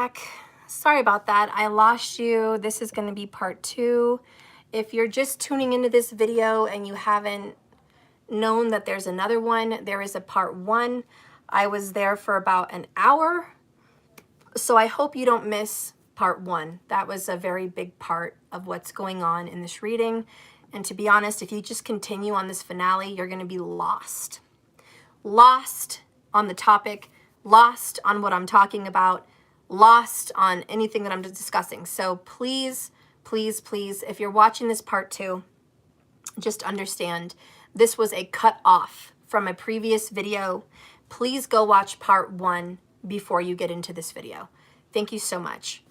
back. Sorry about that. I lost you. This is going to be part 2. If you're just tuning into this video and you haven't known that there's another one, there is a part 1. I was there for about an hour, so I hope you don't miss part 1. That was a very big part of what's going on in this reading. And to be honest, if you just continue on this finale, you're going to be lost. Lost on the topic, lost on what I'm talking about, lost on anything that I'm discussing. So please, please, please, if you're watching this part 2, just understand this was a cut off from a previous video. Please go watch part 1 before you get into this video. Thank you so much.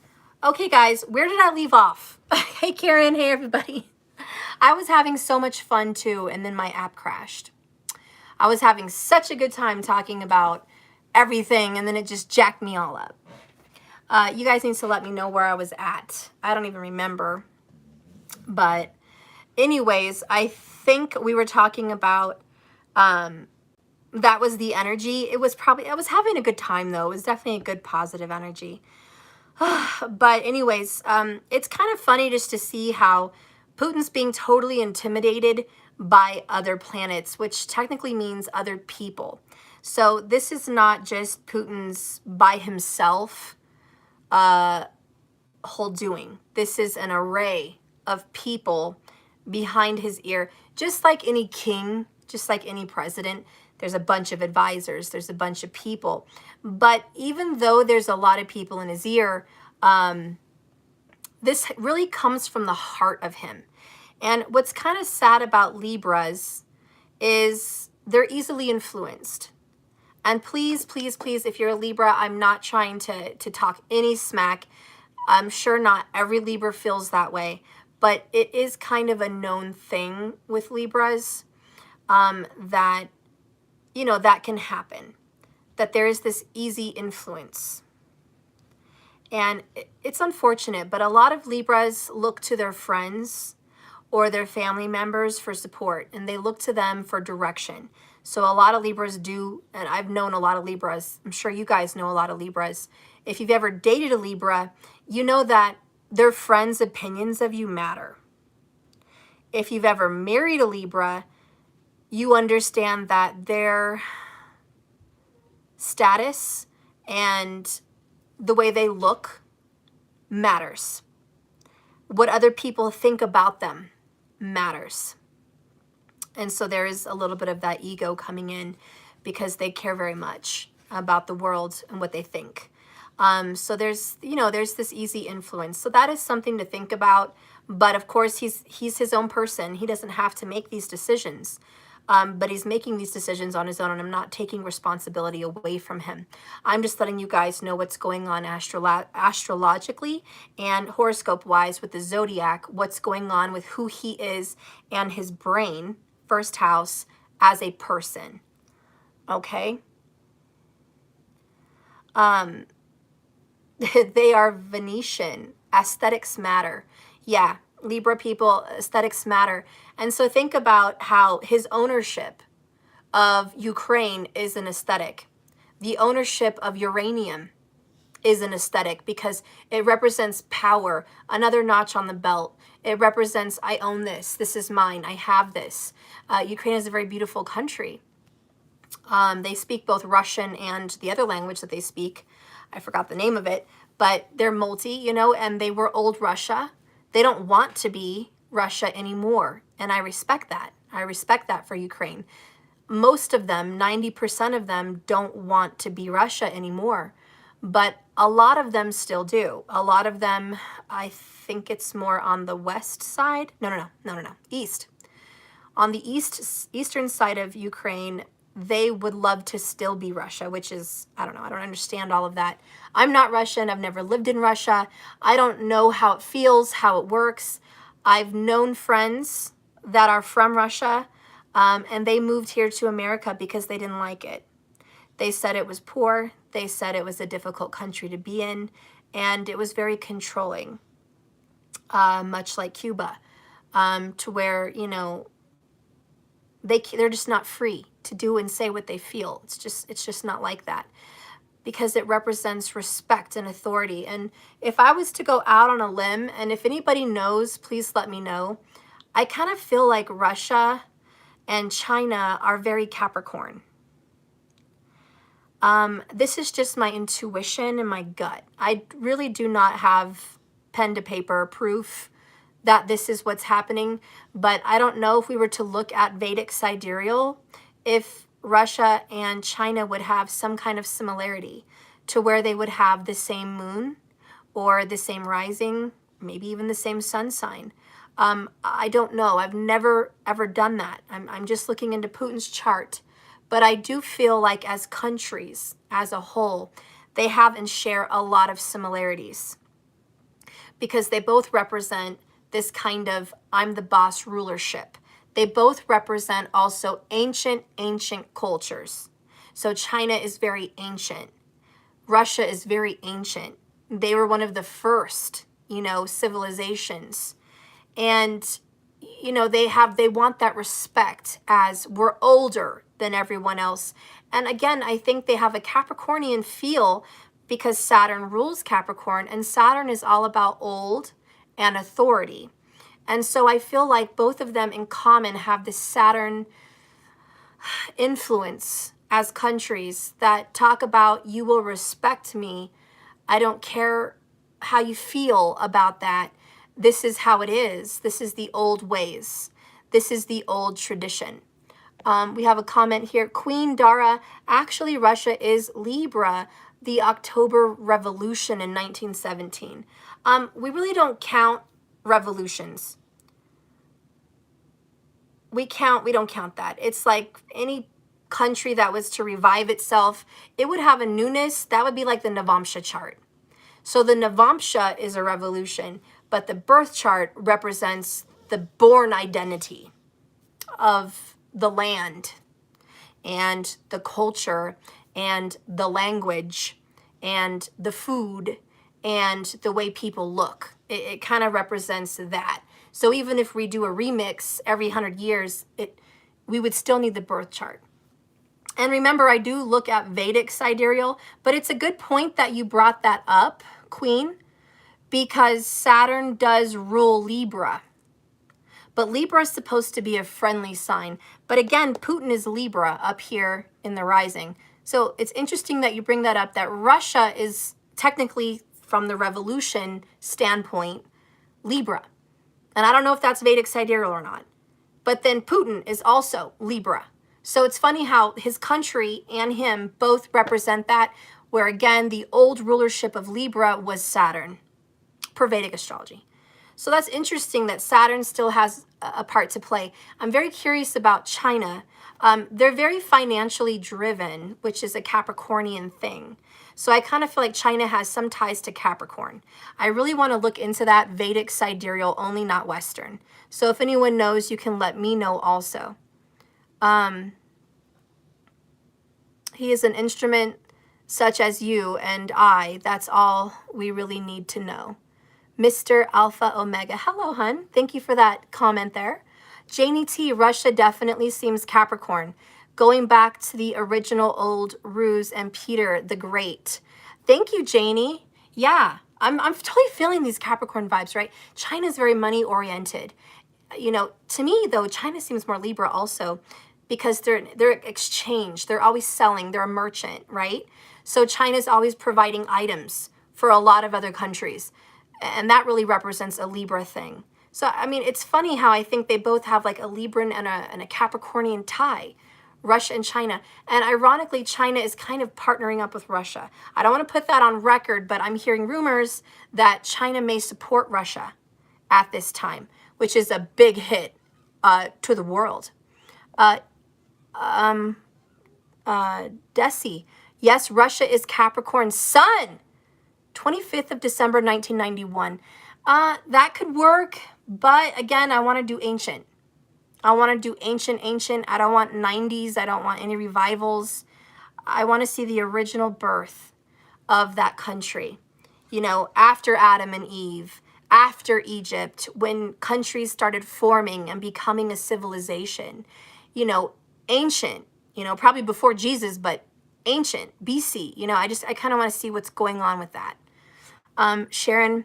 Okay, guys, where did I leave off? Hey, Karen. Hey, everybody. I was having so much fun, too, and then my app crashed. I was having such a good time talking about everything, and then it just jacked me all up. You guys need to let me know where I was at. I don't even remember. But anyways, I think we were talking about, that was the energy. It was probably, I was having a good time, though. It was definitely a good positive energy. But anyways, it's kind of funny just to see how Putin's being totally intimidated by other planets, which technically means other people. So this is not just Putin's by himself whole doing. This is an array of people behind his ear. Just like any king, just like any president, there's a bunch of advisors, there's a bunch of people. But even though there's a lot of people in his ear, this really comes from the heart of him. And what's kind of sad about Libras is they're easily influenced. And please, please, please, if you're a Libra, I'm not trying to talk any smack. I'm sure not every Libra feels that way, but it is kind of a known thing with Libras that, you know, that can happen, that there is this easy influence. And it's unfortunate, but a lot of Libras look to their friends or their family members for support, and they look to them for direction. So a lot of Libras do, and I've known a lot of Libras. I'm sure you guys know a lot of Libras. If you've ever dated a Libra, you know that their friends' opinions of you matter. If you've ever married a Libra, you understand that their status and the way they look matters. What other people think about them matters. And so there is a little bit of that ego coming in because they care very much about the world and what they think. So there's, you know, there's this easy influence. So that is something to think about. But of course, he's his own person. He doesn't have to make these decisions. But he's making these decisions on his own, and I'm not taking responsibility away from him. I'm just letting you guys know what's going on astrologically and horoscope-wise with the zodiac, what's going on with who he is and his brain, first house, as a person. Okay? They are Venetian. Aesthetics matter. Yeah. Libra people, aesthetics matter. And so think about how his ownership of Ukraine is an aesthetic. The ownership of uranium is an aesthetic because it represents power, another notch on the belt. It represents, I own this. This is mine. I have this. Ukraine is a very beautiful country. They speak both Russian and the other language that they speak. I forgot the name of it, but they're multi, you know, and they were old Russia. They don't want to be Russia anymore, and I respect that. I respect that for Ukraine. Most of them, 90% of them, don't want to be Russia anymore, but a lot of them still do. A lot of them, I think it's more on the west side. No, east. On the eastern side of Ukraine, they would love to still be Russia, which is, I don't know, I don't understand all of that. I'm not Russian. I've never lived in Russia. I don't know how it feels, how it works. I've known friends that are from Russia, and they moved here to America because they didn't like it. They said it was poor. They said it was a difficult country to be in, and it was very controlling, much like Cuba, to where, you know, they're just not free to do and say what they feel. It's just not like that. because it represents respect and authority. And if I was to go out on a limb, and if anybody knows, please let me know, I kind of feel like Russia and China are very Capricorn. This is just my intuition and my gut. I really do not have pen to paper proof that this is what's happening, but I don't know if we were to look at Vedic sidereal, if Russia and China would have some kind of similarity to where they would have the same moon or the same rising, maybe even the same sun sign. I don't know. I've never ever done that. I'm just looking into Putin's chart. But I do feel like as countries, as a whole, they have and share a lot of similarities because they both represent this kind of I'm the boss rulership. They both represent also ancient cultures. So China is very ancient. Russia is very ancient. They were one of the first, civilizations. And, they want that respect as we're older than everyone else. And again, I think they have a Capricornian feel because Saturn rules Capricorn, and Saturn is all about old and authority. And so I feel like both of them in common have this Saturn influence as countries that talk about you will respect me. I don't care how you feel about that. This is how it is. This is the old ways. This is the old tradition. We have a comment here. Queen Dara, actually Russia is Libra, the October Revolution in 1917. We really don't count revolutions. We don't count that. It's like any country that was to revive itself, it would have a newness. That would be like the Navamsha chart. So the Navamsha is a revolution, but the birth chart represents the born identity of the land and the culture and the language and the food and the way people look. It kind of represents that. So even if we do a remix every 100 years, we would still need the birth chart. And remember, I do look at Vedic sidereal, but it's a good point that you brought that up, Queen, because Saturn does rule Libra. But Libra is supposed to be a friendly sign. But again, Putin is Libra up here in the rising. So it's interesting that you bring that up, that Russia is technically, from the revolution standpoint, Libra. And I don't know if that's Vedic sidereal or not. But then Putin is also Libra. So it's funny how his country and him both represent that, where again, the old rulership of Libra was Saturn, per Vedic astrology. So that's interesting that Saturn still has a part to play. I'm very curious about China. They're very financially driven, which is a Capricornian thing. So I kind of feel like China has some ties to Capricorn. I really want to look into that Vedic sidereal, only not Western. So if anyone knows, you can let me know also. He is an instrument such as you and I. That's all we really need to know. Mr. Alpha Omega. Hello, hun. Thank you for that comment there. Janie T. Russia definitely seems Capricorn. Going back to the original old Ruse and Peter the Great. Thank you, Janie. Yeah, I'm totally feeling these Capricorn vibes, right? China's very money oriented. To me, though, China seems more Libra also because they're exchange. They're always selling. They're a merchant, right? So China's always providing items for a lot of other countries. And that really represents a Libra thing. So, I mean, it's funny how I think they both have like a Libran and a Capricornian tie, Russia and China. And ironically, China is kind of partnering up with Russia. I don't want to put that on record, but I'm hearing rumors that China may support Russia at this time, which is a big hit to the world. Desi, yes, Russia is Capricorn sun. 25th of December, 1991. That could work, but again, I want to do ancient. I want to do ancient. I don't want 90s. I don't want any revivals. I want to see the original birth of that country. After Adam and Eve, after Egypt, when countries started forming and becoming a civilization. Ancient, probably before Jesus, but ancient, BC. You know, I kind of want to see what's going on with that. Sharon,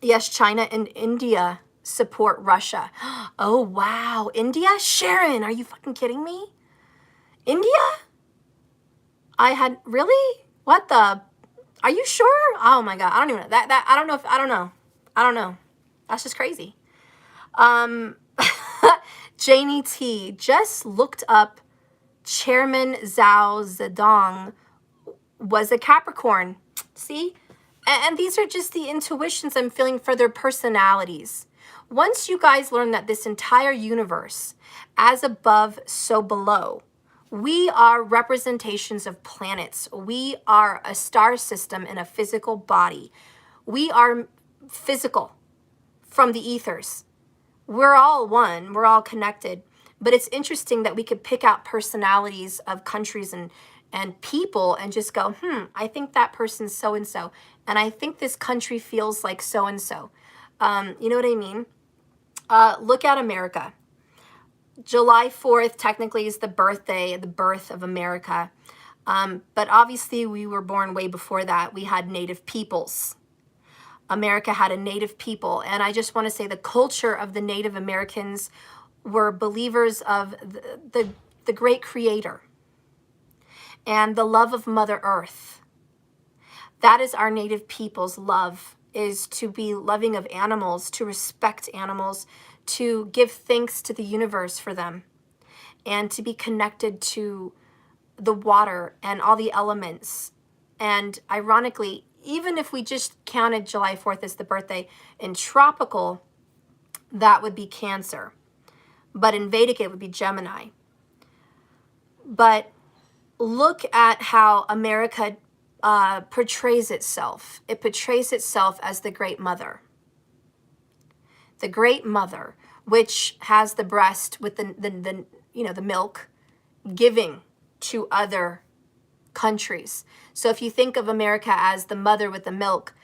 yes, China and India support Russia. Oh, wow. India? Sharon, are you fucking kidding me? India? Really? What the? Are you sure? Oh my God. I don't even know. I don't know I don't know. That's just crazy. Janie T just looked up Chairman Zhao Zedong was a Capricorn. See? And these are just the intuitions I'm feeling for their personalities. Once you guys learn that this entire universe, as above, so below, we are representations of planets. We are a star system in a physical body. We are physical from the ethers. We're all one. We're all connected. But it's interesting that we could pick out personalities of countries and people and just go, I think that person's so-and-so. And I think this country feels like so-and-so. You know what I mean? Look at America. July 4th technically is the birth of America. But obviously we were born way before that. We had native peoples. America had a native people. And I just want to say the culture of the Native Americans were believers of the great creator and the love of Mother Earth. That is our native people's love, is to be loving of animals, to respect animals, to give thanks to the universe for them, and to be connected to the water and all the elements. And ironically, even if we just counted July 4th as the birthday, in tropical, that would be Cancer. But in Vedic, it would be Gemini. But look at how America portrays itself. It portrays itself as the Great Mother. The Great Mother, which has the breast with the milk, giving to other countries. So if you think of America as the mother with the milk,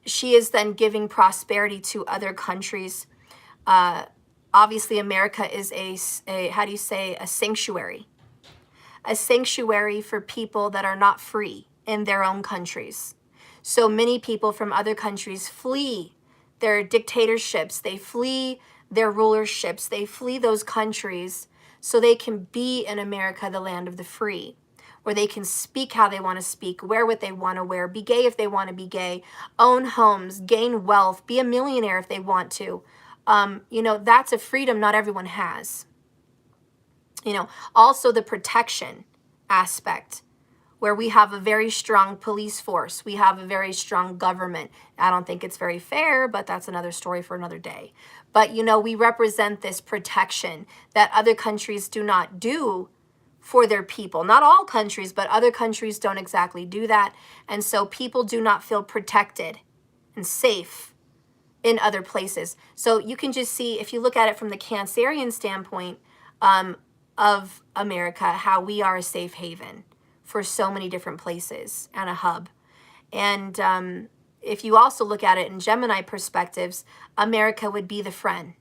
she is then giving prosperity to other countries. Obviously, America is a sanctuary. A sanctuary for people that are not free in their own countries. So many people from other countries flee their dictatorships. They flee their rulerships. They flee those countries so they can be in America, the land of the free, where they can speak how they want to speak, wear what they want to wear, be gay if they want to be gay, own homes, gain wealth, be a millionaire if they want to. That's a freedom not everyone has. Also the protection aspect, where we have a very strong police force. We have a very strong government. I don't think it's very fair, but that's another story for another day. But, we represent this protection that other countries do not do for their people. Not all countries, but other countries don't exactly do that. And so people do not feel protected and safe in other places. So you can just see, if you look at it from the Cancerian standpoint of America, how we are a safe haven for so many different places and a hub. And if you also look at it in Gemini perspectives, America would be the friend,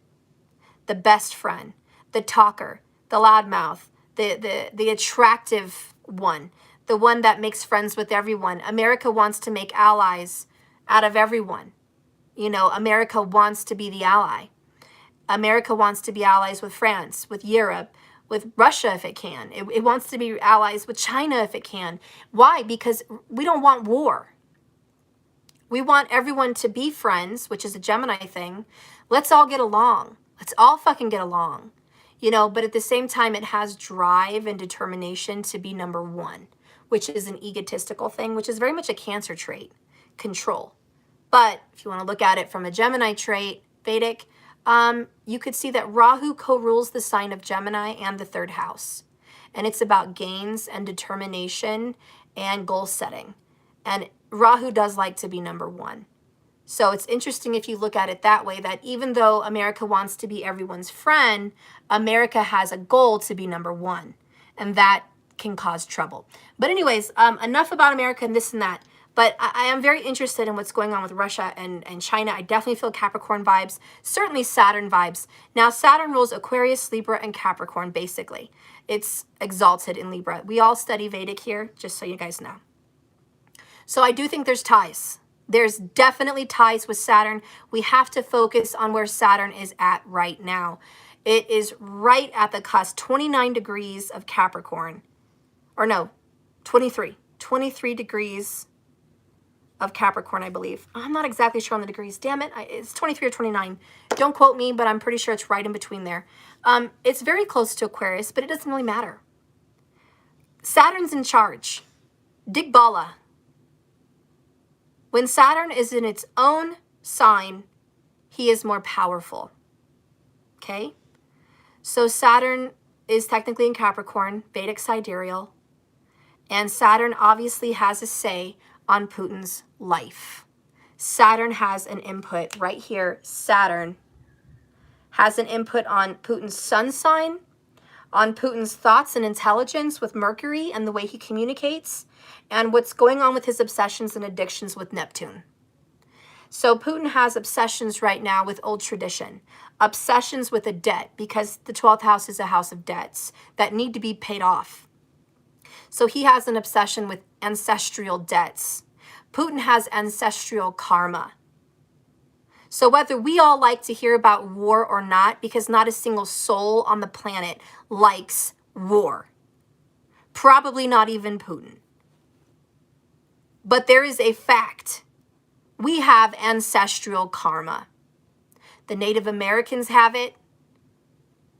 the best friend, the talker, the loudmouth, the attractive one, the one that makes friends with everyone. America wants to make allies out of everyone. America wants to be the ally. America wants to be allies with France, with Europe, with Russia if it can. It wants to be allies with China if it can. Why? Because we don't want war. We want everyone to be friends, which is a Gemini thing. Let's all get along. Let's all fucking get along. But at the same time, it has drive and determination to be number one, which is an egotistical thing, which is very much a Cancer trait, control. But if you want to look at it from a Gemini trait, Vedic, you could see that Rahu co-rules the sign of Gemini and the third house. And it's about gains and determination and goal setting. And Rahu does like to be number one. So it's interesting if you look at it that way, that even though America wants to be everyone's friend, America has a goal to be number one. And that can cause trouble. But anyways, enough about America and this and that. But I am very interested in what's going on with Russia and China. I definitely feel Capricorn vibes, certainly Saturn vibes. Now, Saturn rules Aquarius, Libra, and Capricorn, basically. It's exalted in Libra. We all study Vedic here, just so you guys know. So I do think there's ties. There's definitely ties with Saturn. We have to focus on where Saturn is at right now. It is right at the cusp, 29 degrees of Capricorn. Or no, 23 degrees of Capricorn, I believe. I'm not exactly sure on the degrees. Damn it, it's 23 or 29. Don't quote me, but I'm pretty sure it's right in between there. It's very close to Aquarius, but it doesn't really matter. Saturn's in charge. Digbala. When Saturn is in its own sign, he is more powerful. Okay? So Saturn is technically in Capricorn, Vedic sidereal, and Saturn obviously has a say on Putin's life. Saturn has an input right here. Saturn has an input on Putin's sun sign, on Putin's thoughts and intelligence with Mercury and the way he communicates, and what's going on with his obsessions and addictions with Neptune. So Putin has obsessions right now with old tradition, obsessions with a debt, because the 12th house is a house of debts that need to be paid off. So he has an obsession with ancestral debts. Putin has ancestral karma. So whether we all like to hear about war or not, because not a single soul on the planet likes war. Probably not even Putin. But there is a fact. We have ancestral karma. The Native Americans have it.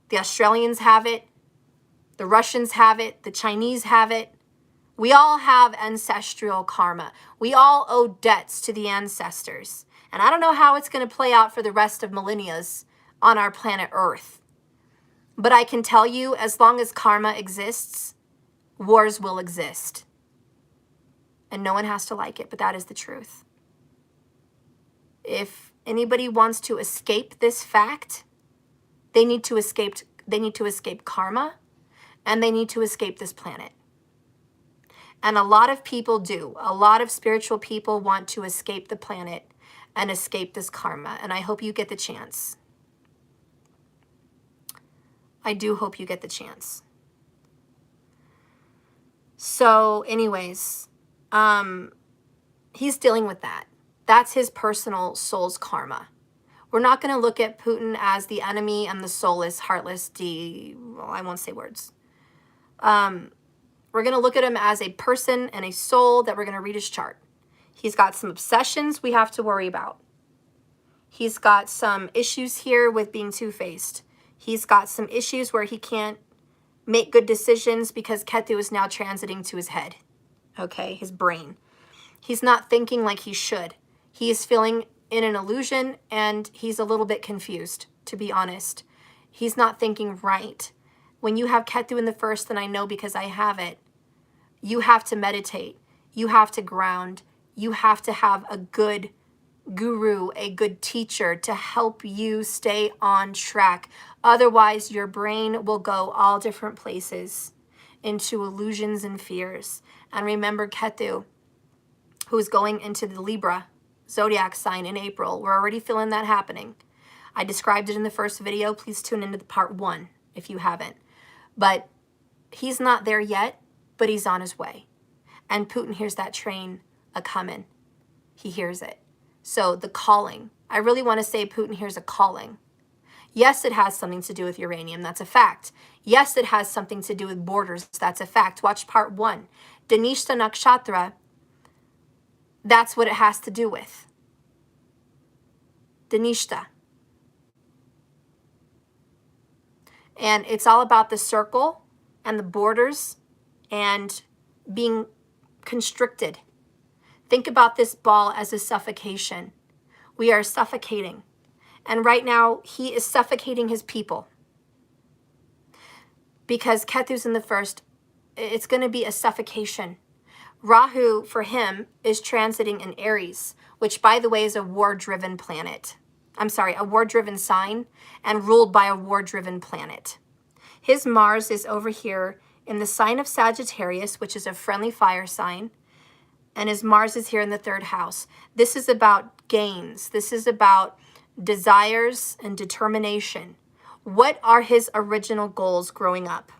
The Australians have it. The Russians have it. The Chinese have it. We all have ancestral karma. We all owe debts to the ancestors. And I don't know how it's going to play out for the rest of millennia on our planet Earth. But I can tell you, as long as karma exists, wars will exist. And no one has to like it, but that is the truth. If anybody wants to escape this fact, they need to escape karma, and they need to escape this planet. And a lot of people do. A lot of spiritual people want to escape the planet and escape this karma. And I hope you get the chance. I do hope you get the chance. So anyways, he's dealing with that. That's his personal soul's karma. We're not going to look at Putin as the enemy and the soulless, heartless, well, I won't say words. We're going to look at him as a person and a soul that we're going to read his chart. He's got some obsessions we have to worry about. He's got some issues here with being two-faced. He's got some issues where he can't make good decisions because Ketu is now transiting to his head, okay, his brain. He's not thinking like he should. He is feeling in an illusion, and he's a little bit confused, to be honest. He's not thinking right. When you have Ketu in the first, and I know because I have it, you have to meditate. You have to ground. You have to have a good guru, a good teacher to help you stay on track. Otherwise, your brain will go all different places into illusions and fears. And remember Ketu, who's going into the Libra zodiac sign in April. We're already feeling that happening. I described it in the first video. Please tune into the part 1 if you haven't. But he's not there yet, but he's on his way. And Putin hears that train a-coming. He hears it. So the calling. I really want to say Putin hears a calling. Yes, it has something to do with uranium. That's a fact. Yes, it has something to do with borders. That's a fact. Watch part 1. Dhanishta Nakshatra. That's what it has to do with. Dhanishta. And it's all about the circle and the borders and being constricted. Think about this ball as a suffocation. We are suffocating. And right now, he is suffocating his people. Because Ketu's in the first, it's going to be a suffocation. Rahu, for him, is transiting in Aries, which, by the way, is a war-driven planet. I'm sorry, a war-driven sign and ruled by a war-driven planet. His Mars is over here in the sign of Sagittarius, which is a friendly fire sign, and his Mars is here in the 3rd house. This is about gains. This is about desires and determination. What are his original goals growing up?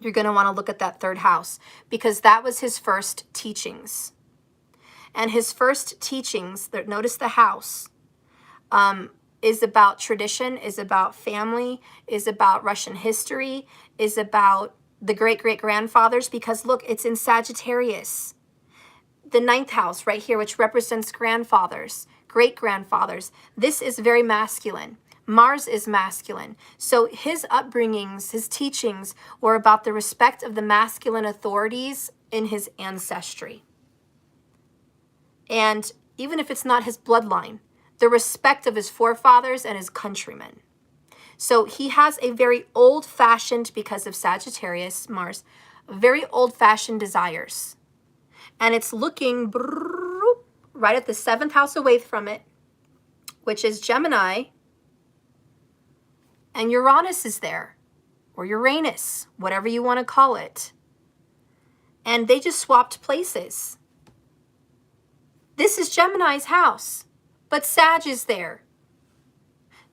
you're going to want to look at that third house, because that was his first teachings. And his first teachings, notice the house, is about tradition, is about family, is about Russian history, is about the great-great-grandfathers, because look, it's in Sagittarius. The ninth house right here, which represents grandfathers, great-grandfathers. This is very masculine. Mars is masculine. So his upbringings, his teachings were about the respect of the masculine authorities in his ancestry. And even if it's not his bloodline, the respect of his forefathers and his countrymen. So he has a very old-fashioned, because of Sagittarius, Mars, very old-fashioned desires. And it's looking right at the 7th house away from it, which is Gemini. And Uranus is there, or Uranus, whatever you want to call it. And they just swapped places. This is Gemini's house, but Sag is there.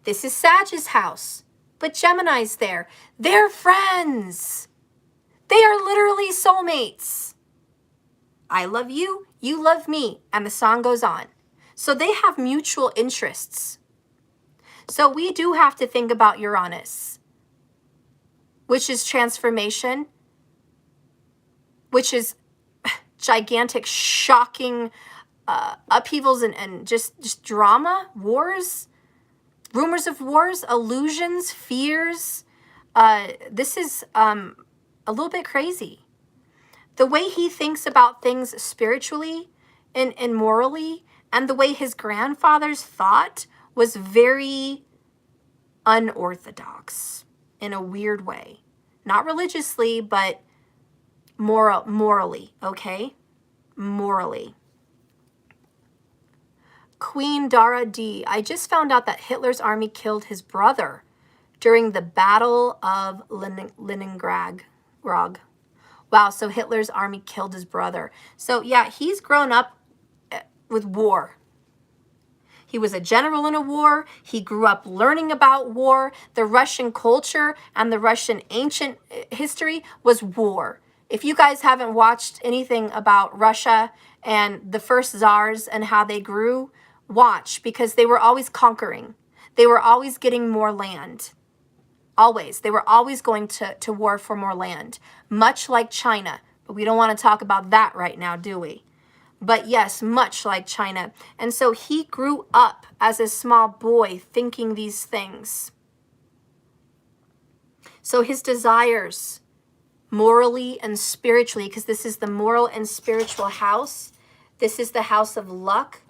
This is Sag's house, but Gemini's there. They're friends. They are literally soulmates. I love you, you love me, and the song goes on. So they have mutual interests. So we do have to think about Uranus, which is transformation, which is gigantic, shocking upheavals and just drama, wars, rumors of wars, illusions, fears. This is a little bit crazy. The way he thinks about things spiritually and morally, and the way his grandfathers thought, was very unorthodox in a weird way. Not religiously, but morally, okay? Morally. Queen Dara D. I just found out that Hitler's army killed his brother during the Battle of Leningrad. Wow, so Hitler's army killed his brother. So yeah, he's grown up with war. He was a general in a war. He grew up learning about war. The Russian culture and the Russian ancient history was war. If you guys haven't watched anything about Russia and the first czars and how they grew, watch, because they were always conquering. They were always getting more land. Always. They were always going to war for more land, much like China. But we don't want to talk about that right now, do we? But yes, much like China. And so he grew up as a small boy thinking these things. So his desires, morally and spiritually, because this is the moral and spiritual house, this is the house of luck,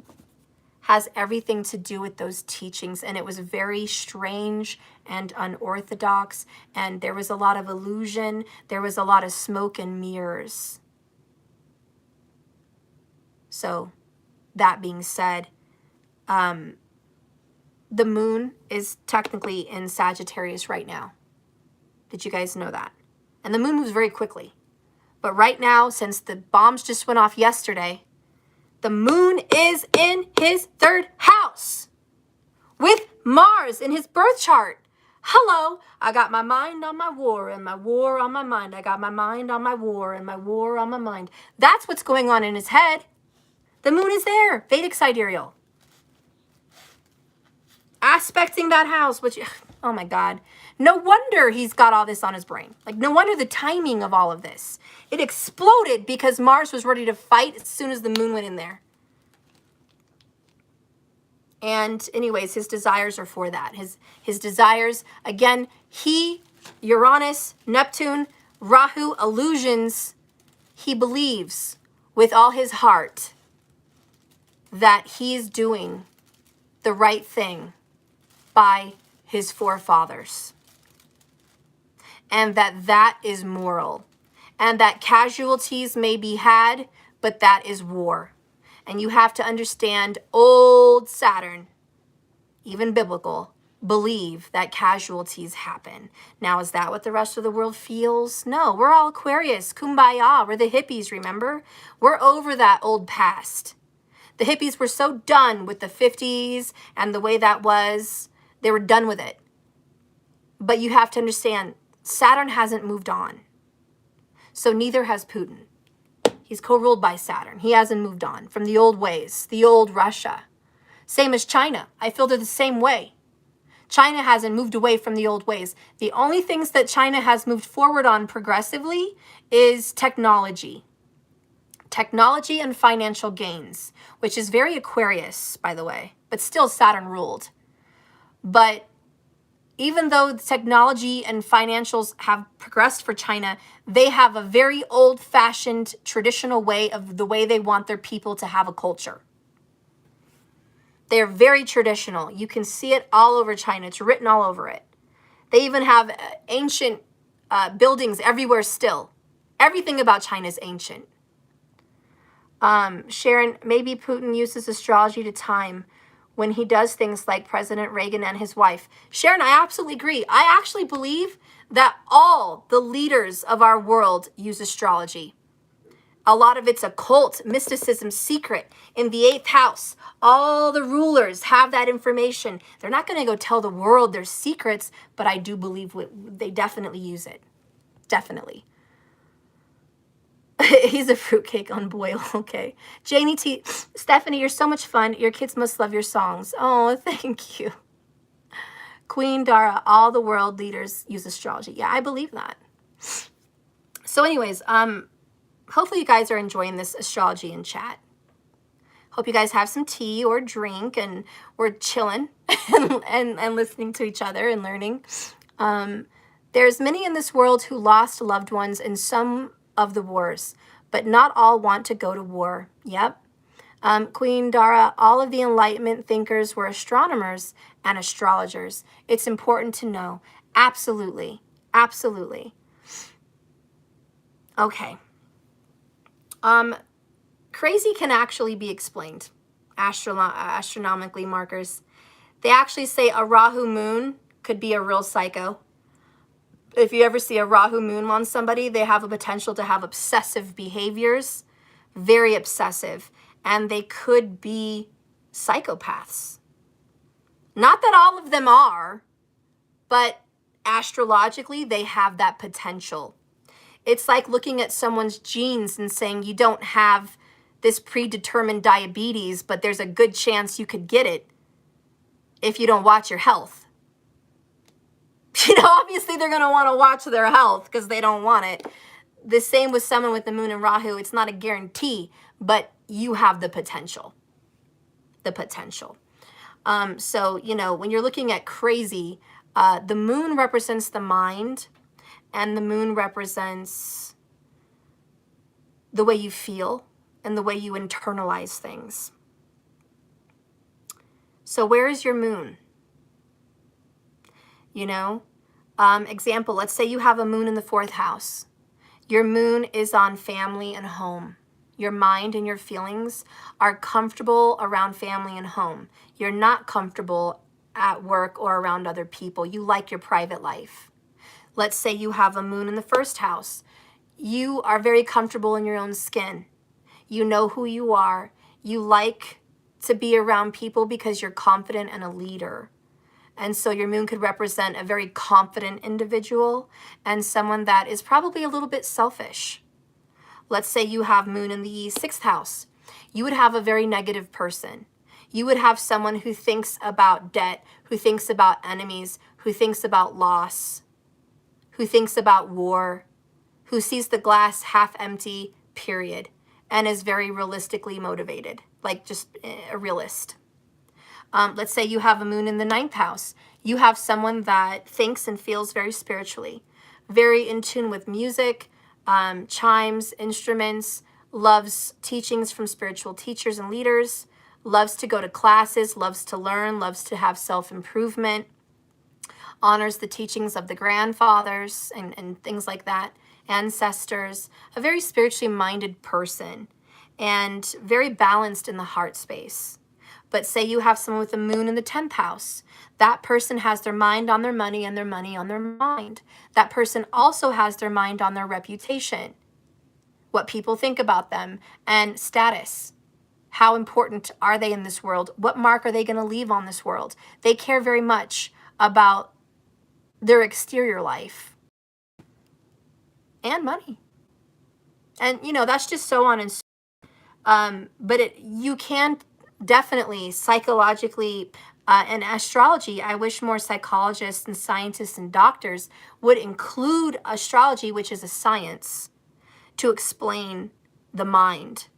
has everything to do with those teachings. And it was very strange and unorthodox. And there was a lot of illusion. There was a lot of smoke and mirrors. So that being said, the moon is technically in Sagittarius right now. Did you guys know that? And the moon moves very quickly. But right now, since the bombs just went off yesterday, the moon is in his 3rd house with Mars in his birth chart. Hello, I got my mind on my war and my war on my mind. I got my mind on my war and my war on my mind. That's what's going on in his head. The moon is there, Vedic sidereal. Aspecting that house, which, oh my God. No wonder he's got all this on his brain. Like, no wonder the timing of all of this. It exploded because Mars was ready to fight as soon as the moon went in there. And anyways, his desires are for that. His desires, again, Uranus, Neptune, Rahu, illusions, he believes with all his heart that he's doing the right thing by his forefathers. And that is moral. And that casualties may be had, but that is war. And you have to understand, old Saturn, even biblical, believe that casualties happen. Now, is that what the rest of the world feels? No, we're all Aquarius, kumbaya, we're the hippies, remember? We're over that old past. The hippies were so done with the 50s and the way that was, they were done with it. But you have to understand, Saturn hasn't moved on. So neither has Putin. He's co-ruled by Saturn. He hasn't moved on from the old ways, the old Russia. Same as China. I feel they're the same way. China hasn't moved away from the old ways. The only things that China has moved forward on progressively is technology. Technology and financial gains, which is very Aquarius, by the way, but still Saturn ruled. But even though the technology and financials have progressed for China, they have a very old-fashioned traditional way of the way they want their people to have a culture. They're very traditional. You can see it all over China. It's written all over it. They even have ancient buildings everywhere still. Everything about China is ancient. Sharon, maybe Putin uses astrology to time when he does things like President Reagan and his wife. Sharon, I absolutely agree. I actually believe that all the leaders of our world use astrology. A lot of it's occult, mysticism, secret. In the 8th house, all the rulers have that information. They're not going to go tell the world their secrets, but I do believe they definitely use it. Definitely. He's a fruitcake on boil. Okay. Janie T. Stephanie, you're so much fun. Your kids must love your songs. Oh, thank you. Queen Dara, all the world leaders use astrology. Yeah, I believe that. So anyways, hopefully you guys are enjoying this astrology in chat. Hope you guys have some tea or drink and we're chilling and listening to each other and learning. There's many in this world who lost loved ones in some of the wars, but not all want to go to war. Yep. Queen Dara, all of the Enlightenment thinkers were astronomers and astrologers. It's important to know. Absolutely. Absolutely. Okay. Crazy can actually be explained. Astronomically, markers. They actually say a Rahu moon could be a real psycho. If you ever see a Rahu moon on somebody, they have a potential to have obsessive behaviors, very obsessive, and they could be psychopaths. Not that all of them are, but astrologically, they have that potential. It's like looking at someone's genes and saying you don't have this predetermined diabetes, but there's a good chance you could get it if you don't watch your health. You know, obviously they're going to want to watch their health because they don't want it. The same with someone with the moon and Rahu. It's not a guarantee, but you have the potential. The potential. So, you know, when you're looking at crazy, the moon represents the mind and the moon represents the way you feel and the way you internalize things. So where is your moon? You know, example, let's say you have a moon in the 4th house. Your moon is on family and home. Your mind and your feelings are comfortable around family and home. You're not comfortable at work or around other people. You like your private life. Let's say you have a moon in the 1st house. You are very comfortable in your own skin. You know who you are. You like to be around people because you're confident and a leader. And so your moon could represent a very confident individual and someone that is probably a little bit selfish. Let's say you have moon in the 6th house. You would have a very negative person. You would have someone who thinks about debt, who thinks about enemies, who thinks about loss, who thinks about war, who sees the glass half empty, period, and is very realistically motivated, like just a realist. Let's say you have a moon in the 9th house. You have someone that thinks and feels very spiritually, very in tune with music, chimes, instruments, loves teachings from spiritual teachers and leaders, loves to go to classes, loves to learn, loves to have self-improvement, honors the teachings of the grandfathers and things like that, ancestors, a very spiritually minded person and very balanced in the heart space. But say you have someone with a moon in the 10th house. That person has their mind on their money and their money on their mind. That person also has their mind on their reputation, what people think about them, and status. How important are they in this world? What mark are they going to leave on this world? They care very much about their exterior life and money. And, you know, that's just so on and so. But you can definitely psychologically, and astrology, I wish more psychologists and scientists and doctors would include astrology, which is a science, to explain the mind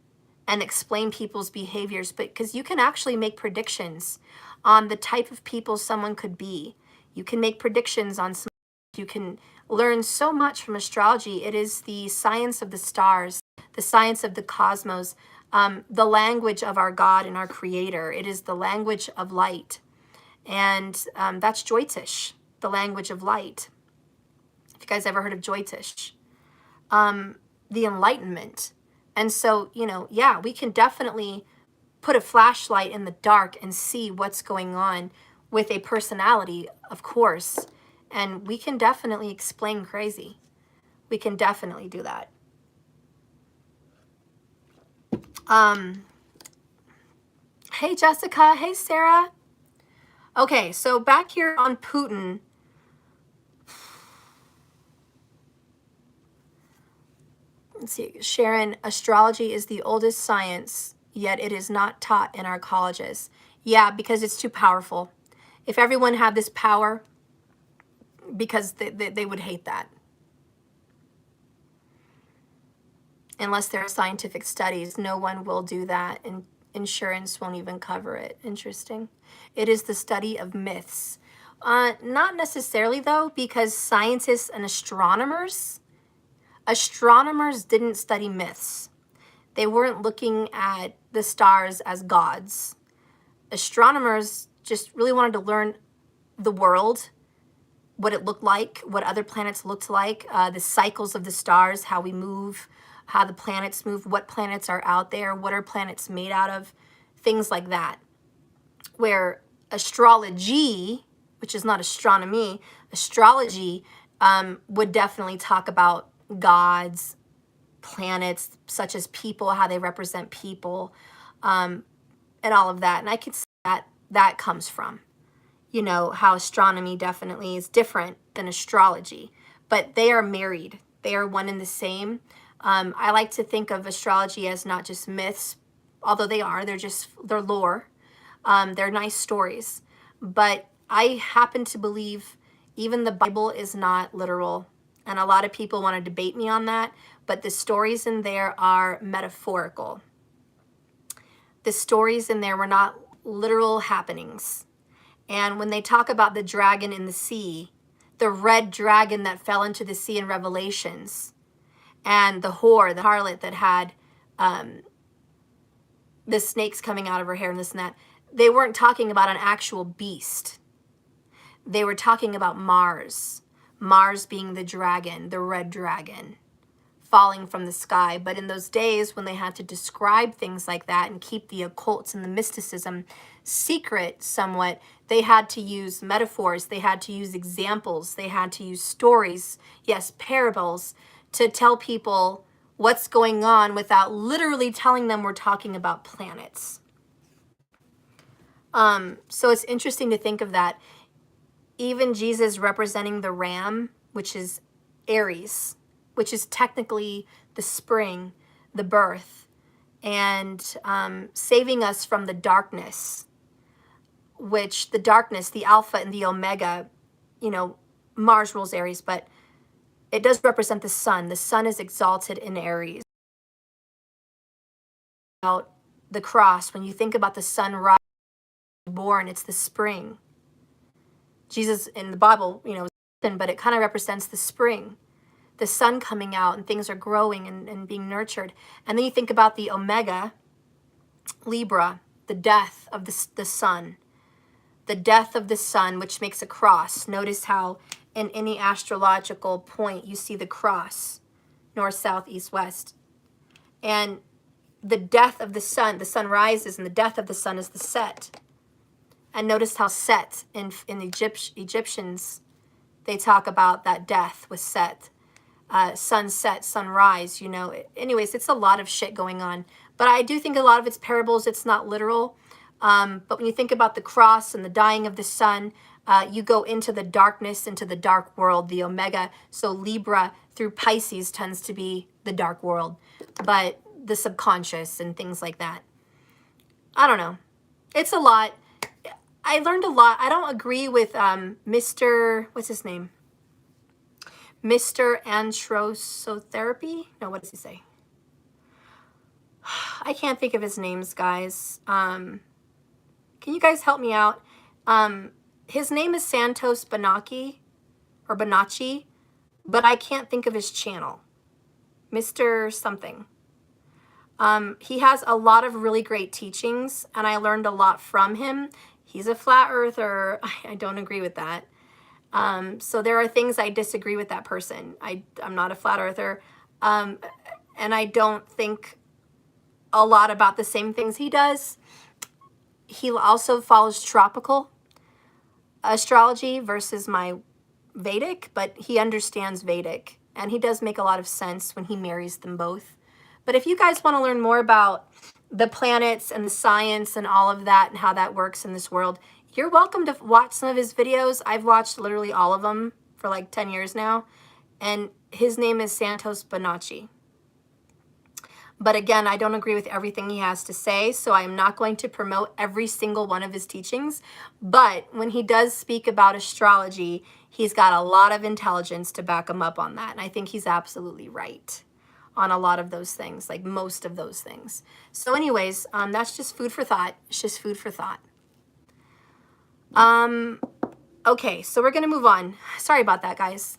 and explain people's behaviors. But because you can actually make predictions on the type of people someone could be. You can make predictions on some, you can learn so much from astrology. It is the science of the stars, the science of the cosmos, the language of our God and our Creator. It is the language of light. And that's Jyotish, the language of light. If you guys ever heard of Jyotish, the enlightenment. And so, you know, yeah, we can definitely put a flashlight in the dark and see what's going on with a personality, of course. And we can definitely explain crazy. We can definitely do that. Hey, Jessica. Hey, Sarah. Okay, so back here on Putin. Let's see, Sharon, astrology is the oldest science, yet it is not taught in our colleges. Yeah, because it's too powerful. If everyone had this power, because they would hate that. Unless there are scientific studies, no one will do that, and insurance won't even cover it. Interesting. It is the study of myths. Not necessarily, though, because scientists and astronomers didn't study myths. They weren't looking at the stars as gods. Astronomers just really wanted to learn the world, what it looked like, what other planets looked like, the cycles of the stars, how we move, how the planets move, what planets are out there, what are planets made out of, things like that. Where astrology, which is not astronomy, astrology would definitely talk about gods, planets, such as people, how they represent people, and all of that. And I can see that comes from, you know, how astronomy definitely is different than astrology, but they are married. They are one and the same. I like to think of astrology as not just myths, although they're lore. They're nice stories. But I happen to believe even the Bible is not literal. And a lot of people want to debate me on that, but the stories in there are metaphorical. The stories in there were not literal happenings. And when they talk about the dragon in the sea, the red dragon that fell into the sea in Revelations, and the whore, the harlot that had the snakes coming out of her hair and this and that, they weren't talking about an actual beast. They were talking about Mars. Mars being the dragon, the red dragon, falling from the sky. But in those days when they had to describe things like that and keep the occults and the mysticism secret somewhat, they had to use metaphors, they had to use examples, they had to use stories, yes, parables, to tell people what's going on without literally telling them we're talking about planets. So it's interesting to think of that. Even Jesus representing the ram, which is Aries, which is technically the spring, the birth, and saving us from the darkness, which the darkness, the alpha and the omega, you know, Mars rules Aries, but it does represent the sun. The sun is exalted in Aries. About the cross, when you think about the sunrise, born, it's the spring. Jesus in the Bible, you know, but it kind of represents the spring, the sun coming out and things are growing and being nurtured. And then you think about the omega, Libra, the death of the sun. The death of the sun, which makes a cross. Notice how in any astrological point you see the cross, north, south, east, west. And the death of the sun rises, and the death of the sun is the set. And notice how Set in Egyptians, they talk about that death with Set. Sunset, sunrise, you know. Anyways, it's a lot of shit going on. But I do think a lot of it's parables. It's not literal. But when you think about the cross and the dying of the sun, You go into the darkness, into the dark world, the Omega. So Libra through Pisces tends to be the dark world, but the subconscious and things like that. I don't know. It's a lot. I learned a lot. I don't agree with Mr. What's his name? Mr. Antrosotherapy? No, what does he say? I can't think of his names, guys. Can you guys help me out? His name is Santos Bonacci, or Bonacci, but I can't think of his channel. Mr. something. He has a lot of really great teachings, and I learned a lot from him. He's a flat earther. I don't agree with that. So there are things I disagree with that person. I'm not a flat earther. And I don't think a lot about the same things he does. He also follows tropical astrology versus my Vedic, but he understands Vedic, and he does make a lot of sense when he marries them both. But if you guys want to learn more about the planets and the science and all of that and how that works in this world, you're welcome to watch some of his videos. I've watched literally all of them for like 10 years now, and his name is Santos Bonacci. But again, I don't agree with everything he has to say, so I am not going to promote every single one of his teachings. But when he does speak about astrology, he's got a lot of intelligence to back him up on that. And I think he's absolutely right on a lot of those things, like most of those things. So anyways, that's just food for thought. It's just food for thought. Okay, so we're going to move on. Sorry about that, guys.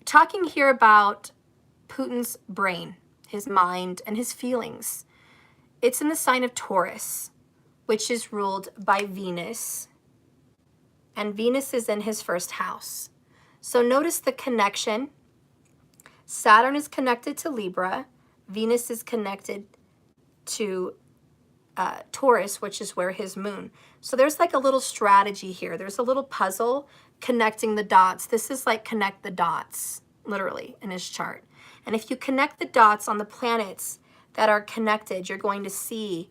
Talking here about Putin's brain, his mind, and his feelings. It's in the sign of Taurus, which is ruled by Venus. And Venus is in his first house. So notice the connection. Saturn is connected to Libra. Venus is connected to Taurus, which is where his moon. So there's like a little strategy here. There's a little puzzle connecting the dots. This is like connect the dots, literally, in his chart. And if you connect the dots on the planets that are connected, you're going to see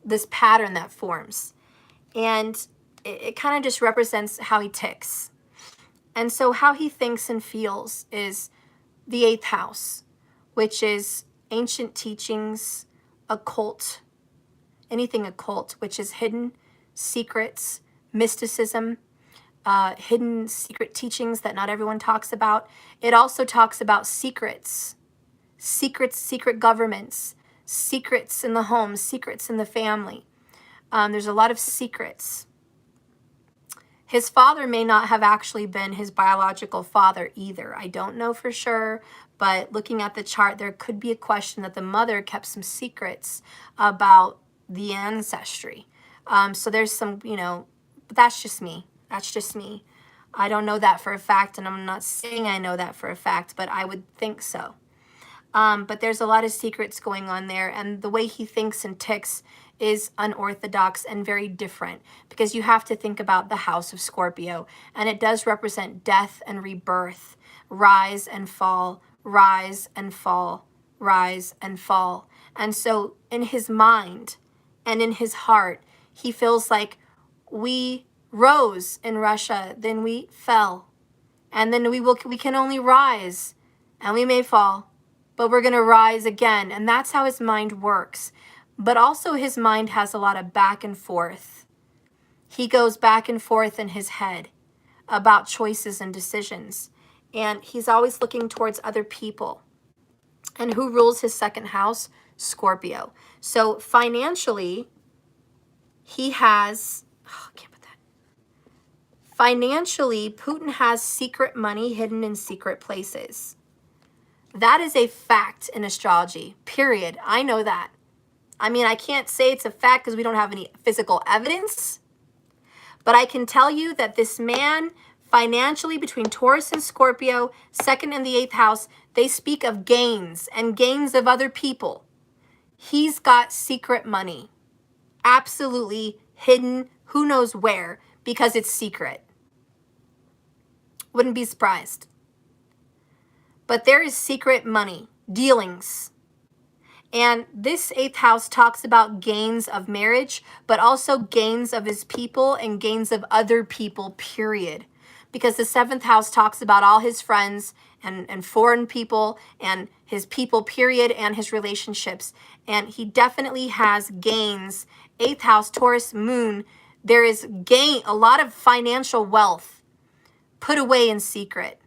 this pattern that forms. And it kind of just represents how he ticks. And so how he thinks and feels is the 8th house, which is ancient teachings, occult, anything occult, which is hidden secrets, mysticism, hidden secret teachings that not everyone talks about. It also talks about secrets, secret governments, secrets in the home, secrets in the family. There's a lot of secrets. His father may not have actually been his biological father either. I don't know for sure, but looking at the chart, there could be a question that the mother kept some secrets about the ancestry. So there's some, but that's just me. That's just me. I don't know that for a fact, and I'm not saying I know that for a fact, but I would think so. But there's a lot of secrets going on there, and the way he thinks and ticks is unorthodox and very different, because you have to think about the house of Scorpio, and it does represent death and rebirth, rise and fall, rise and fall, rise and fall. And so in his mind and in his heart, he feels like we rose in Russia, then we fell, and then we can only rise, and we may fall, but we're going to rise again. And that's how his mind works. But also his mind has a lot of back and forth. He goes back and forth in his head about choices and decisions. And he's always looking towards other people. And who rules his second house? Scorpio. So financially, he has, oh, I can't put that. Financially, Putin has secret money hidden in secret places. That is a fact in astrology, period. I know that. I mean, I can't say it's a fact because we don't have any physical evidence, but I can tell you that this man, financially, between Taurus and Scorpio, second and the 8th house, they speak of gains and gains of other people. He's got secret money, absolutely hidden, who knows where, because it's secret. Wouldn't be surprised. But there is secret money, dealings. And this 8th house talks about gains of marriage, but also gains of his people and gains of other people, period. Because the 7th house talks about all his friends and foreign people and his people, period, and his relationships. And he definitely has gains. 8th house, Taurus, moon, there is gain, a lot of financial wealth put away in secret.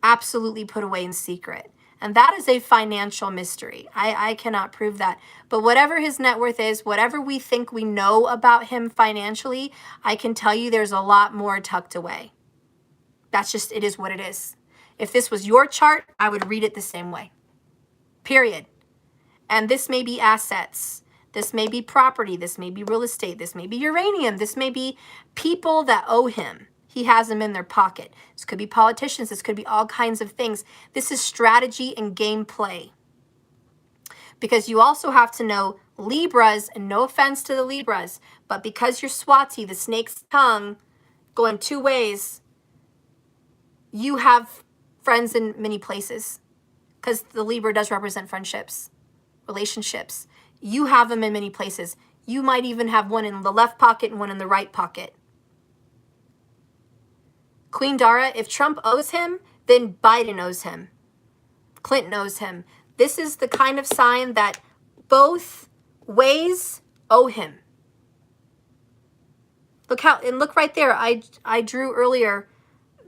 Absolutely put away in secret. And that is a financial mystery. I cannot prove that. But whatever his net worth is, whatever we think we know about him financially, I can tell you there's a lot more tucked away. That's just, it is what it is. If this was your chart, I would read it the same way. Period. And this may be assets. This may be property. This may be real estate. This may be uranium. This may be people that owe him. He has them in their pocket. This could be politicians. This could be all kinds of things. This is strategy and gameplay. Because you also have to know Libras, and no offense to the Libras, but because you're Swati, the snake's tongue, going two ways, you have friends in many places. Because the Libra does represent friendships, relationships. You have them in many places. You might even have one in the left pocket and one in the right pocket. Queen Dara, if Trump owes him, then Biden owes him. Clinton owes him. This is the kind of sign that both ways owe him. Look how, and look right there. I drew earlier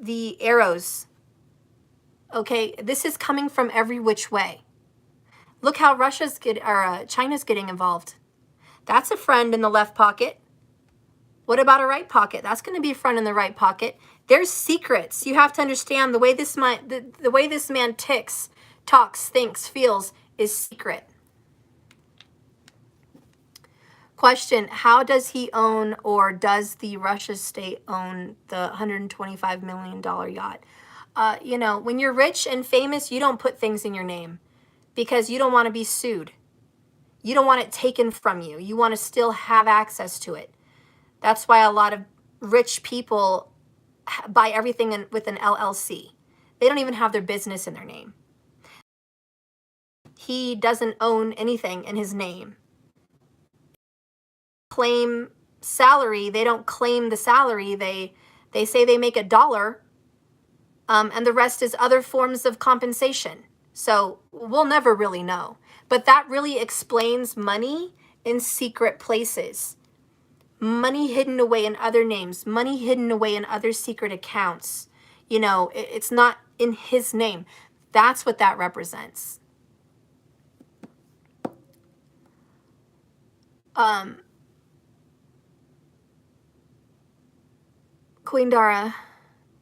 the arrows. Okay, this is coming from every which way. Look how China's getting involved. That's a friend in the left pocket. What about a right pocket? That's going to be a friend in the right pocket. There's secrets. You have to understand the way this man ticks, talks, thinks, feels is secret. Question, how does he own, or does the Russia state own the $125 million yacht? You know, when you're rich and famous, you don't put things in your name because you don't want to be sued. You don't want it taken from you. You want to still have access to it. That's why a lot of rich people buy everything with an LLC. They don't even have their business in their name. He doesn't own anything in his name. Claim salary, they don't claim the salary. They say they make $1, and the rest is other forms of compensation. So we'll never really know. But that really explains money in secret places. Money hidden away in other names, money hidden away in other secret accounts. You know, it's not in his name. That's what that represents. Queen Dara,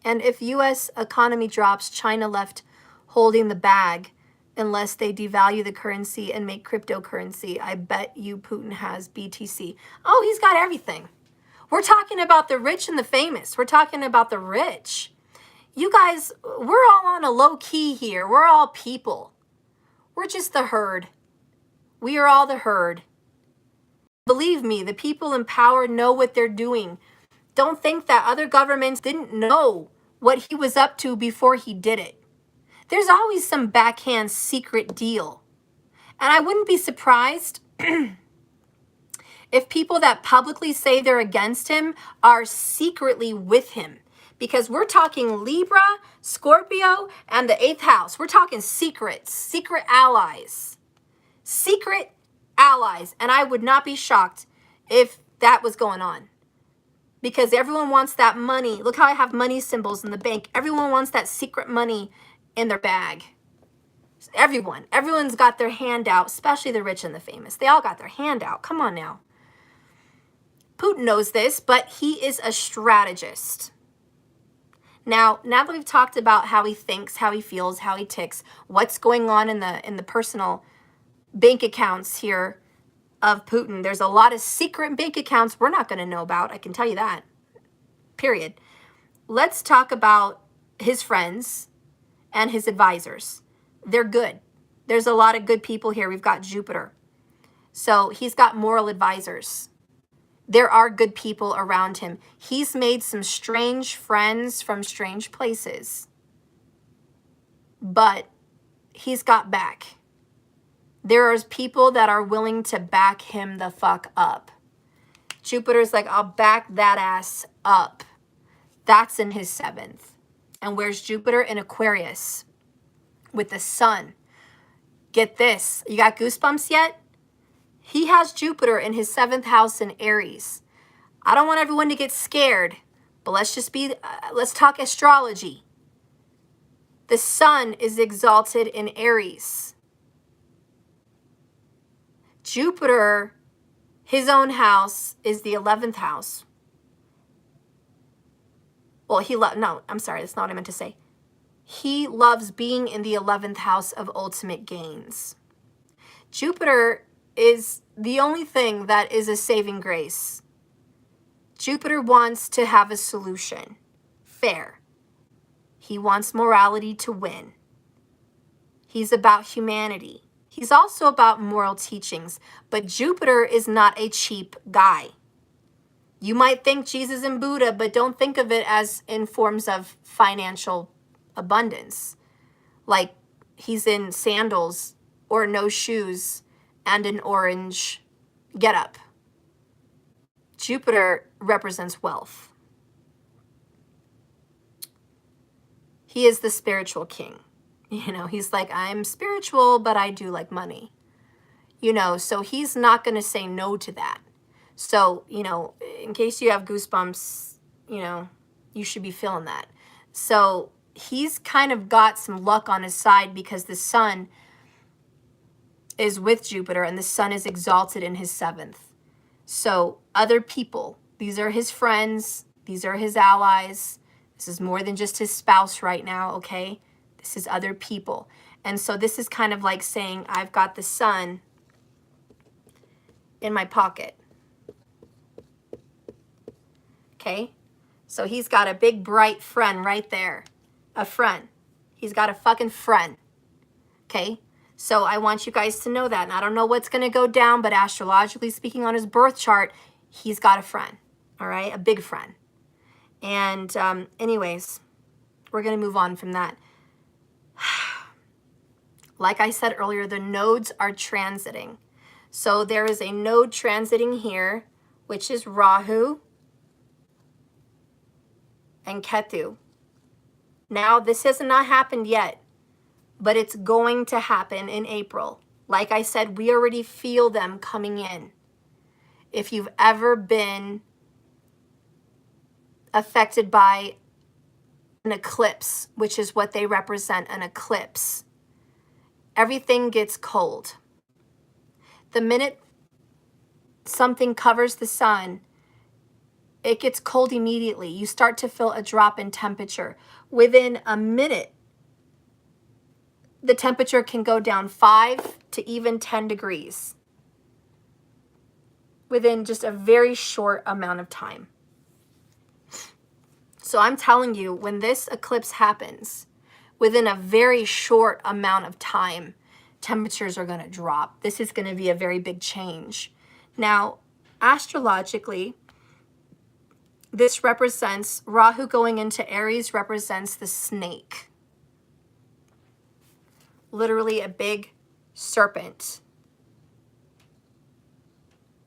and if U.S. economy drops, China left holding the bag unless they devalue the currency and make cryptocurrency. I bet you Putin has BTC. Oh, he's got everything. We're talking about the rich and the famous. We're talking about the rich. You guys, we're all on a low key here. We're all people. We're just the herd. We are all the herd. Believe me, the people in power know what they're doing. Don't think that other governments didn't know what he was up to before he did it. There's always some backhand secret deal. And I wouldn't be surprised if people that publicly say they're against him are secretly with him. Because we're talking Libra, Scorpio, and the 8th house. We're talking secrets, secret allies. Secret allies. And I would not be shocked if that was going on. Because everyone wants that money. Look how I have money symbols in the bank. Everyone wants that secret money in their bag. Everyone's got their hand out, especially the rich and the famous. They all got their hand out. Come on now. Putin knows this, but he is a strategist. Now that we've talked about how he thinks, how he feels, how he ticks, what's going on in the personal bank accounts here of Putin, there's a lot of secret bank accounts we're not going to know about. I can tell you that. Period. Let's talk about his friends and his advisors. They're good. There's a lot of good people here. We've got Jupiter. So he's got moral advisors. There are good people around him. He's made some strange friends from strange places. But he's got back. There are people that are willing to back him the fuck up. Jupiter's like, I'll back that ass up. That's in his 7th. And where's Jupiter? In Aquarius with the sun. Get this. You got goosebumps yet? He has Jupiter in his 7th house in Aries. I don't want everyone to get scared, but let's talk astrology. The sun is exalted in Aries. Jupiter, his own house, is the 11th house. Well, no, I'm sorry, that's not what I meant to say. He loves being in the 11th house of ultimate gains. Jupiter is the only thing that is a saving grace. Jupiter wants to have a solution. Fair. He wants morality to win. He's about humanity. He's also about moral teachings, but Jupiter is not a cheap guy. You might think Jesus and Buddha, but don't think of it as in forms of financial abundance. Like he's in sandals or no shoes and an orange getup. Jupiter represents wealth. He is the spiritual king. You know, he's like, I'm spiritual, but I do like money. You know, so he's not going to say no to that. So, you know, in case you have goosebumps, you know, you should be feeling that. So he's kind of got some luck on his side because the sun is with Jupiter and the sun is exalted in his 7th. So other people, these are his friends, these are his allies. This is more than just his spouse right now, okay? This is other people. And so this is kind of like saying, I've got the sun in my pocket. Okay? So he's got a big bright friend right there. A friend. He's got a fucking friend. Okay? So I want you guys to know that. And I don't know what's going to go down, but astrologically speaking on his birth chart, he's got a friend. All right? A big friend. And anyways, we're going to move on from that. Like I said earlier, the nodes are transiting. So there is a node transiting here, which is Rahu and Ketu. Now, this has not happened yet, but it's going to happen in April. Like I said, we already feel them coming in. If you've ever been affected by an eclipse, which is what they represent, an eclipse, everything gets cold. The minute something covers the sun, it gets cold immediately. You start to feel a drop in temperature. Within a minute, the temperature can go down 5 to even 10 degrees within just a very short amount of time. So I'm telling you, when this eclipse happens, within a very short amount of time, temperatures are going to drop. This is going to be a very big change. Now, astrologically, this represents, Rahu going into Aries represents the snake. Literally a big serpent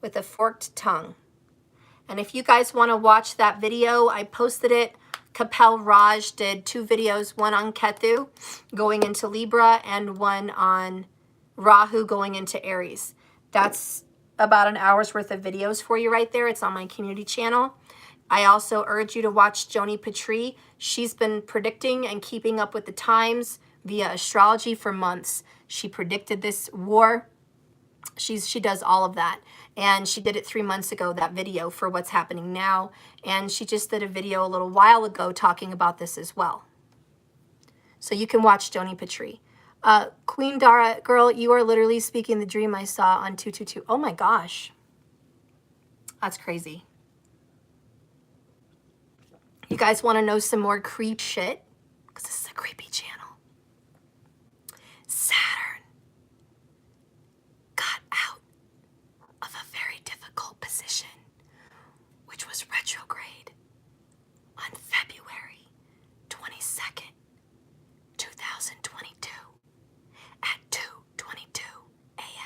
with a forked tongue. And if you guys want to watch that video, I posted it. Kapil Raj did 2 videos, one on Ketu going into Libra and one on Rahu going into Aries. That's about an hour's worth of videos for you right there. It's on my community channel. I also urge you to watch Joni Patry. She's been predicting and keeping up with the times via astrology for months. She predicted this war. She does all of that. And she did it 3 months ago, that video for what's happening now. And she just did a video a little while ago talking about this as well. So you can watch Joni Patry. Queen Dara, girl, you are literally speaking the dream I saw on 222. Oh my gosh. That's crazy. You guys want to know some more creep shit? Because this is a creepy channel. Saturn got out of a very difficult position, which was retrograde, on February 22nd, 2022 at 2:22 a.m.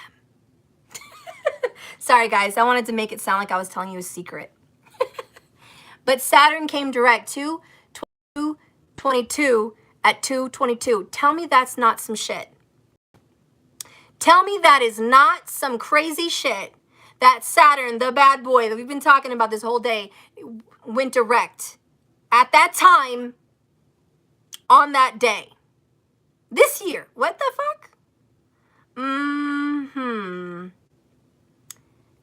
Sorry, guys. I wanted to make it sound like I was telling you a secret. But Saturn came direct 2/22 at 2/22. Tell me that's not some shit. Tell me that is not some crazy shit that Saturn, the bad boy that we've been talking about this whole day, went direct at that time on that day. This year. What the fuck?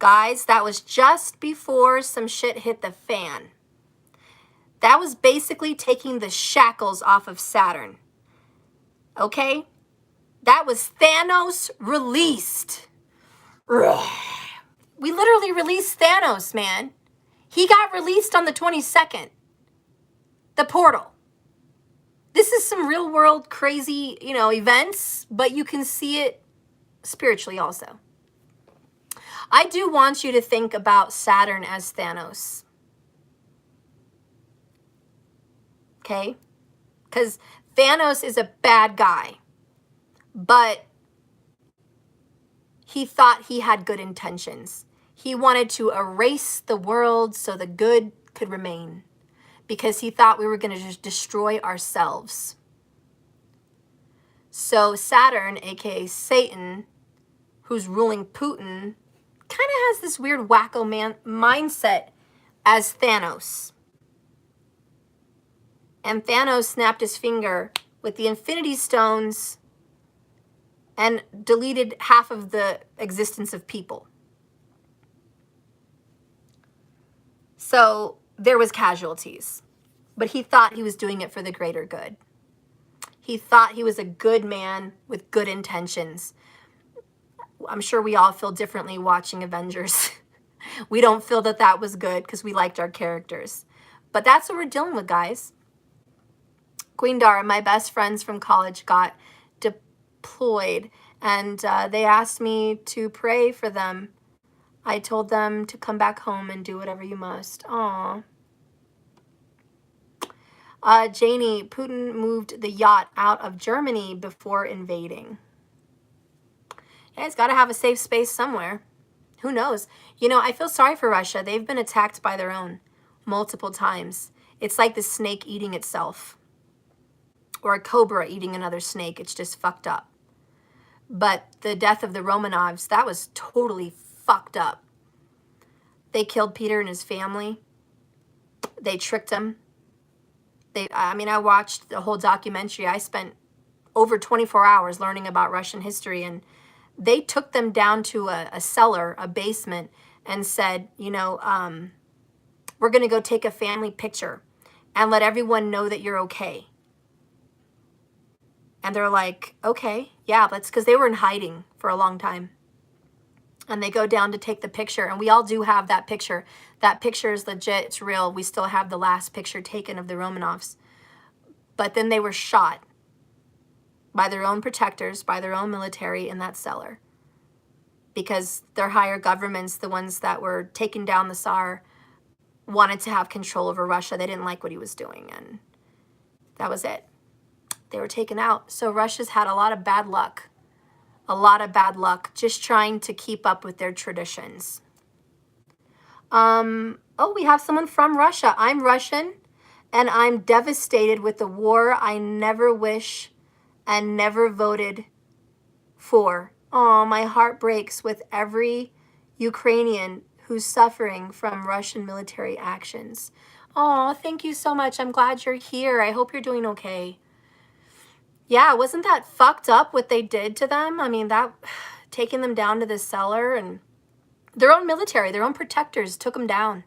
Guys, that was just before some shit hit the fan. That was basically taking the shackles off of Saturn. Okay? That was Thanos released. We literally released Thanos, man. He got released on the 22nd. The portal. This is some real world crazy, events, but you can see it spiritually also. I do want you to think about Saturn as Thanos. Okay? Because Thanos is a bad guy, but he thought he had good intentions. He wanted to erase the world so the good could remain, because he thought we were going to just destroy ourselves. So Saturn, aka Satan, who's ruling Putin, kind of has this weird wacko mindset as Thanos. And Thanos snapped his finger with the Infinity Stones and deleted half of the existence of people. So there was casualties, but he thought he was doing it for the greater good. He thought he was a good man with good intentions. I'm sure we all feel differently watching Avengers. We don't feel that that was good because we liked our characters. But that's what we're dealing with, guys. Queen Dara, my best friends from college got deployed, and they asked me to pray for them. I told them to come back home and do whatever you must. Aww. Janie, Putin moved the yacht out of Germany before invading. Yeah, it's got to have a safe space somewhere. Who knows? I feel sorry for Russia. They've been attacked by their own multiple times. It's like the snake eating itself, or a cobra eating another snake. It's just fucked up. But the death of the Romanovs, that was totally fucked up. They killed Peter and his family. They tricked him. I watched the whole documentary. I spent over 24 hours learning about Russian history, and they took them down to a cellar, a basement, and said, we're going to go take a family picture and let everyone know that you're okay. And they're like, okay, yeah, because they were in hiding for a long time. And they go down to take the picture, and we all do have that picture. That picture is legit, it's real. We still have the last picture taken of the Romanovs. But then they were shot by their own protectors, by their own military in that cellar. Because their higher governments, the ones that were taking down the Tsar, wanted to have control over Russia. They didn't like what he was doing, and that was it. They were taken out. So Russia's had a lot of bad luck. A lot of bad luck just trying to keep up with their traditions. Oh, we have someone from Russia. I'm Russian, and I'm devastated with the war I never wish and never voted for. Oh, my heart breaks with every Ukrainian who's suffering from Russian military actions. Oh, thank you so much. I'm glad you're here. I hope you're doing okay. Yeah, wasn't that fucked up what they did to them? That taking them down to this cellar, and their own military, their own protectors took them down.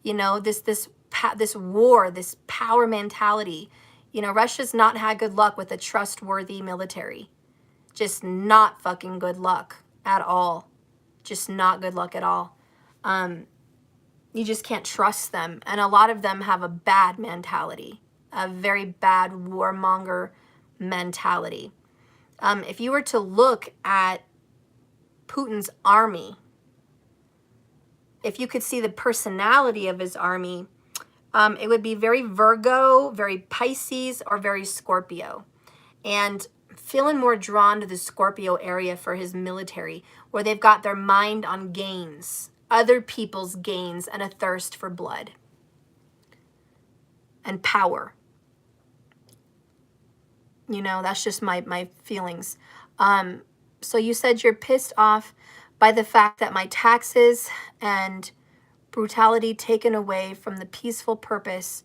This war, this power mentality. Russia's not had good luck with a trustworthy military. Just not fucking good luck at all. Just not good luck at all. You just can't trust them. And a lot of them have a bad mentality, a very bad warmonger mentality. If you were to look at Putin's army, if you could see the personality of his army, it would be very Virgo, very Pisces, or very Scorpio. And feeling more drawn to the Scorpio area for his military, where they've got their mind on gains, other people's gains, and a thirst for blood and power. You know, that's just my feelings. So you said you're pissed off by the fact that my taxes and brutality taken away from the peaceful purpose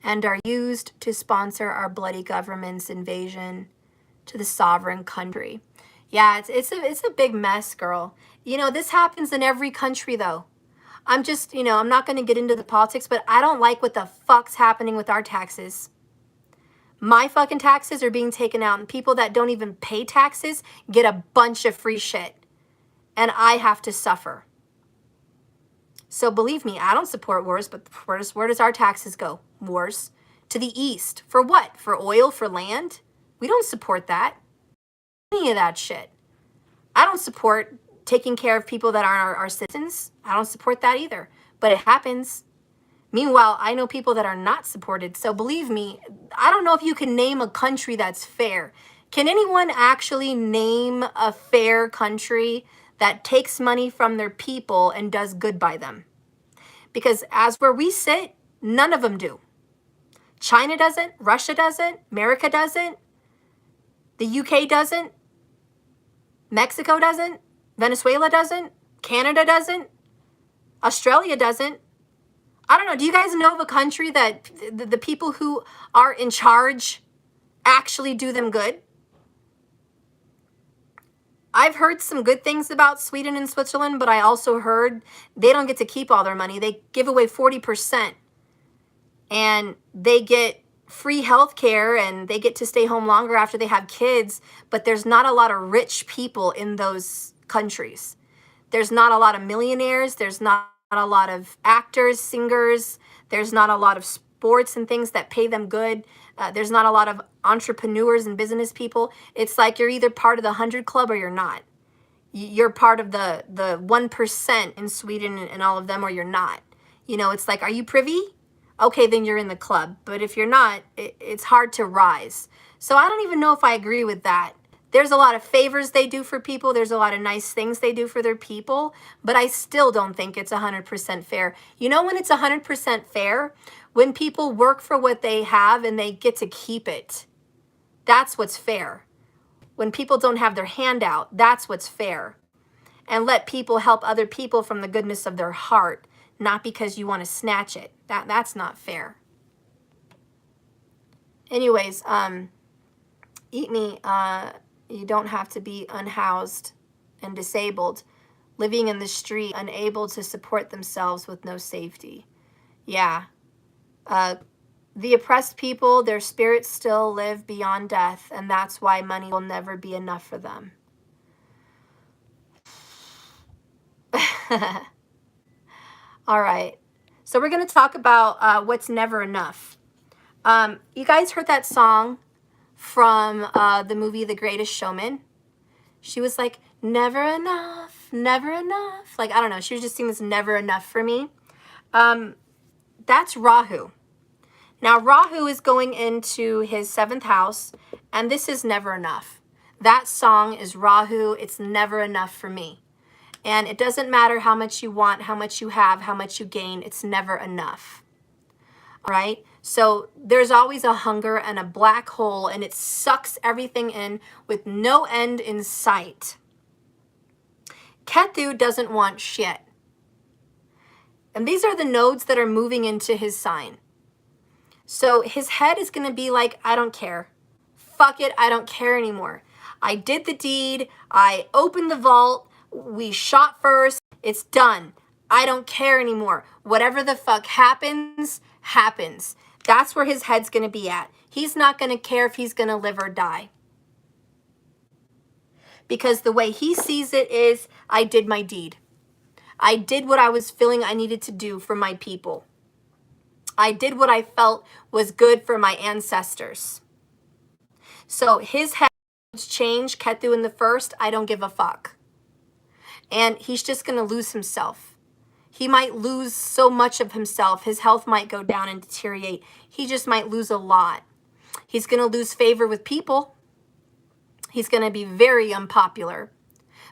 and are used to sponsor our bloody government's invasion to the sovereign country. Yeah, it's a big mess, girl. You know, this happens in every country, though. I'm just, you know, I'm not going to get into the politics, but I don't like what the fuck's happening with our taxes. My fucking taxes are being taken out, and people that don't even pay taxes get a bunch of free shit. And I have to suffer. So believe me, I don't support wars, but where does our taxes go? Wars. To the east. For what? For oil? For land? We don't support that. Any of that shit. I don't support taking care of people that aren't our citizens. I don't support that either. But it happens. Meanwhile, I know people that are not supported. So believe me, I don't know if you can name a country that's fair. Can anyone actually name a fair country that takes money from their people and does good by them? Because as where we sit, none of them do. China doesn't, Russia doesn't, America doesn't, the UK doesn't, Mexico doesn't, Venezuela doesn't, Canada doesn't, Australia doesn't. I don't know, do you guys know of a country that the people who are in charge actually do them good? I've heard some good things about Sweden and Switzerland, but I also heard they don't get to keep all their money. They give away 40%. And they get free health care and they get to stay home longer after they have kids. But there's not a lot of rich people in those countries. There's not a lot of millionaires. There's not a lot of actors, singers. There's not a lot of sports and things that pay them good. There's not a lot of entrepreneurs and business people. It's like you're either part of the 100 Club or you're not. You're part of the 1% in Sweden and all of them, or you're not. You know, it's like, are you privy? Okay, then you're in the club. But if you're not, it's hard to rise. So I don't even know if I agree with that. There's a lot of favors they do for people. There's a lot of nice things they do for their people. But I still don't think it's 100% fair. You know when it's 100% fair? When people work for what they have and they get to keep it. That's what's fair. When people don't have their hand out, that's what's fair. And let people help other people from the goodness of their heart, not because you want to snatch it. That's not fair. Anyways, eat me. You don't have to be unhoused and disabled, living in the street, unable to support themselves with no safety. Yeah. The oppressed people, their spirits still live beyond death, and that's why money will never be enough for them. All right. So we're going to talk about what's never enough. You guys heard that song from the movie The Greatest Showman? She was like, never enough, never enough. Like, I don't know. She was just singing this never enough for me. That's Rahu. Now, Rahu is going into his 7th house, and this is never enough. That song is Rahu. It's never enough for me. And it doesn't matter how much you want, how much you have, how much you gain. It's never enough. All right? So there's always a hunger and a black hole, and it sucks everything in with no end in sight. Ketu doesn't want shit. And these are the nodes that are moving into his sign. So his head is going to be like, I don't care. Fuck it, I don't care anymore. I did the deed. I opened the vault. We shot first. It's done. I don't care anymore. Whatever the fuck happens, happens. That's where his head's going to be at. He's not going to care if he's going to live or die. Because the way he sees it is, I did my deed. I did what I was feeling I needed to do for my people. I did what I felt was good for my ancestors. So his head change, Ketu in the 1st, I don't give a fuck. And he's just going to lose himself. He might lose so much of himself. His health might go down and deteriorate. He just might lose a lot. He's going to lose favor with people. He's going to be very unpopular.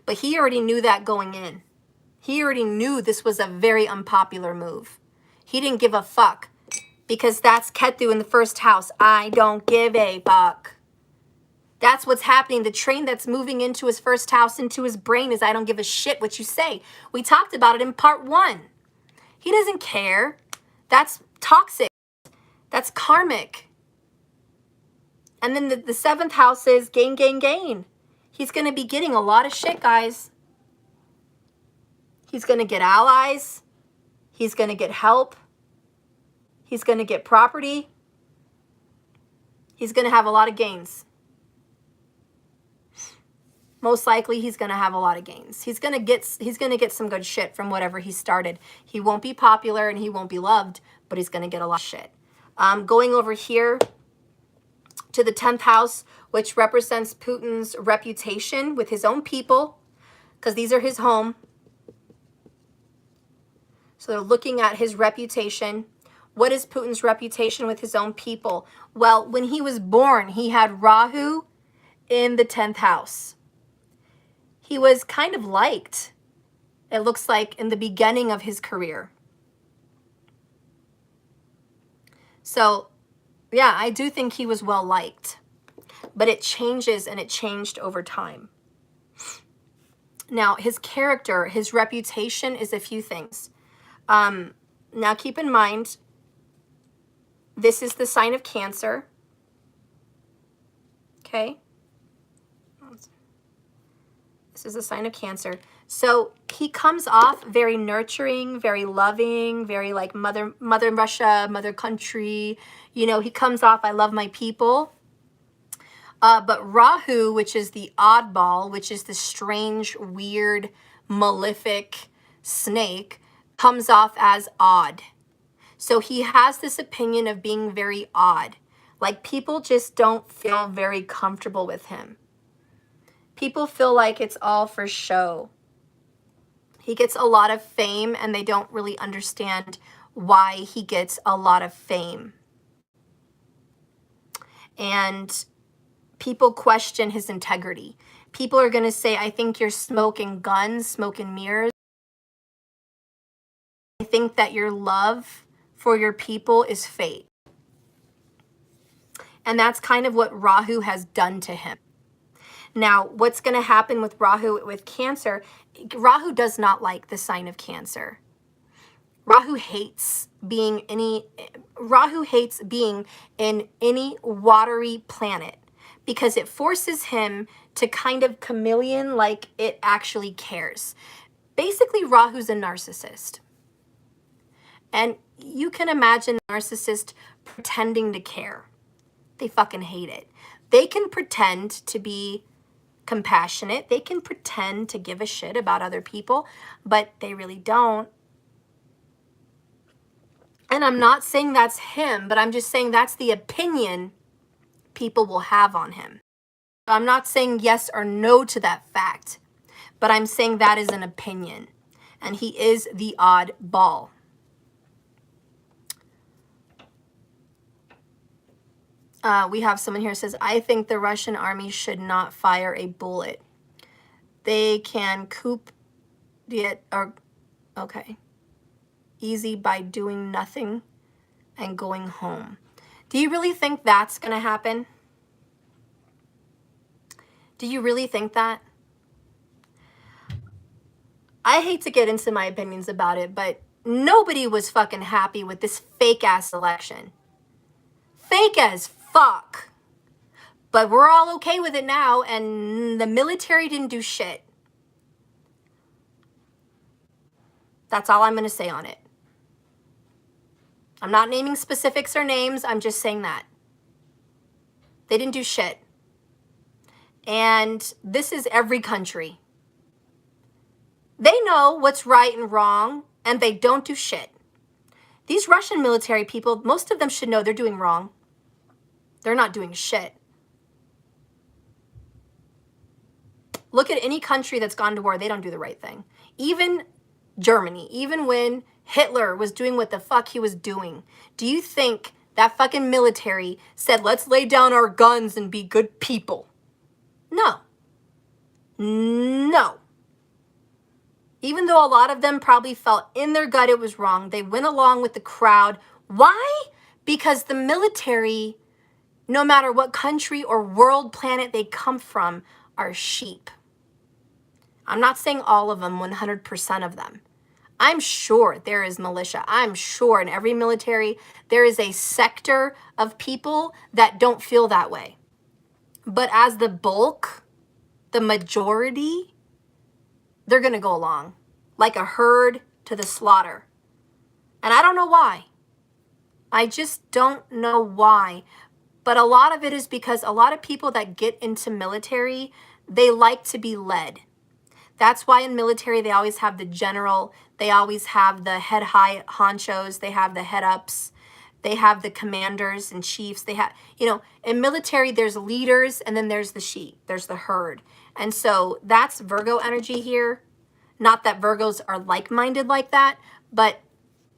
But he already knew that going in. He already knew this was a very unpopular move. He didn't give a fuck because that's Ketu in the first house. I don't give a fuck. That's what's happening. The train that's moving into his first house, into his brain, is I don't give a shit what you say. We talked about it in part 1. He doesn't care. That's toxic. That's karmic. And then the 7th house is gain, gain, gain. He's going to be getting a lot of shit, guys. He's going to get allies. He's going to get help. He's going to get property. He's going to have a lot of gains. Most likely he's going to have a lot of gains. He's going to get some good shit from whatever he started. He won't be popular and he won't be loved, but he's going to get a lot of shit. Going over here to the 10th house, which represents Putin's reputation with his own people, because these are his home. So they're looking at his reputation. What is Putin's reputation with his own people? Well, when he was born, he had Rahu in the 10th house. He was kind of liked, it looks like, in the beginning of his career. So, yeah, I do think he was well liked. But it changes, and it changed over time. Now, his character, his reputation is a few things. Now, keep in mind, this is the sign of Cancer. Okay? This is a sign of Cancer. So he comes off very nurturing, very loving, very like mother Russia, mother country. You know, he comes off, I love my people. But Rahu, which is the oddball, which is the strange, weird, malefic snake, comes off as odd. So he has this opinion of being very odd. Like people just don't feel very comfortable with him. People feel like it's all for show. He gets a lot of fame and they don't really understand why he gets a lot of fame. And people question his integrity. People are going to say, I think you're smoking guns, smoking mirrors. I think that your love for your people is fake. And that's kind of what Rahu has done to him. Now, what's going to happen with Rahu with Cancer? Rahu does not like the sign of Cancer. Rahu hates being in any watery planet because it forces him to kind of chameleon like it actually cares. Basically, Rahu's a narcissist. And you can imagine a narcissist pretending to care. They fucking hate it. They can pretend to be compassionate. They can pretend to give a shit about other people, but they really don't. And I'm not saying that's him, but I'm just saying that's the opinion people will have on him. I'm not saying yes or no to that fact, but I'm saying that is an opinion. And he is the odd ball. We have someone here who says, I think the Russian army should not fire a bullet. They can coup okay. Easy by doing nothing and going home. Do you really think that's going to happen? Do you really think that? I hate to get into my opinions about it, but nobody was fucking happy with this fake-ass election. Fake as fuck. But we're all okay with it now, and the military didn't do shit. That's all I'm going to say on it. I'm not naming specifics or names. I'm just saying that. They didn't do shit. And this is every country. They know what's right and wrong, and they don't do shit. These Russian military people, most of them should know they're doing wrong. They're not doing shit. Look at any country that's gone to war. They don't do the right thing. Even Germany, even when Hitler was doing what the fuck he was doing, do you think that fucking military said, let's lay down our guns and be good people? No. No. Even though a lot of them probably felt in their gut it was wrong, they went along with the crowd. Why? Because the military, no matter what country or world planet they come from, are sheep. I'm not saying all of them, 100% of them. I'm sure there is militia. I'm sure in every military there is a sector of people that don't feel that way. But as the bulk, the majority, they're going to go along like a herd to the slaughter. And I don't know why. I just don't know why. But a lot of it is because a lot of people that get into military, they like to be led. That's why in military, they always have the general, they always have the head high honchos, they have the head ups, they have the commanders and chiefs. They have, in military, there's leaders and then there's the sheep, there's the herd. And so that's Virgo energy here. Not that Virgos are like-minded like that, but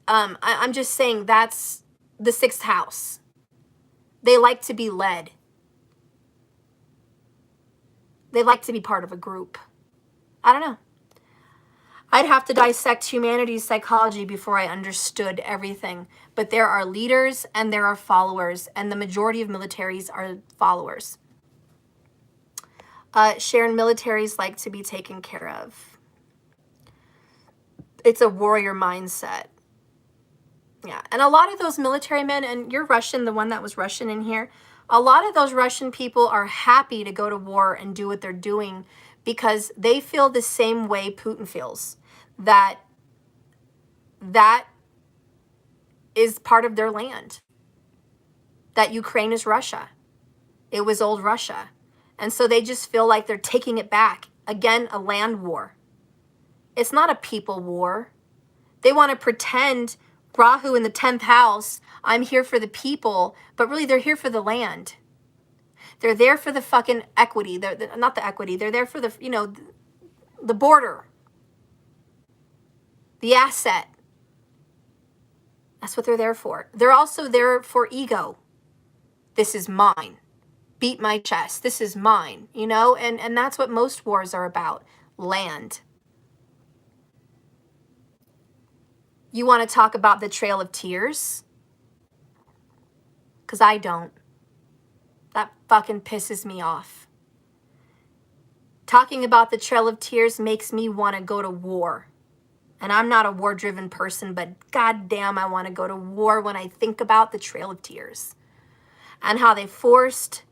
I'm just saying that's the 6th house. They like to be led. They like to be part of a group. I don't know. I'd have to dissect humanity's psychology before I understood everything. But there are leaders and there are followers, and the majority of militaries are followers. Sharon, militaries like to be taken care of. It's a warrior mindset. Yeah, and a lot of those military men, and you're Russian, the one that was Russian in here, a lot of those Russian people are happy to go to war and do what they're doing because they feel the same way Putin feels, that is part of their land, that Ukraine is Russia. It was old Russia. And so they just feel like they're taking it back. Again, a land war. It's not a people war. They want to pretend Rahu in the 10th house, I'm here for the people, but really they're here for the land. They're there for the fucking equity. They're not the equity. They're there for the, the border, the asset. That's what they're there for. They're also there for ego. This is mine. Beat my chest. This is mine, and that's what most wars are about. Land. You want to talk about the Trail of Tears? Because I don't. That fucking pisses me off. Talking about the Trail of Tears makes me want to go to war. And I'm not a war-driven person, but goddamn, I want to go to war when I think about the Trail of Tears. And how they forced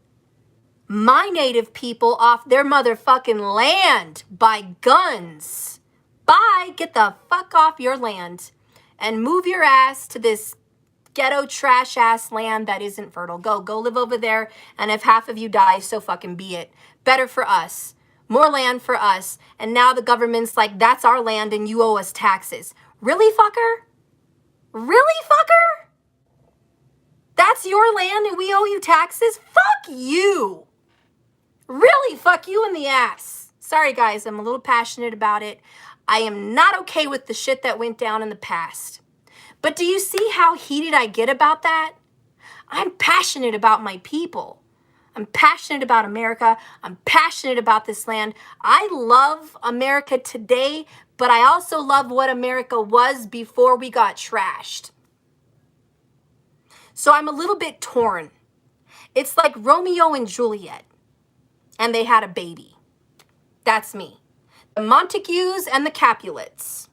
my native people off their motherfucking land by guns. Bye, get the fuck off your land. And move your ass to this ghetto trash ass land that isn't fertile. Go live over there. And if half of you die, so fucking be it. Better for us. More land for us. And now the government's like, that's our land and you owe us taxes. Really, fucker? Really, fucker? That's your land and we owe you taxes? Fuck you. Really, fuck you in the ass. Sorry, guys. I'm a little passionate about it. I am not okay with the shit that went down in the past. But do you see how heated I get about that? I'm passionate about my people. I'm passionate about America. I'm passionate about this land. I love America today, but I also love what America was before we got trashed. So I'm a little bit torn. It's like Romeo and Juliet, and they had a baby. That's me. The Montagues and the Capulets.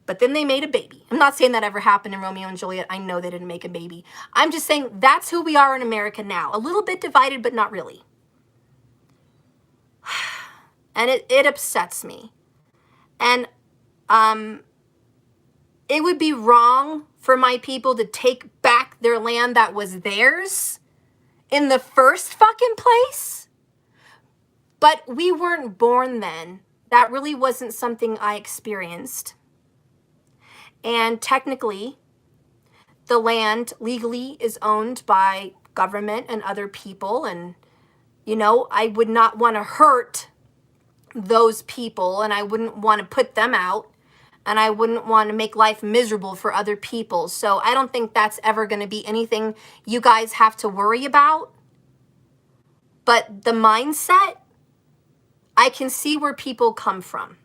But then they made a baby. I'm not saying that ever happened in Romeo and Juliet. I know they didn't make a baby. I'm just saying that's who we are in America now. A little bit divided, but not really. And it upsets me. And it would be wrong for my people to take back their land that was theirs in the first fucking place. But we weren't born then. That really wasn't something I experienced. And technically, the land legally is owned by government and other people. And, I would not want to hurt those people and I wouldn't want to put them out and I wouldn't want to make life miserable for other people. So I don't think that's ever going to be anything you guys have to worry about. But the mindset I can see where people come from.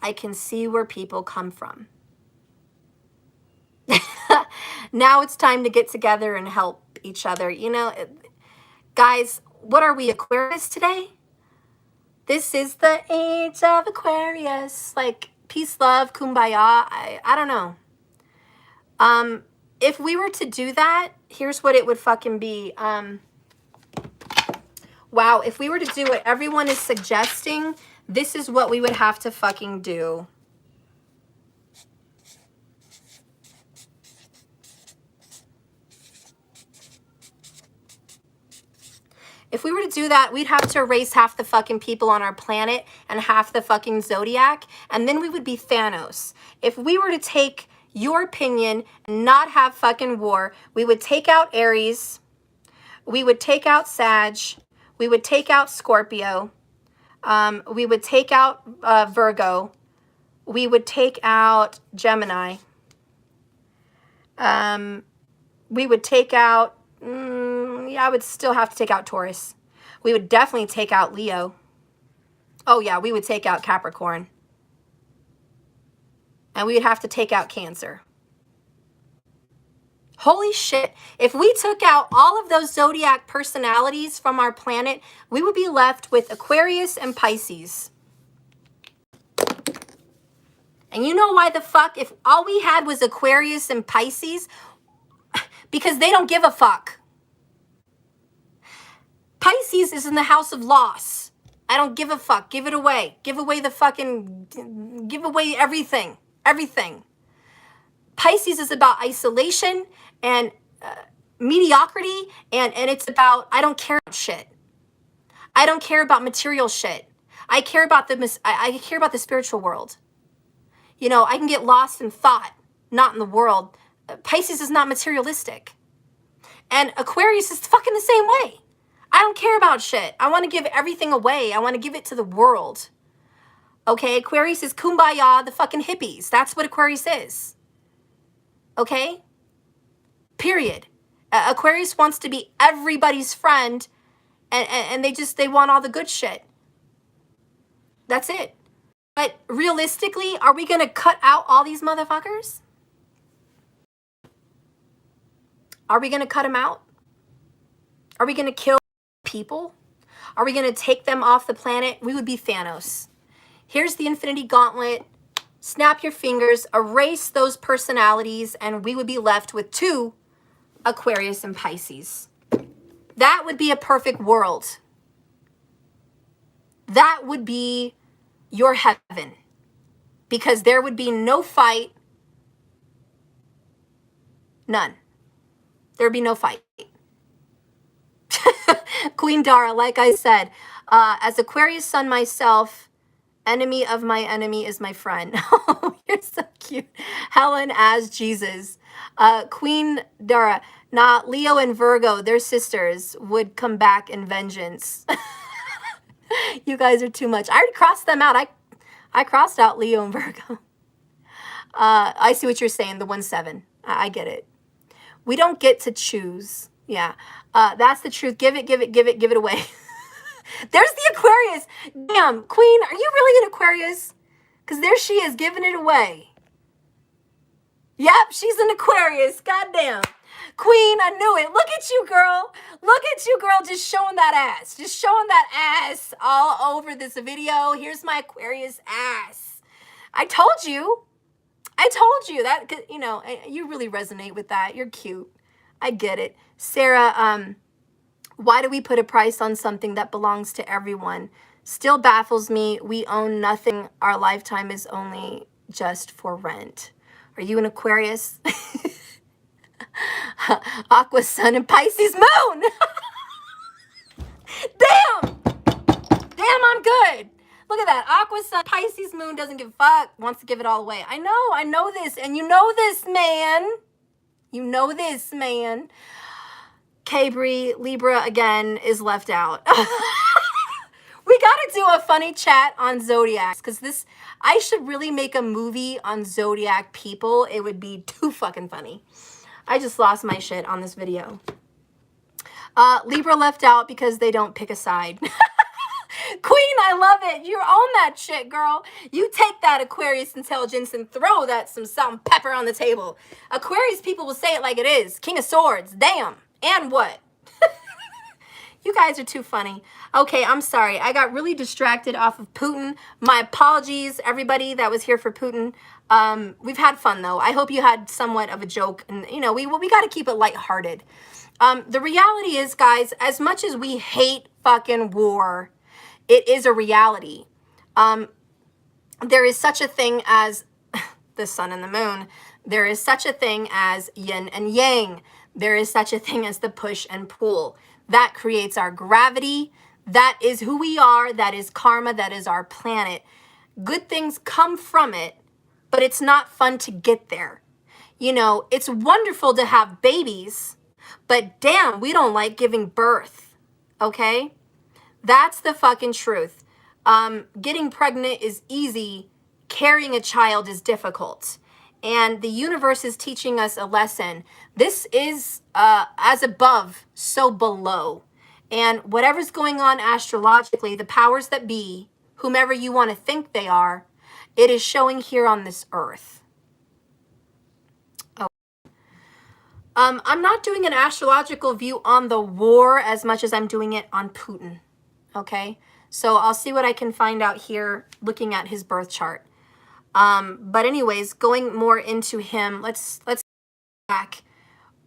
I can see where people come from. Now it's time to get together and help each other. You know, guys, what are we, Aquarius today? This is the age of Aquarius. Like, peace, love, kumbaya. I don't know. If we were to do that, here's what it would fucking be. Wow, if we were to do what everyone is suggesting, this is what we would have to fucking do. If we were to do that, we'd have to erase half the fucking people on our planet and half the fucking zodiac, and then we would be Thanos. If we were to take your opinion and not have fucking war, we would take out Aries, we would take out Sag, we would take out Scorpio, we would take out Virgo, we would take out Gemini, we would take out, yeah, I would still have to take out Taurus. We would definitely take out Leo. Oh yeah, we would take out Capricorn. And we would have to take out Cancer. Holy shit. If we took out all of those zodiac personalities from our planet, we would be left with Aquarius and Pisces. And you know why the fuck? If all we had was Aquarius and Pisces, because they don't give a fuck. Pisces is in the house of loss. I don't give a fuck. Give it away. Give away the fucking, give away everything. Everything. Pisces is about isolation and mediocrity, and it's about, I don't care about shit. I don't care about material shit. I care about I care about the spiritual world. You know, I can get lost in thought, not in the world. Pisces is not materialistic. And Aquarius is fucking the same way. I don't care about shit. I want to give everything away. I want to give it to the world. Okay, Aquarius is kumbaya, the fucking hippies. That's what Aquarius is. Okay? Period. Aquarius wants to be everybody's friend, and they want all the good shit. That's it. But realistically, are we going to cut out all these motherfuckers? Are we going to cut them out? Are we going to kill people? Are we going to take them off the planet? We would be Thanos. Here's the Infinity Gauntlet. Snap your fingers, erase those personalities, and we would be left with 2 Aquarius and Pisces. That would be a perfect world. That would be your heaven, because there would be no fight. None. There'd be no fight. Queen Dara, like I said, as Aquarius sun myself, enemy of my enemy is my friend. Oh, you're so cute. Helen as Jesus. Queen Dara, not Leo and Virgo, they're sisters, would come back in vengeance. You guys are too much. I already crossed them out. I crossed out Leo and Virgo. I see what you're saying, the 1-7. I get it. We don't get to choose. Yeah, that's the truth. Give it away. There's the Aquarius. Damn, Queen, are you really an Aquarius? Because there she is, giving it away. Yep, she's an Aquarius. Goddamn. Queen, I knew it. Look at you, girl. Look at you, girl, just showing that ass. Just showing that ass all over this video. Here's my Aquarius ass. I told you. I told you that, you know, you really resonate with that. You're cute. I get it. Sarah, why do we put a price on something that belongs to everyone? Still baffles me. We own nothing. Our lifetime is only just for rent. Are you an Aquarius? Aqua Sun and Pisces Moon. Damn. Damn, I'm good. Look at that. Aqua Sun, Pisces Moon doesn't give a fuck. Wants to give it all away. I know this. And you know this, man. You know this, man. Cabri, Libra, again, is left out. We got to do a funny chat on zodiacs, because this, I should really make a movie on zodiac people. It would be too fucking funny. I just lost my shit on this video. Libra left out because they don't pick a side. Queen, I love it. You own that shit, girl. You take that Aquarius intelligence and throw that some salt and pepper on the table. Aquarius people will say it like it is. King of Swords. Damn. And what? You guys are too funny. Okay, I'm sorry. I got really distracted off of Putin. My apologies, everybody that was here for Putin. We've had fun, though. I hope you had somewhat of a joke. And, you know, we got to keep it lighthearted. The reality is, guys, as much as we hate fucking war, it is a reality. There is such a thing as the sun and the moon. There is such a thing as yin and yang. There is such a thing as the push and pull. That creates our gravity. That is who we are. That is karma. That is our planet. Good things come from it, but it's not fun to get there. You know, it's wonderful to have babies, but damn, we don't like giving birth, okay? That's the fucking truth. Getting pregnant is easy. Carrying a child is difficult. And the universe is teaching us a lesson. This is as above, so below. And whatever's going on astrologically, the powers that be, whomever you want to think they are, it is showing here on this earth. Oh. I'm not doing an astrological view on the war as much as I'm doing it on Putin. Okay? So I'll see what I can find out here looking at his birth chart. But anyways, going more into him, let's back.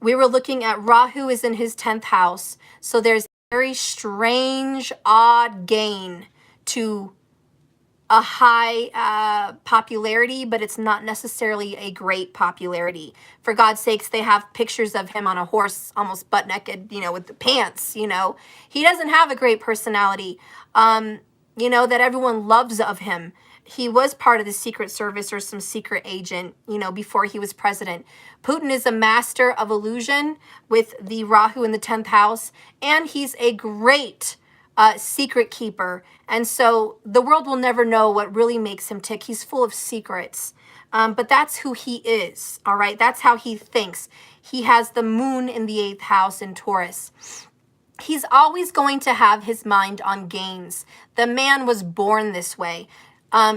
We were looking at Rahu is in his 10th house. So there's very strange, odd gain to a high popularity, but it's not necessarily a great popularity. For God's sakes, they have pictures of him on a horse, almost butt naked, you know, with the pants, you know. He doesn't have a great personality, you know, that everyone loves of him. He was part of the Secret Service or some secret agent, you know, before he was president. Putin is a master of illusion with the Rahu in the 10th house, and he's a great secret keeper. And so the world will never know what really makes him tick. He's full of secrets. But that's who he is, all right? That's how he thinks. He has the moon in the 8th house in Taurus. He's always going to have his mind on gains. The man was born this way.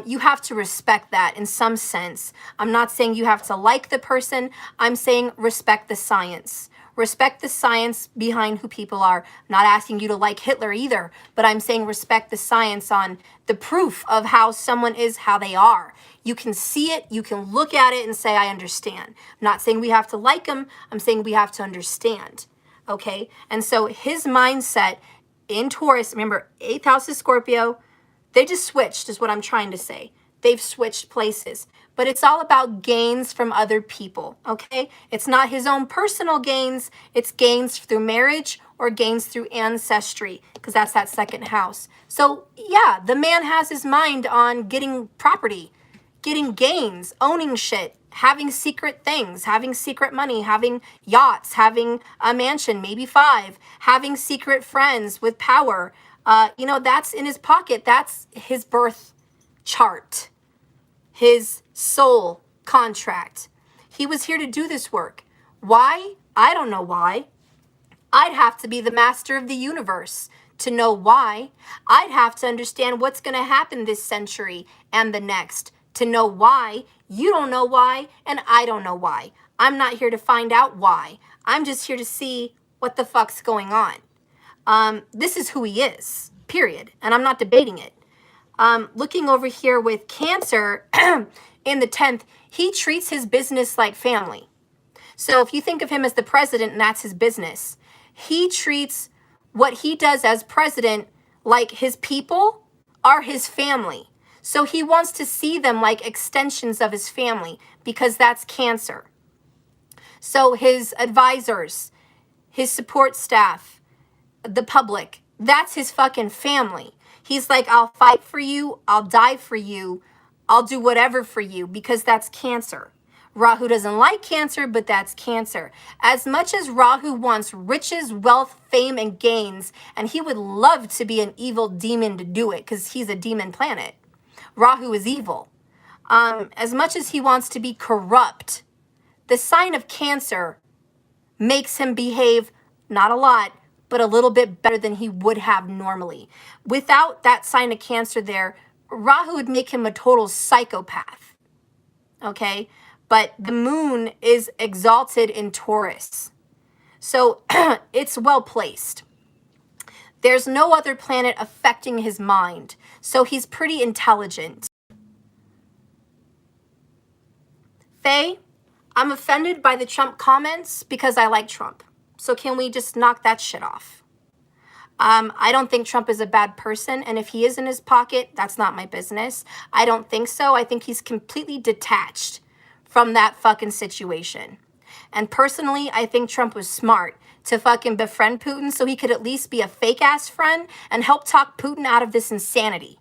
You have to respect that in some sense. I'm not saying you have to like the person. I'm saying respect the science. Respect the science behind who people are. I'm not asking you to like Hitler either, but I'm saying respect the science on the proof of how someone is, how they are. You can see it, you can look at it and say, I understand. I'm not saying we have to like him. I'm saying we have to understand. Okay? And so his mindset in Taurus, remember, 8th house is Scorpio. They just switched is what I'm trying to say. They've switched places. But it's all about gains from other people, okay? It's not his own personal gains. It's gains through marriage or gains through ancestry, because that's that 2nd house. So, yeah, the man has his mind on getting property, getting gains, owning shit, having secret things, having secret money, having yachts, having a mansion, maybe 5, having secret friends with power. You know, that's in his pocket. That's his birth chart, his soul contract. He was here to do this work. Why? I don't know why. I'd have to be the master of the universe to know why. I'd have to understand what's going to happen this century and the next to know why. You don't know why, and I don't know why. I'm not here to find out why. I'm just here to see what the fuck's going on. This is who he is, period. And I'm not debating it. Looking over here with Cancer in the 10th, he treats his business like family. So if you think of him as the president and that's his business, he treats what he does as president like his people are his family. So he wants to see them like extensions of his family because that's Cancer. So his advisors, his support staff, the public, that's his fucking family. He's like, I'll fight for you, I'll die for you, I'll do whatever for you, because that's Cancer. Rahu doesn't like Cancer, but that's Cancer. As much as Rahu wants riches, wealth, fame, and gains, and he would love to be an evil demon to do it, because he's a demon planet. Rahu is evil. As much as he wants to be corrupt, the sign of Cancer makes him behave, not a lot, but a little bit better than he would have normally. Without that sign of Cancer there, Rahu would make him a total psychopath, okay? But the moon is exalted in Taurus. So it's well placed. There's no other planet affecting his mind. So he's pretty intelligent. Faye, I'm offended by the Trump comments because I like Trump. So can we just knock that shit off? I don't think Trump is a bad person. And if he is in his pocket, that's not my business. I don't think so. I think he's completely detached from that fucking situation. And personally, I think Trump was smart to fucking befriend Putin so he could at least be a fake ass friend and help talk Putin out of this insanity.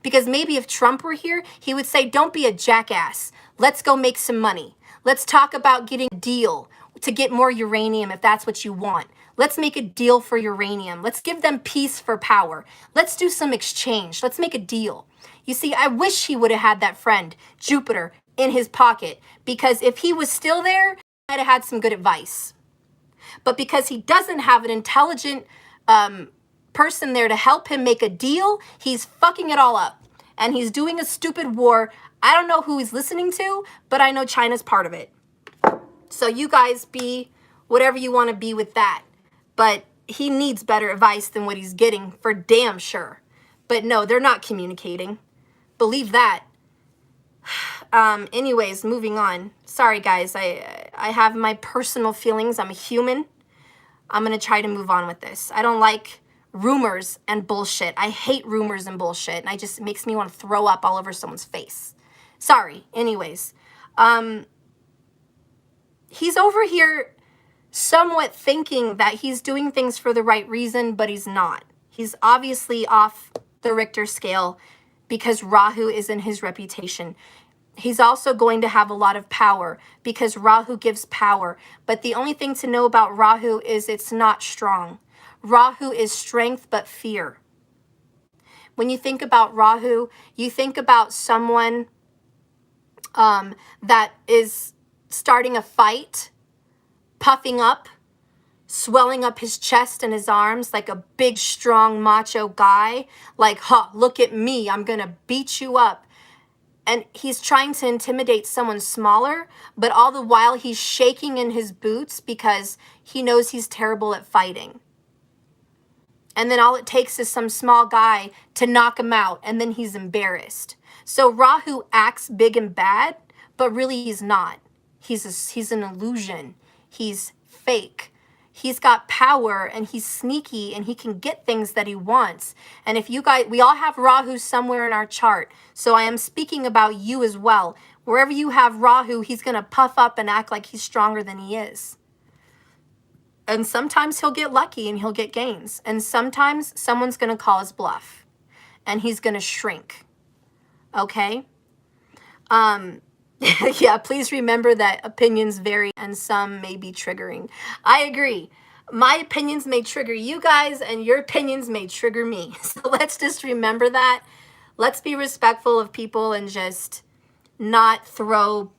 Because maybe if Trump were here, he would say, don't be a jackass. Let's go make some money. Let's talk about getting a deal to get more uranium if that's what you want. Let's make a deal for uranium. Let's give them peace for power. Let's do some exchange. Let's make a deal. You see, I wish he would have had that friend, Jupiter, in his pocket, because if he was still there, he might have had some good advice. But because he doesn't have an intelligent person there to help him make a deal, he's fucking it all up. And he's doing a stupid war. I don't know who he's listening to, but I know China's part of it. So you guys be whatever you want to be with that. But he needs better advice than what he's getting, for damn sure. But no, they're not communicating. Believe that. Anyways, moving on. Sorry, guys. I have my personal feelings. I'm a human. I'm going to try to move on with this. I don't like rumors and bullshit. I hate rumors and bullshit. And it makes me want to throw up all over someone's face. Sorry. Anyways. He's over here somewhat thinking that he's doing things for the right reason, but he's not. He's obviously off the Richter scale because Rahu is in his reputation. He's also going to have a lot of power because Rahu gives power. But the only thing to know about Rahu is it's not strong. Rahu is strength but fear. When you think about Rahu, you think about someone that is starting a fight, puffing up, swelling up his chest and his arms like a big, strong, macho guy. Like, look at me, I'm going to beat you up. And he's trying to intimidate someone smaller, but all the while he's shaking in his boots because he knows he's terrible at fighting. And then all it takes is some small guy to knock him out, and then he's embarrassed. So Rahu acts big and bad, but really he's not. He's an illusion. He's fake. He's got power and he's sneaky and he can get things that he wants. And if you guys, we all have Rahu somewhere in our chart. So I am speaking about you as well. Wherever you have Rahu, he's going to puff up and act like he's stronger than he is. And sometimes he'll get lucky and he'll get gains. And sometimes someone's going to call his bluff and he's going to shrink. Okay? Yeah, please remember that opinions vary and some may be triggering. I agree. My opinions may trigger you guys and your opinions may trigger me. So let's just remember that. Let's be respectful of people and just not throw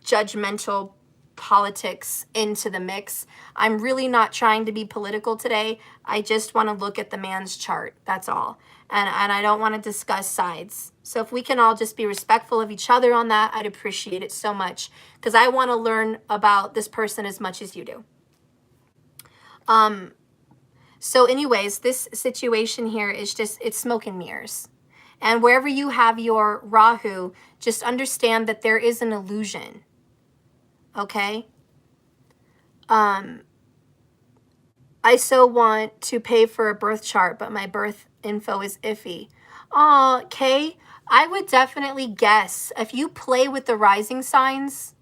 judgmental politics into the mix. I'm really not trying to be political today. I just want to look at the man's chart. That's all. And I don't want to discuss sides. So if we can all just be respectful of each other on that, I'd appreciate it so much. Because I want to learn about this person as much as you do. So anyways, this situation here is just, it's smoke and mirrors. And wherever you have your Rahu, just understand that there is an illusion. Okay? I so want to pay for a birth chart, but my birth info is iffy. Oh, Kay, I would definitely guess if you play with the rising signs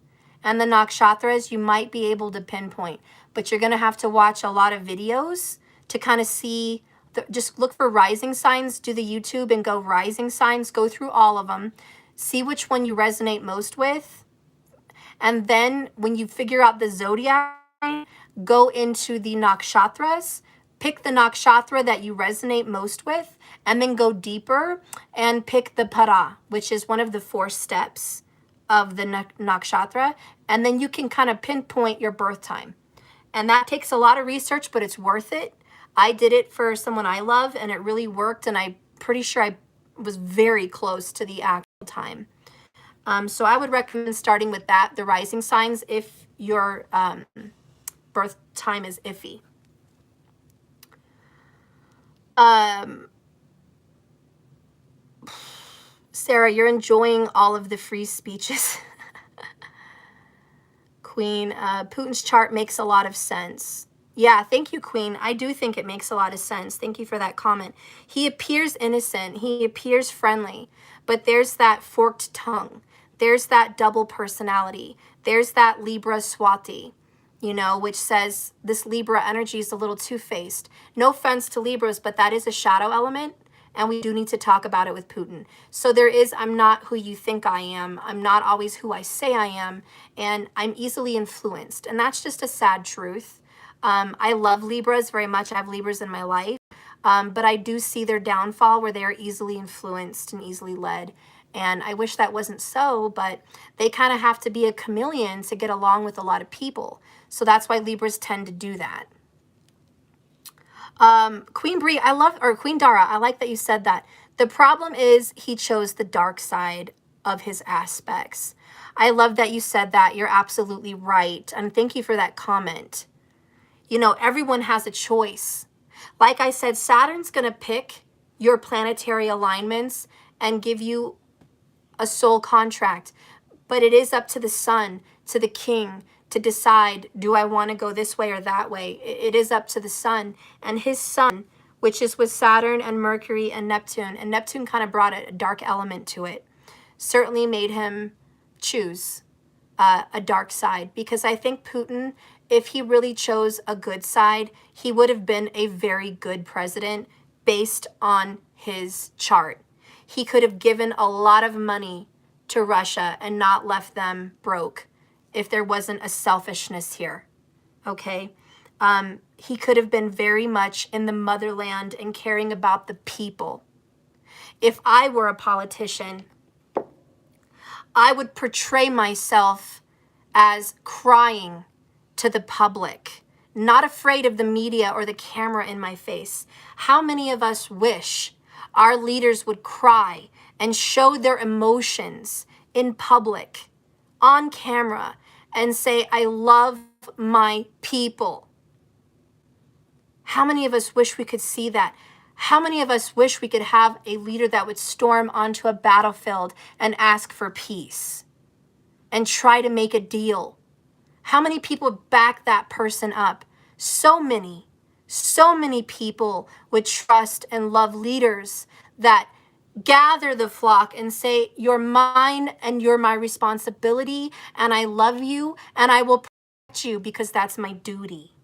and the nakshatras, you might be able to pinpoint, but you're going to have to watch a lot of videos to kind of see, just look for rising signs, do the YouTube and go rising signs, go through all of them, see which one you resonate most with. And then when you figure out the zodiac, go into the nakshatras, pick the nakshatra that you resonate most with, and then go deeper and pick the para, which is one of the 4 steps of the nakshatra. And then you can kind of pinpoint your birth time. And that takes a lot of research, but it's worth it. I did it for someone I love and it really worked, and I'm pretty sure I was very close to the actual time. So I would recommend starting with that, the rising signs, if your birth time is iffy. Sarah, you're enjoying all of the free speeches. Queen, Putin's chart makes a lot of sense. Yeah, thank you, Queen. I do think it makes a lot of sense. Thank you for that comment. He appears innocent. He appears friendly, but there's that forked tongue. There's that double personality. There's that Libra Swati, you know, which says this Libra energy is a little two-faced. No offense to Libras, but that is a shadow element, and we do need to talk about it with Putin. So there is, I'm not who you think I am. I'm not always who I say I am, and I'm easily influenced, and that's just a sad truth. I love Libras very much. I have Libras in my life, but I do see their downfall where they are easily influenced and easily led. And I wish that wasn't so, but they kind of have to be a chameleon to get along with a lot of people. So that's why Libras tend to do that. Queen Bree, I love, or Queen Dara, I like that you said that. The problem is he chose the dark side of his aspects. I love that you said that. You're absolutely right. And thank you for that comment. You know, everyone has a choice. Like I said, Saturn's going to pick your planetary alignments and give you a soul contract, but it is up to the sun, to the king, to decide, do I want to go this way or that way? It is up to the sun, and his sun, which is with Saturn and Mercury and Neptune kind of brought a dark element to it, certainly made him choose a dark side, because I think Putin, if he really chose a good side, he would have been a very good president based on his chart. He could have given a lot of money to Russia and not left them broke if there wasn't a selfishness here, okay? He could have been very much in the motherland and caring about the people. If I were a politician, I would portray myself as crying to the public, not afraid of the media or the camera in my face. How many of us wish our leaders would cry and show their emotions in public, on camera, and say, I love my people? How many of us wish we could see that? How many of us wish we could have a leader that would storm onto a battlefield and ask for peace and try to make a deal? How many people would back that person up? So many people would trust and love leaders that gather the flock and say, you're mine and you're my responsibility, and I love you and I will protect you because that's my duty.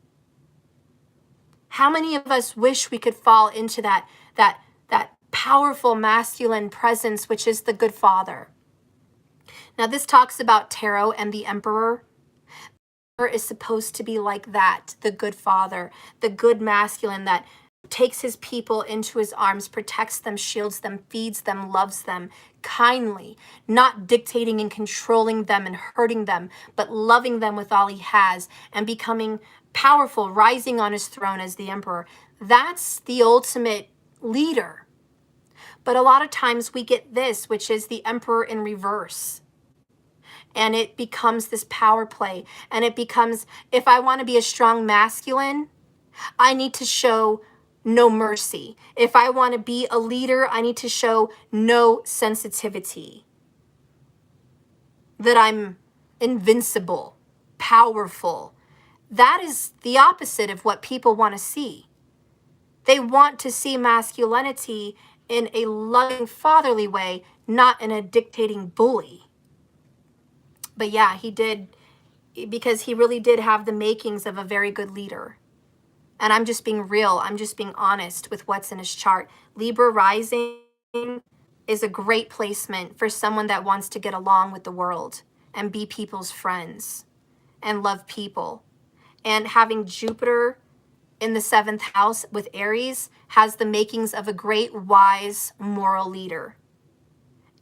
How many of us wish we could fall into that powerful masculine presence, which is the good father? Now, this talks about tarot and the emperor. The emperor is supposed to be like that, the good father, the good masculine that takes his people into his arms, protects them, shields them, feeds them, loves them kindly, not dictating and controlling them and hurting them, but loving them with all he has and becoming powerful, rising on his throne as the emperor. That's the ultimate leader. But a lot of times we get this, which is the emperor in reverse. And it becomes this power play. And it becomes, if I want to be a strong masculine, I need to show no mercy. If I want to be a leader, I need to show no sensitivity. That I'm invincible, powerful. That is the opposite of what people want to see. They want to see masculinity in a loving, fatherly way, not in a dictating bully. But yeah, he did, because he really did have the makings of a very good leader. And I'm just being real. I'm just being honest with what's in his chart. Libra rising is a great placement for someone that wants to get along with the world and be people's friends and love people. And having Jupiter in the 7th house with Aries has the makings of a great, wise, moral leader.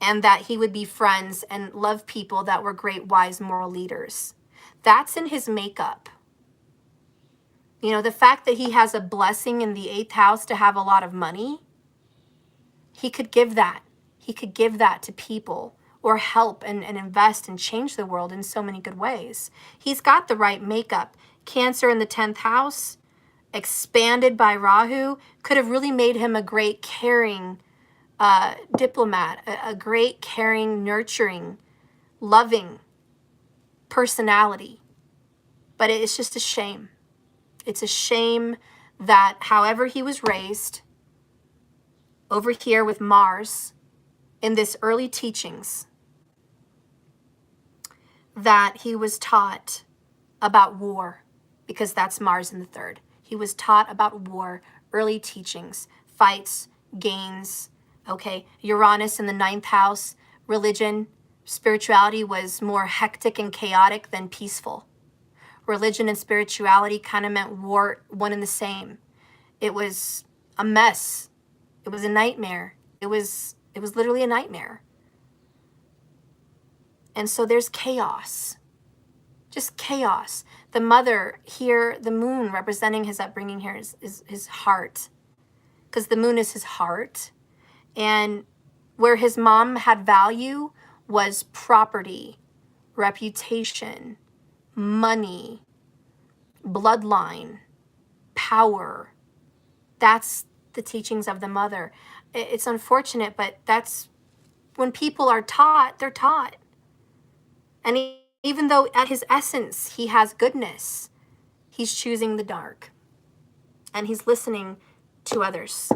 And that he would be friends and love people that were great, wise, moral leaders. That's in his makeup. You know, the fact that he has a blessing in the 8th house to have a lot of money, he could give that. He could give that to people or help and invest and change the world in so many good ways. He's got the right makeup. Cancer in the 10th house, expanded by Rahu, could have really made him a great caring diplomat, a great caring, nurturing, loving personality. But it's just a shame. It's a shame that however he was raised over here with Mars in this early teachings, that he was taught about war, because that's Mars in the 3rd. He was taught about war, early teachings, fights, gains, okay? Uranus in the 9th house, religion, spirituality was more hectic and chaotic than peaceful. Religion and spirituality kind of meant war, one and the same. It was a mess. It was a nightmare. It was literally a nightmare. And so there's chaos, just chaos. The mother here, the moon representing his upbringing here is his heart, because the moon is his heart. And where his mom had value was property, reputation, money, bloodline, power. That's the teachings of the mother. It's unfortunate, but that's when people are taught, they're taught. And even though at his essence he has goodness, he's choosing the dark. And he's listening to others.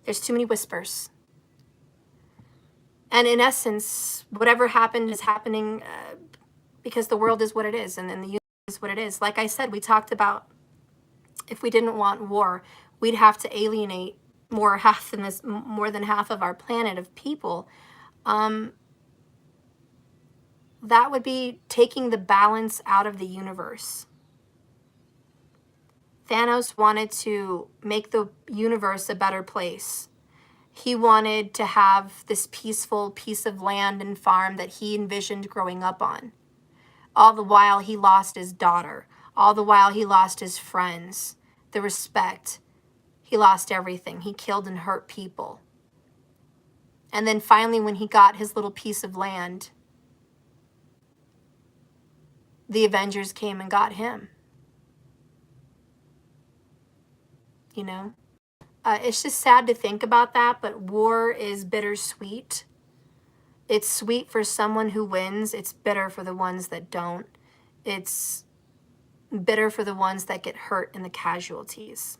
There's too many whispers. And in essence, whatever happened is happening because the world is what it is, and the universe is what it is. Like I said, we talked about if we didn't want war, we'd have to alienate more than half of our planet of people. That would be taking the balance out of the universe. Thanos wanted to make the universe a better place. He wanted to have this peaceful piece of land and farm that he envisioned growing up on. All the while he lost his daughter. All the while he lost his friends, the respect. He lost everything. He killed and hurt people. And then finally, when he got his little piece of land, the Avengers came and got him. You know? It's just sad to think about that, but war is bittersweet. It's sweet for someone who wins. It's bitter for the ones that don't. It's bitter for the ones that get hurt in the casualties.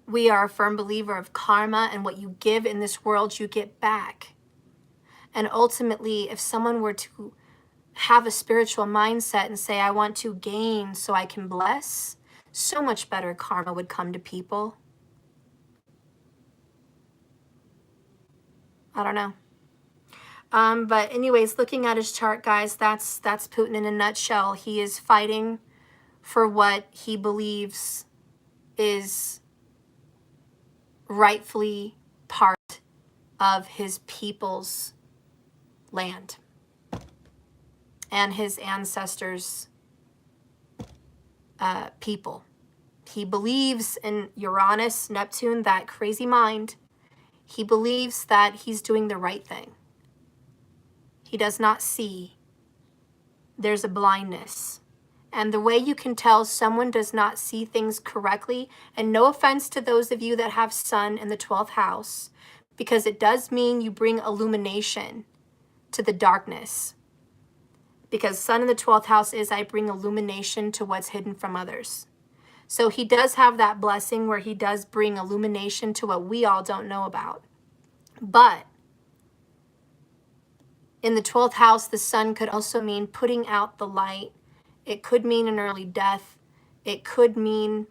We are a firm believer of karma, and what you give in this world, you get back. And ultimately, if someone were to have a spiritual mindset and say, I want to gain so I can bless, so much better karma would come to people. I don't know. But anyways, looking at his chart, guys, that's Putin in a nutshell. He is fighting for what he believes is rightfully part of his people's land and his ancestors' people. He believes in Uranus, Neptune, that crazy mind. He believes that he's doing the right thing. He does not see. There's a blindness. And the way you can tell someone does not see things correctly, and no offense to those of you that have Sun in the 12th house, because it does mean you bring illumination to the darkness. Because Sun in the 12th house is I bring illumination to what's hidden from others. So he does have that blessing where he does bring illumination to what we all don't know about. But in the 12th house, the Sun could also mean putting out the light. It could mean an early death. It could mean,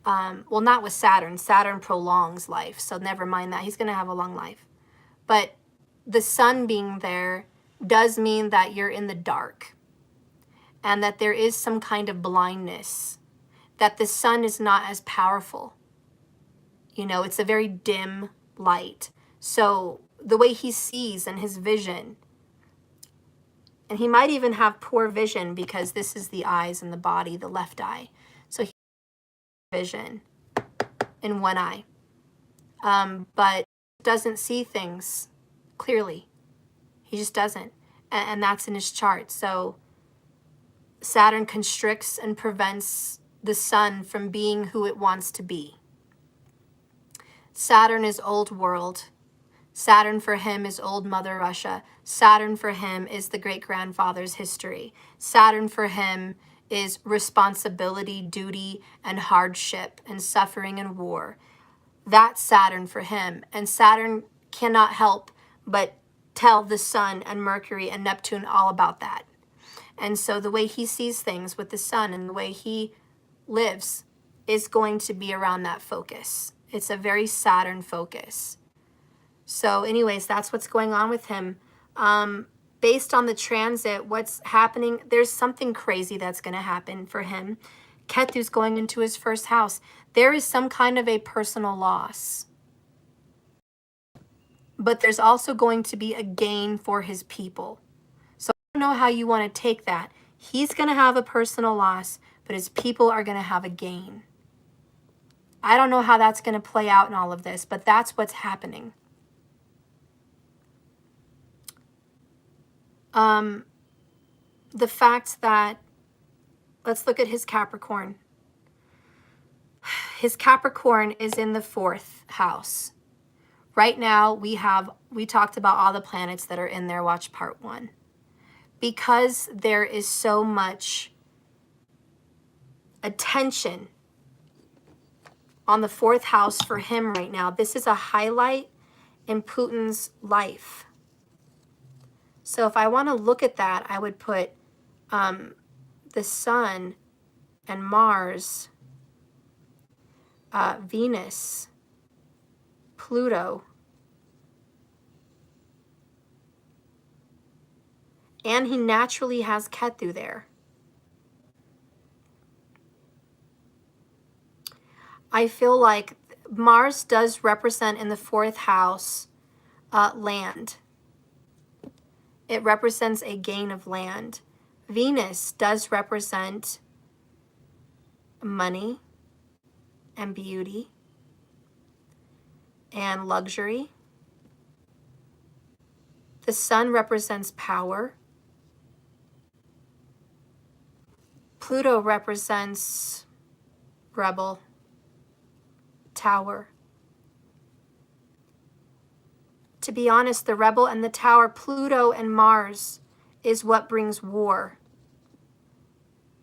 well, not with Saturn. Saturn prolongs life, so never mind that. He's going to have a long life. But the Sun being there does mean that you're in the dark and that there is some kind of blindness, that the Sun is not as powerful. You know, it's a very dim light. So the way he sees and his vision And he might even have poor vision because this is the eyes and the body, the left eye. So he has vision in one eye, but doesn't see things clearly. He just doesn't. And that's in his chart. So Saturn constricts and prevents the sun from being who it wants to be. Saturn is old world. Saturn for him is old Mother Russia. Saturn for him is the great-grandfather's history. Saturn for him is responsibility, duty, and hardship, and suffering and war. That's Saturn for him. And Saturn cannot help but tell the sun and Mercury and Neptune all about that. And so the way he sees things with the sun and the way he lives is going to be around that focus. It's a very Saturn focus. So anyways, that's what's going on with him. Based on the transit, what's happening, there's something crazy that's going to happen for him. Ketu's going into his first house. There is some kind of a personal loss. But there's also going to be a gain for his people. So I don't know how you want to take that. He's going to have a personal loss, but his people are going to have a gain. I don't know how that's going to play out in all of this, but that's what's happening. The fact that, let's look at his Capricorn. His Capricorn is in the 4th house. Right now, we talked about all the planets that are in there. Watch part 1. Because there is so much attention on the 4th house for him right now, this is a highlight in Putin's life. So if I want to look at that, I would put the Sun and Mars, Venus, Pluto, and he naturally has Ketu there. I feel like Mars does represent in the 4th house land. It represents a gain of land. Venus does represent money and beauty and luxury. The Sun represents power. Pluto represents rebel, tower. To be honest, the rebel and the tower, Pluto and Mars, is what brings war.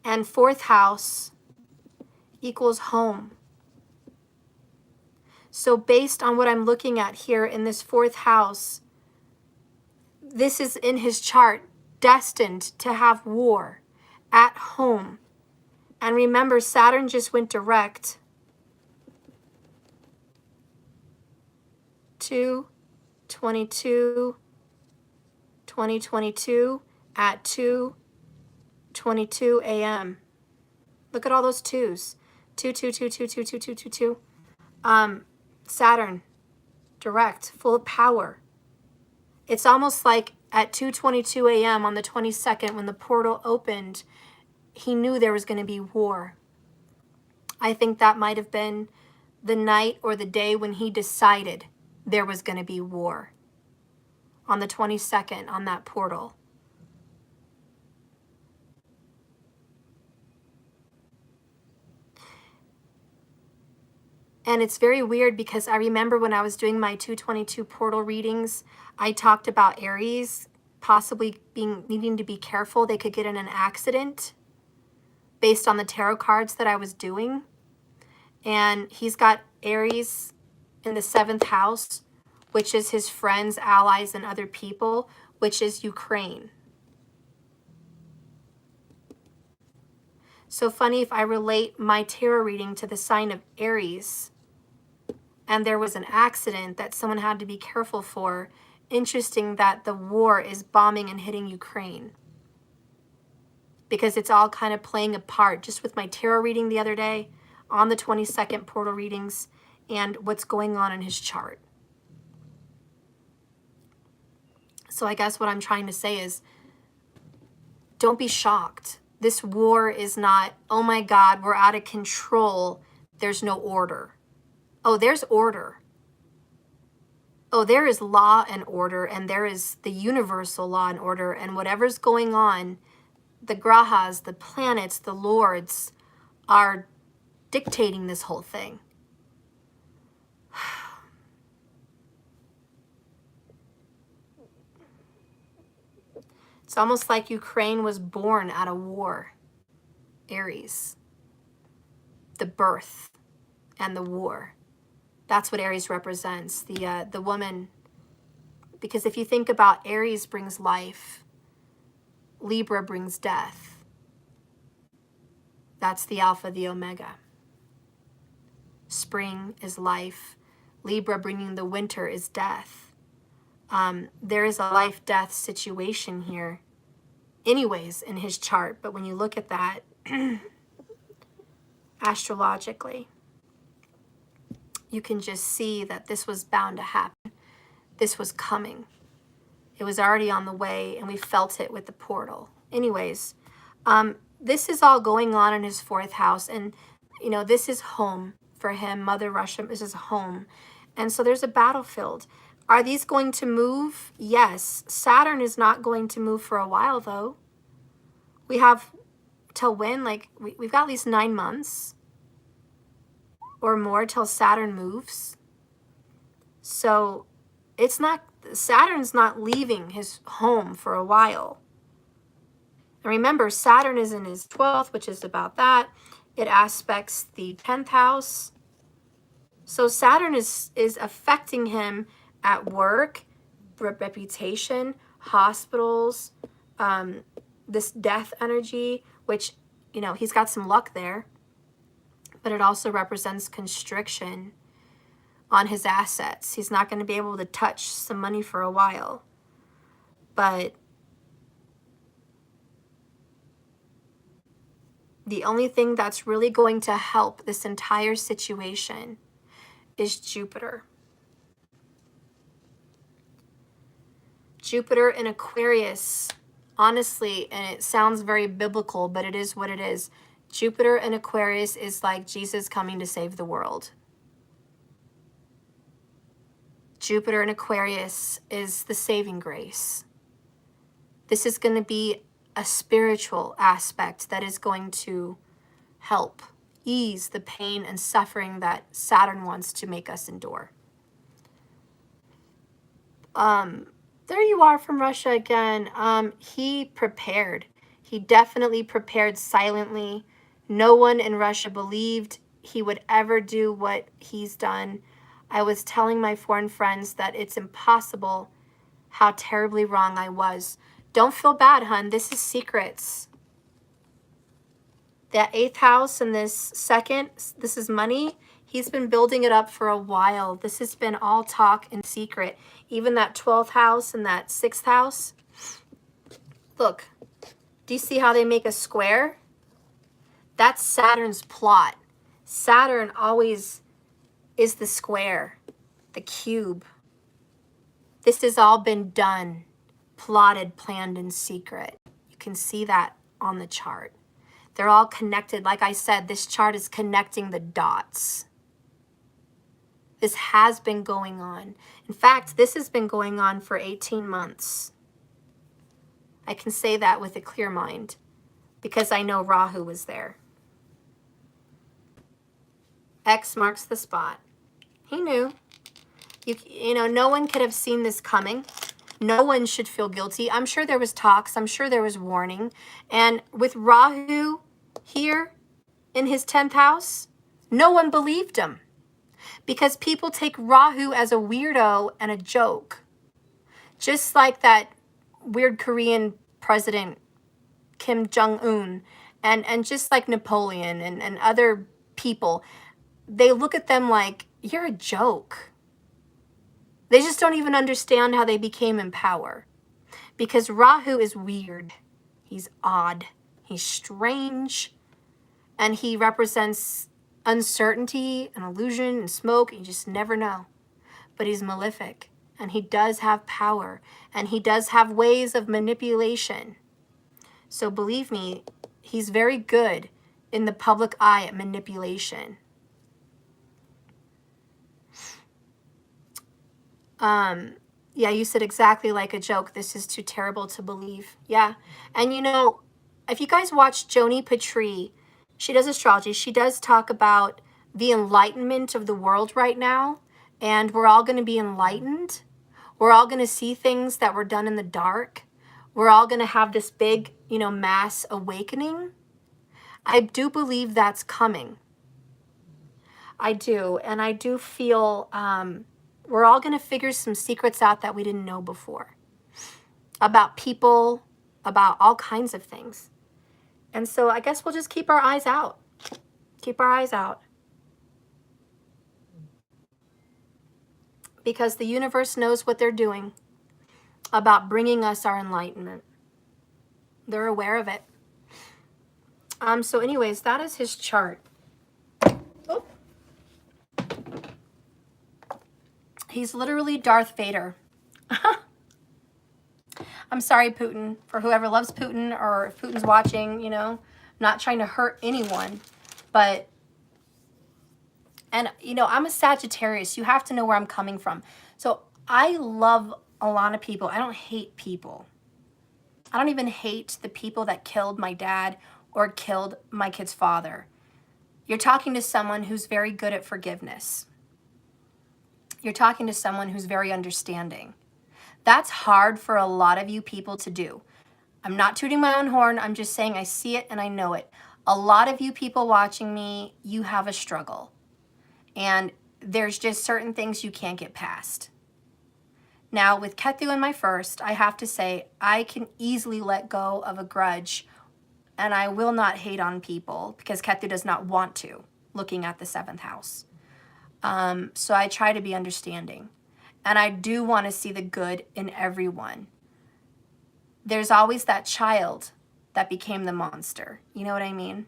And 4th house equals home. So based on what I'm looking at here in this 4th house, this is in his chart, destined to have war at home. And remember, Saturn just went direct to 2022 at 2:22 a.m. Look at all those twos. 2. Saturn, direct, full of power. It's almost like at 2:22 a.m. on the 22nd, when the portal opened, he knew there was going to be war. I think that might have been the night or the day when he decided there was going to be war. On the 22nd, on that portal. And it's very weird because I remember when I was doing my 222 portal readings, I talked about Aries possibly needing to be careful. They could get in an accident based on the tarot cards that I was doing. And he's got Aries in the 7th house, which is his friends, allies, and other people, which is Ukraine. So funny if I relate my tarot reading to the sign of Aries, and there was an accident that someone had to be careful for. Interesting that the war is bombing and hitting Ukraine. Because it's all kind of playing a part, just with my tarot reading the other day, on the 22nd portal readings, and what's going on in his chart. So I guess what I'm trying to say is, don't be shocked. This war is not, oh my God, we're out of control. There's no order. Oh, there's order. Oh, there is law and order, and there is the universal law and order, and whatever's going on, the grahas, the planets, the lords are dictating this whole thing. It's almost like Ukraine was born out of war. Aries. The birth and the war. That's what Aries represents. The woman. Because if you think about Aries brings life. Libra brings death. That's the Alpha, the Omega. Spring is life. Libra bringing the winter is death. There is a life-death situation here anyways in his chart, but when you look at that astrologically, you can just see that this was bound to happen. This was coming. It was already on the way, and we felt it with the portal. Anyways, this is all going on in his 4th house, and you know, this is home for him. Mother Russia, this is home. And so there's a battlefield. Are these going to move? Yes. Saturn is not going to move for a while, though. We have till when? Like, we've got at least 9 months or more till Saturn moves. So it's not, Saturn's not leaving his home for a while. And remember, Saturn is in his 12th, which is about that. It aspects the 10th house. So Saturn is affecting him at work, reputation, hospitals, this death energy, which, you know, he's got some luck there, but it also represents constriction on his assets. He's not going to be able to touch some money for a while. But the only thing that's really going to help this entire situation is Jupiter. Jupiter in Aquarius, honestly, and it sounds very biblical, but it is what it is. Jupiter in Aquarius is like Jesus coming to save the world. Jupiter in Aquarius is the saving grace. This is going to be a spiritual aspect that is going to help ease the pain and suffering that Saturn wants to make us endure. There you are from Russia again. He prepared. He definitely prepared silently. No one in Russia believed he would ever do what he's done. I was telling my foreign friends that it's impossible how terribly wrong I was. Don't feel bad, hun. This is secrets. That 8th house and this 2nd, this is money. He's been building it up for a while. This has been all talk and secret. Even that 12th house and that 6th house. Look, do you see how they make a square? That's Saturn's plot. Saturn always is the square, the cube. This has all been done, plotted, planned in secret. You can see that on the chart. They're all connected. Like I said, this chart is connecting the dots. This has been going on. In fact, this has been going on for 18 months. I can say that with a clear mind because I know Rahu was there. X marks the spot. He knew. You know, no one could have seen this coming. No one should feel guilty. I'm sure there was talks. I'm sure there was warning. And with Rahu here in his 10th house, no one believed him. Because people take Rahu as a weirdo and a joke. Just like that weird Korean president, Kim Jong-un, and just like Napoleon and other people, they look at them like, you're a joke. They just don't even understand how they became in power. Because Rahu is weird. He's odd. He's strange. And he represents uncertainty and illusion and smoke. You just never know. But he's malefic. And he does have power. And he does have ways of manipulation. So believe me, he's very good in the public eye at manipulation. Yeah, you said exactly like a joke. This is too terrible to believe. Yeah. And you know, if you guys watch Joni Patry, she does astrology. She does talk about the enlightenment of the world right now. And we're all going to be enlightened. We're all going to see things that were done in the dark. We're all going to have this big, you know, mass awakening. I do believe that's coming. I do. And I do feel we're all going to figure some secrets out that we didn't know before. About people, about all kinds of things. And so I guess we'll just keep our eyes out. Keep our eyes out. Because the universe knows what they're doing about bringing us our enlightenment. They're aware of it. So anyways, that is his chart. Oh. He's literally Darth Vader. I'm sorry, Putin, for whoever loves Putin or if Putin's watching, you know, not trying to hurt anyone. But, and, you know, I'm a Sagittarius. You have to know where I'm coming from. So I love a lot of people. I don't hate people. I don't even hate the people that killed my dad or killed my kid's father. You're talking to someone who's very good at forgiveness. You're talking to someone who's very understanding. That's hard for a lot of you people to do. I'm not tooting my own horn. I'm just saying I see it and I know it. A lot of you people watching me, you have a struggle. And there's just certain things you can't get past. Now, with Ketu in my first, I have to say I can easily let go of a grudge and I will not hate on people because Ketu does not want to, looking at the 7th house. So I try to be understanding. And I do want to see the good in everyone. There's always that child that became the monster. You know what I mean?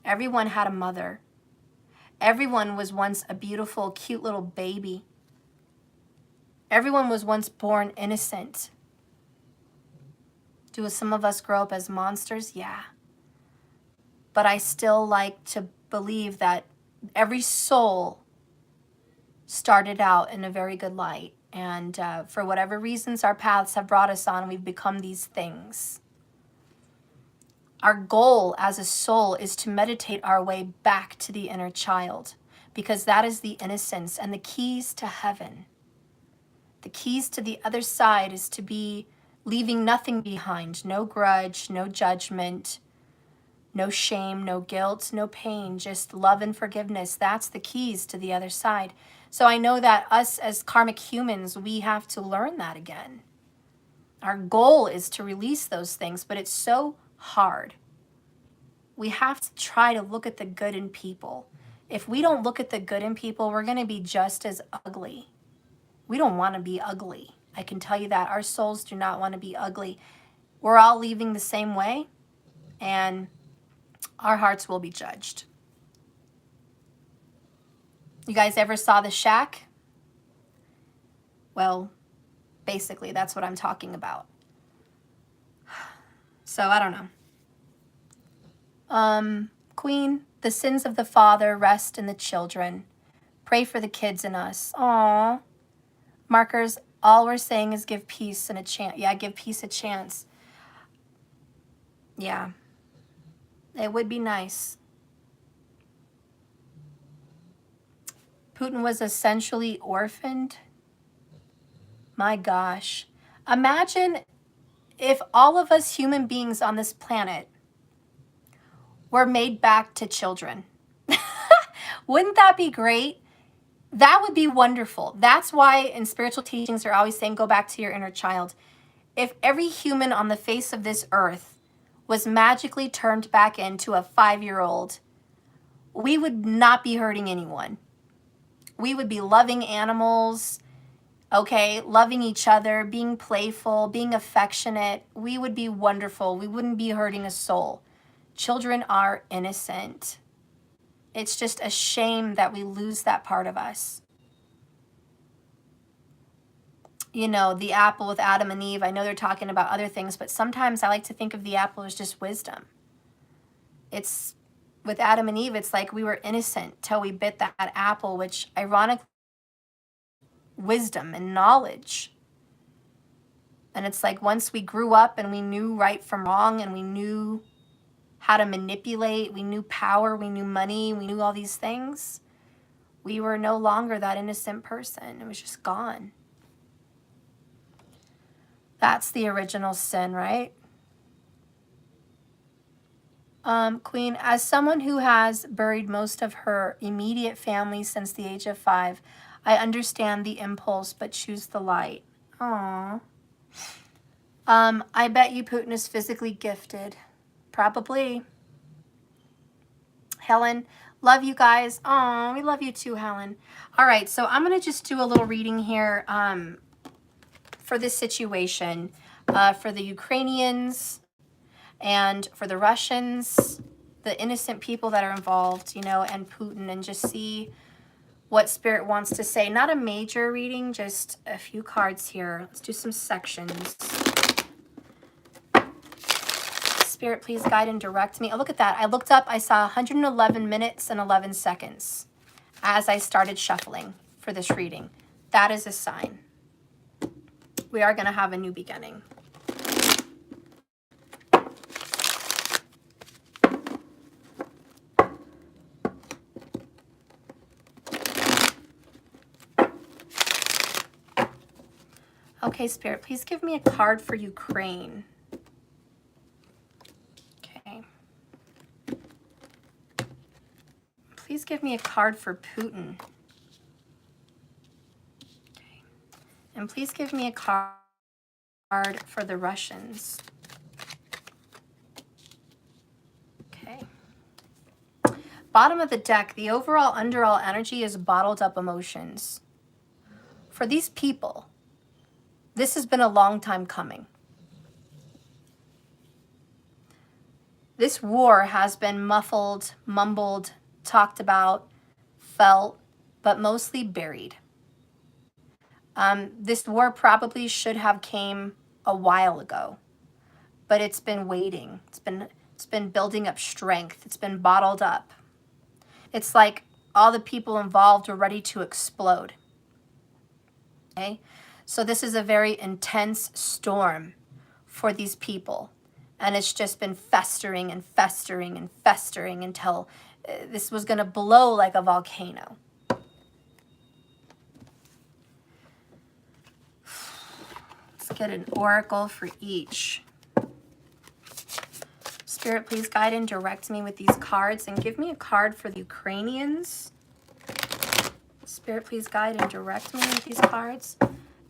Everyone had a mother. Everyone was once a beautiful, cute little baby. Everyone was once born innocent. Do some of us grow up as monsters? Yeah. But I still like to believe that every soul started out in a very good light. And for whatever reasons our paths have brought us on, we've become these things. Our goal as a soul is to meditate our way back to the inner child, because that is the innocence and the keys to heaven. The keys to the other side is to be leaving nothing behind. No grudge, no judgment, no shame, no guilt, no pain, just love and forgiveness. That's the keys to the other side. So I know that us as karmic humans, we have to learn that again. Our goal is to release those things, but it's so hard. We have to try to look at the good in people. If we don't look at the good in people, we're going to be just as ugly. We don't want to be ugly. I can tell you that. Our souls do not want to be ugly. We're all leaving the same way, and our hearts will be judged. You guys ever saw The Shack? Well, basically, that's what I'm talking about. So, I don't know. Queen, the sins of the father rest in the children. Pray for the kids in us. Aww. Markers, all we're saying is give peace and a chance. Yeah, give peace a chance. Yeah. It would be nice. Putin was essentially orphaned. My gosh. Imagine if all of us human beings on this planet were made back to children. Wouldn't that be great? That would be wonderful. That's why in spiritual teachings they're always saying go back to your inner child. If every human on the face of this earth was magically turned back into a 5-year-old, we would not be hurting anyone. We would be loving animals, okay, loving each other, being playful, being affectionate. We would be wonderful. We wouldn't be hurting a soul. Children are innocent. It's just a shame that we lose that part of us. you know, the apple with Adam and Eve. I know they're talking about other things, but sometimes I like to think of the apple as just wisdom. It's with Adam and Eve, it's like we were innocent till we bit that apple, which ironically, wisdom and knowledge. And it's like once we grew up and we knew right from wrong and we knew how to manipulate, we knew power, we knew money, we knew all these things, we were no longer that innocent person. It was just gone. That's the original sin, right? Queen, as someone who has buried most of her immediate family since the age of 5, I understand the impulse, but choose the light. Aww. I bet you Putin is physically gifted. Probably. Helen, love you guys. Oh, we love you too, Helen. All right, so I'm going to just do a little reading here for this situation, for the Ukrainians and for the Russians, the innocent people that are involved, you know, and Putin, and just see what Spirit wants to say. Not a major reading, just a few cards here. Let's do some sections. Spirit, please guide and direct me. Oh, look at that. I looked up, I saw 111 minutes and 11 seconds as I started shuffling for this reading. That is a sign. We are going to have a new beginning. Okay, Spirit, please give me a card for Ukraine. Okay. Please give me a card for Putin. Okay. And please give me a card for the Russians. Okay. Bottom of the deck, the overall underall energy is bottled up emotions. For these people, this has been a long time coming. This war has been muffled, mumbled, talked about, felt, but mostly buried. This war probably should have came a while ago, but it's been waiting. It's been building up strength. It's been bottled up. It's like all the people involved are ready to explode. Okay? So this is a very intense storm for these people. And it's just been festering and festering and festering until this was going to blow like a volcano. Let's get an oracle for each. Spirit, please guide and direct me with these cards and give me a card for the Ukrainians. Spirit, please guide and direct me with these cards.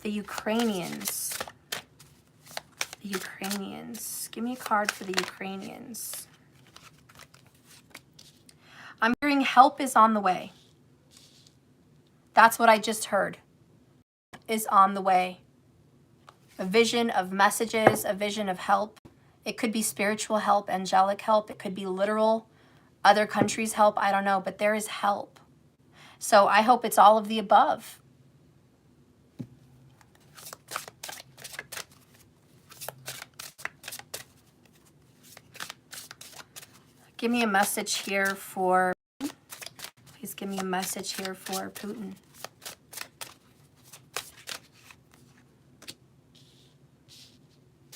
The Ukrainians. The Ukrainians. Give me a card for the Ukrainians. I'm hearing help is on the way. That's what I just heard. Is on the way. A vision of messages, a vision of help. It could be spiritual help, angelic help. It could be literal, other countries' help. I don't know, but there is help. So I hope it's all of the above. Give me a message here for, please give me a message here for Putin.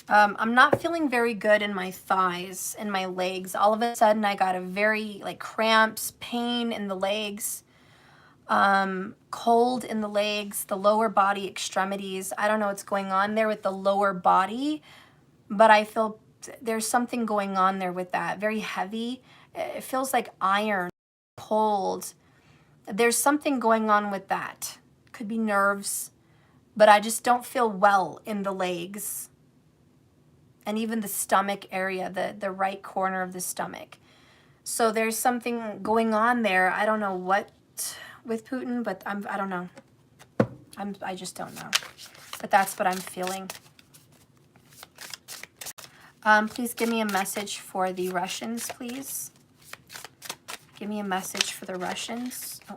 I'm not feeling very good in my thighs and my legs. All of a sudden I got a very like cramps, pain in the legs, cold in the legs, the lower body extremities. I don't know what's going on there with the lower body, but I feel there's something going on there with that. Very heavy. It feels like iron, cold. There's something going on with that. Could be nerves, but I just don't feel well in the legs. And even the stomach area, the right corner of the stomach. So there's something going on there. I don't know what with Putin, but I don't know. I just don't know. But that's what I'm feeling. Please give me a message for the Russians, please. Give me a message for the Russians. Oh,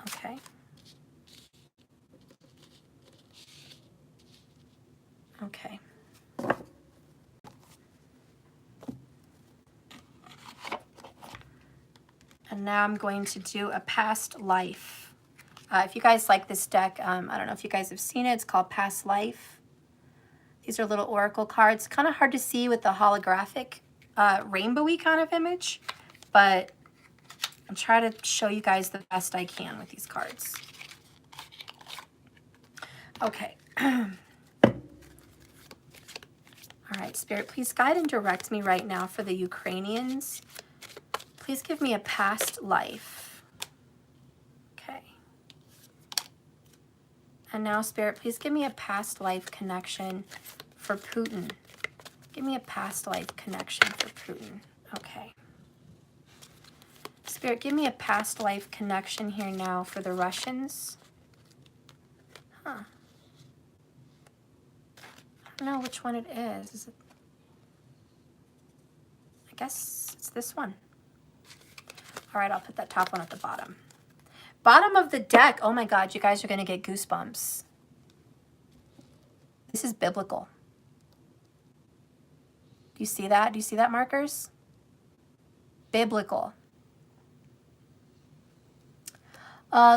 okay. Okay. And now I'm going to do a past life. If you guys like this deck, I don't know if you guys have seen it. It's called Past Life. These are little oracle cards. Kind of hard to see with the holographic rainbowy kind of image, but I'll try to show you guys the best I can with these cards. Okay. All right, Spirit, please guide and direct me right now for the Ukrainians. Please give me a past life. Okay. And now, Spirit, please give me a past life connection for Putin. Give me a past life connection for Putin. Okay. Spirit, give me a past life connection here now for the Russians. Huh. I don't know which one it is. Is it? I guess it's this one. All right, I'll put that top one at the bottom. Bottom of the deck. Oh my God, you guys are going to get goosebumps. This is biblical. Do you see that? Do you see that, markers? Biblical.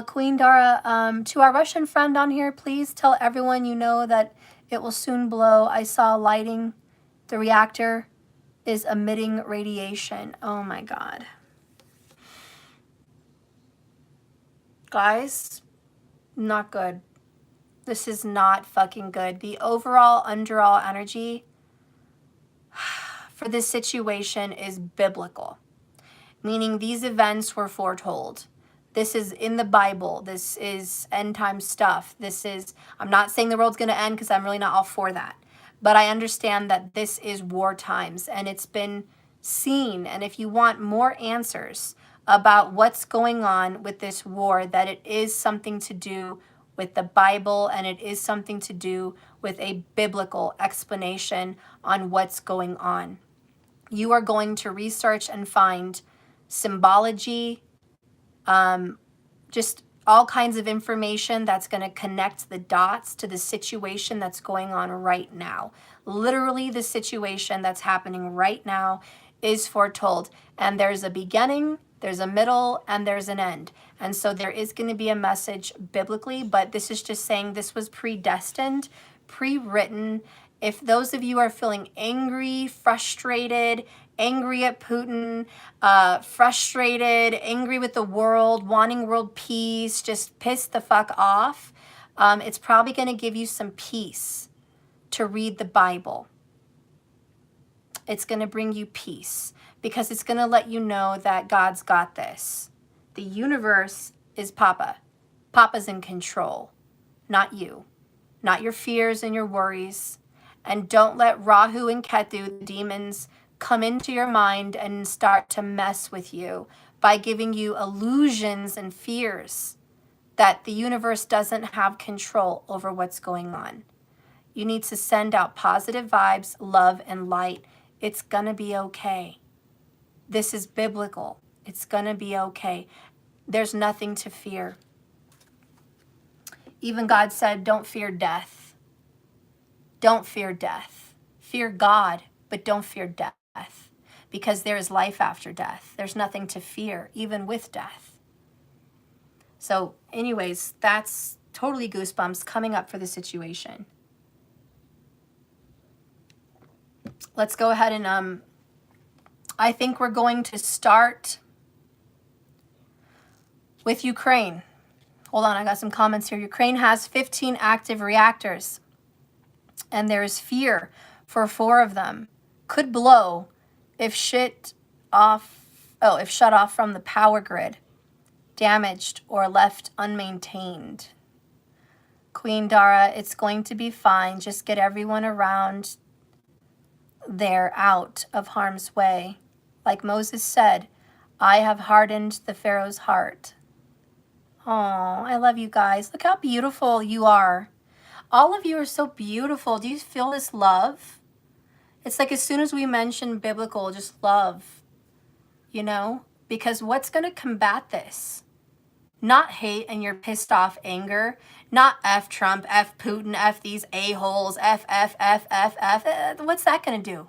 Queen Dara, to our Russian friend on here, please tell everyone you know that it will soon blow. I saw lighting. The reactor is emitting radiation. Oh my God. Guys, not good. This is not fucking good. The overall underall energy for this situation is biblical, meaning these events were foretold. This is in the Bible. This is end time stuff. This is, I'm not saying the world's going to end because I'm really not all for that. But I understand that this is war times and it's been seen. And if you want more answers about what's going on with this war, that it is something to do with the Bible and it is something to do with a biblical explanation on what's going on. You are going to research and find symbology, just all kinds of information that's going to connect the dots to the situation that's going on right now. Literally, the situation that's happening right now is foretold. And there's a beginning, there's a middle, and there's an end. And so there is going to be a message biblically, but this is just saying this was predestined, pre-written. If those of you are feeling angry, frustrated, angry at Putin, frustrated, angry with the world, wanting world peace, just pissed the fuck off, it's probably going to give you some peace to read the Bible. It's going to bring you peace because it's going to let you know that God's got this. The universe is Papa. Papa's in control, not you, not your fears and your worries. And don't let Rahu and Ketu, the demons, come into your mind and start to mess with you by giving you illusions and fears that the universe doesn't have control over what's going on. You need to send out positive vibes, love, and light. It's gonna be okay. This is biblical. It's gonna be okay. There's nothing to fear. Even God said, don't fear death. Don't fear death. Fear God, but don't fear death. Because there is life after death. There's nothing to fear, even with death. So anyways, that's totally goosebumps coming up for the situation. Let's go ahead and I think we're going to start with Ukraine. Hold on, I got some comments here. Ukraine has 15 active reactors and there is fear for 4 of them. Could blow if shut off from the power grid, damaged or left unmaintained. Queen Dara, it's going to be fine. Just get everyone around there out of harm's way. Like Moses said, I have hardened the Pharaoh's heart. Oh, I love you guys. Look how beautiful you are. All of you are so beautiful. Do you feel this love? It's like as soon as we mention biblical, just love, you know? Because what's going to combat this? not hate and your pissed off anger, not F Trump, F Putin, F these a-holes, F. What's that going to do?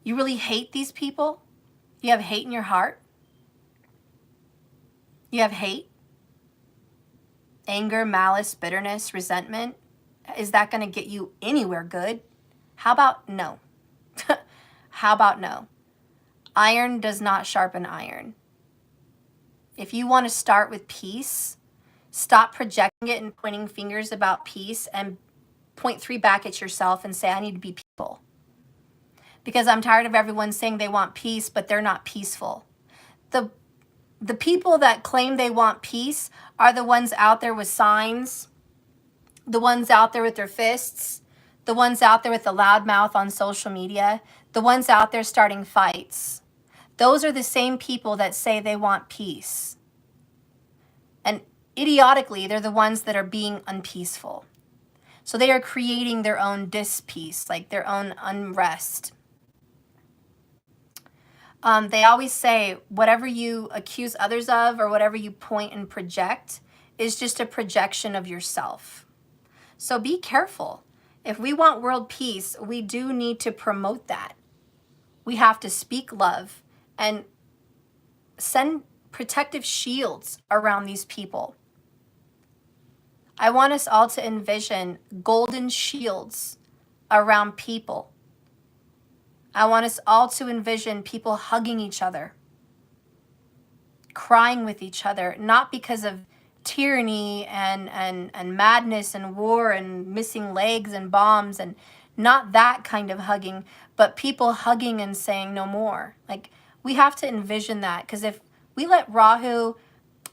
You really hate these people? You have hate in your heart? You have hate, anger, malice, bitterness, resentment. Is that going to get you anywhere good? How about no? How about no? Iron does not sharpen iron. If you want to start with peace, stop projecting it and pointing fingers about peace and point 3 back at yourself and say, I need to be peaceful. Because I'm tired of everyone saying they want peace, but they're not peaceful. The people that claim they want peace are the ones out there with signs, the ones out there with their fists, the ones out there with the loud mouth on social media, the ones out there starting fights. Those are the same people that say they want peace. And idiotically, they're the ones that are being unpeaceful. So they are creating their own dispeace, like their own unrest. They always say whatever you accuse others of or whatever you point and project is just a projection of yourself. So be careful. If we want world peace, we do need to promote that. We have to speak love and send protective shields around these people. I want us all to envision golden shields around people. I want us all to envision people hugging each other, crying with each other, not because of tyranny and madness and war and missing legs and bombs, and not that kind of hugging, but people hugging and saying no more. Like, we have to envision that, because if we let Rahu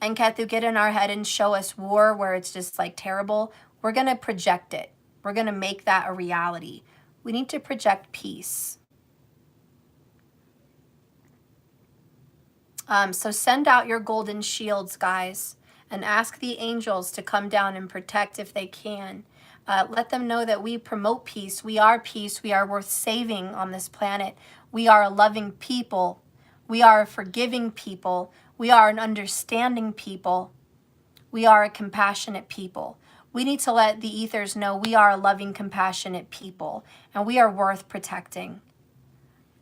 and Ketu get in our head and show us war where it's just like terrible, we're going to project it. We're going to make that a reality. We need to project peace. So send out your golden shields, guys, and ask the angels to come down and protect if they can. Let them know that we promote peace. We are peace. We are worth saving on this planet. We are a loving people. We are a forgiving people. We are an understanding people. We are a compassionate people. We need to let the ethers know we are a loving, compassionate people, and we are worth protecting.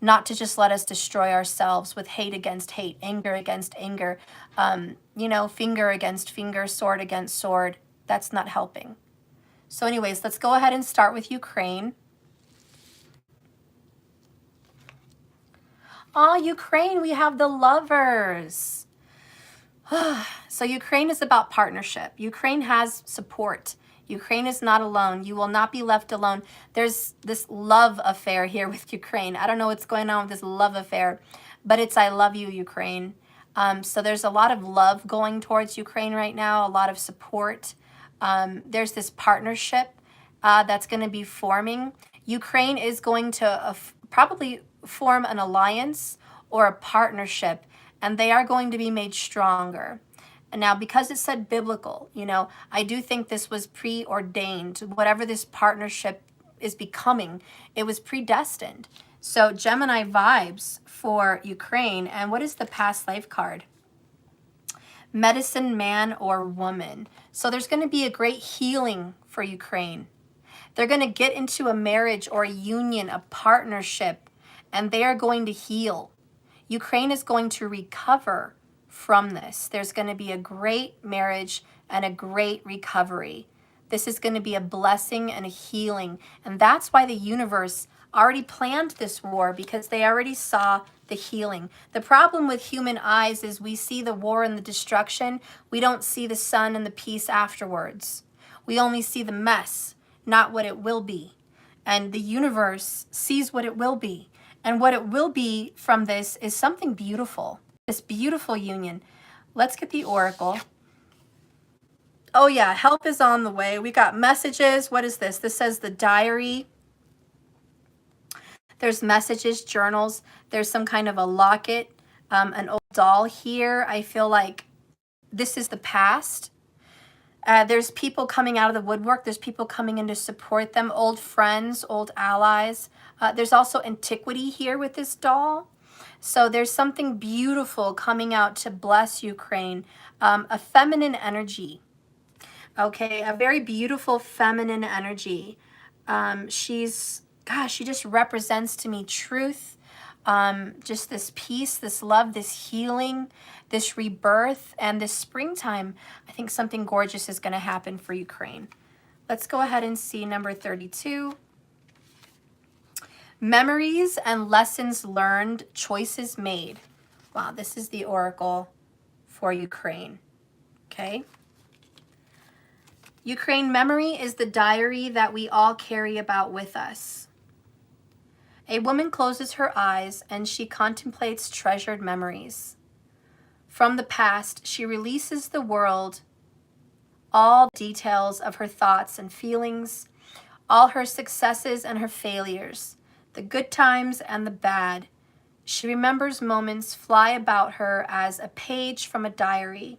Not to just let us destroy ourselves with hate against hate, anger against anger, finger against finger, sword against sword. That's not helping. So anyways, let's go ahead and start with Ukraine. Oh, Ukraine, we have the Lovers. So Ukraine is about partnership. Ukraine has support. Ukraine is not alone. You will not be left alone. There's this love affair here with Ukraine. I don't know what's going on with this love affair, but it's I love you, Ukraine. So there's a lot of love going towards Ukraine right now, a lot of support. There's this partnership that's going to be forming. Ukraine is going to probably form an alliance or a partnership, and they are going to be made stronger. And now, because it said biblical, I do think this was preordained. Whatever this partnership is becoming, it was predestined. So Gemini vibes for Ukraine. And what is the past life card? Medicine man or woman. So there's going to be a great healing for Ukraine. They're going to get into a marriage or a union, a partnership, and they are going to heal. Ukraine is going to recover from this. There's going to be a great marriage and a great recovery. This is going to be a blessing and a healing. And that's why the universe already planned this war, because they already saw the healing. The problem with human eyes is we see the war and the destruction. We don't see the sun and the peace afterwards. We only see the mess, not what it will be. And the universe sees what it will be. And what it will be from this is something beautiful. This beautiful union. Let's get the oracle. Oh yeah, help is on the way. We got messages. What is this? This says the diary. There's messages, journals. There's some kind of a locket, an old doll here. I feel like this is the past. There's people coming out of the woodwork. There's people coming in to support them, old friends, old allies. There's also antiquity here with this doll. So there's something beautiful coming out to bless Ukraine, a feminine energy. Okay, a very beautiful feminine energy. Gosh, she just represents to me truth, just this peace, this love, this healing, this rebirth, and this springtime. I think something gorgeous is going to happen for Ukraine. Let's go ahead and see number 32. Memories and lessons learned, choices made. Wow, this is the oracle for Ukraine. Okay. Ukraine, memory is the diary that we all carry about with us. A woman closes her eyes and she contemplates treasured memories. From the past, she releases the world all details of her thoughts and feelings, all her successes and her failures, the good times and the bad. She remembers moments fly about her as a page from a diary,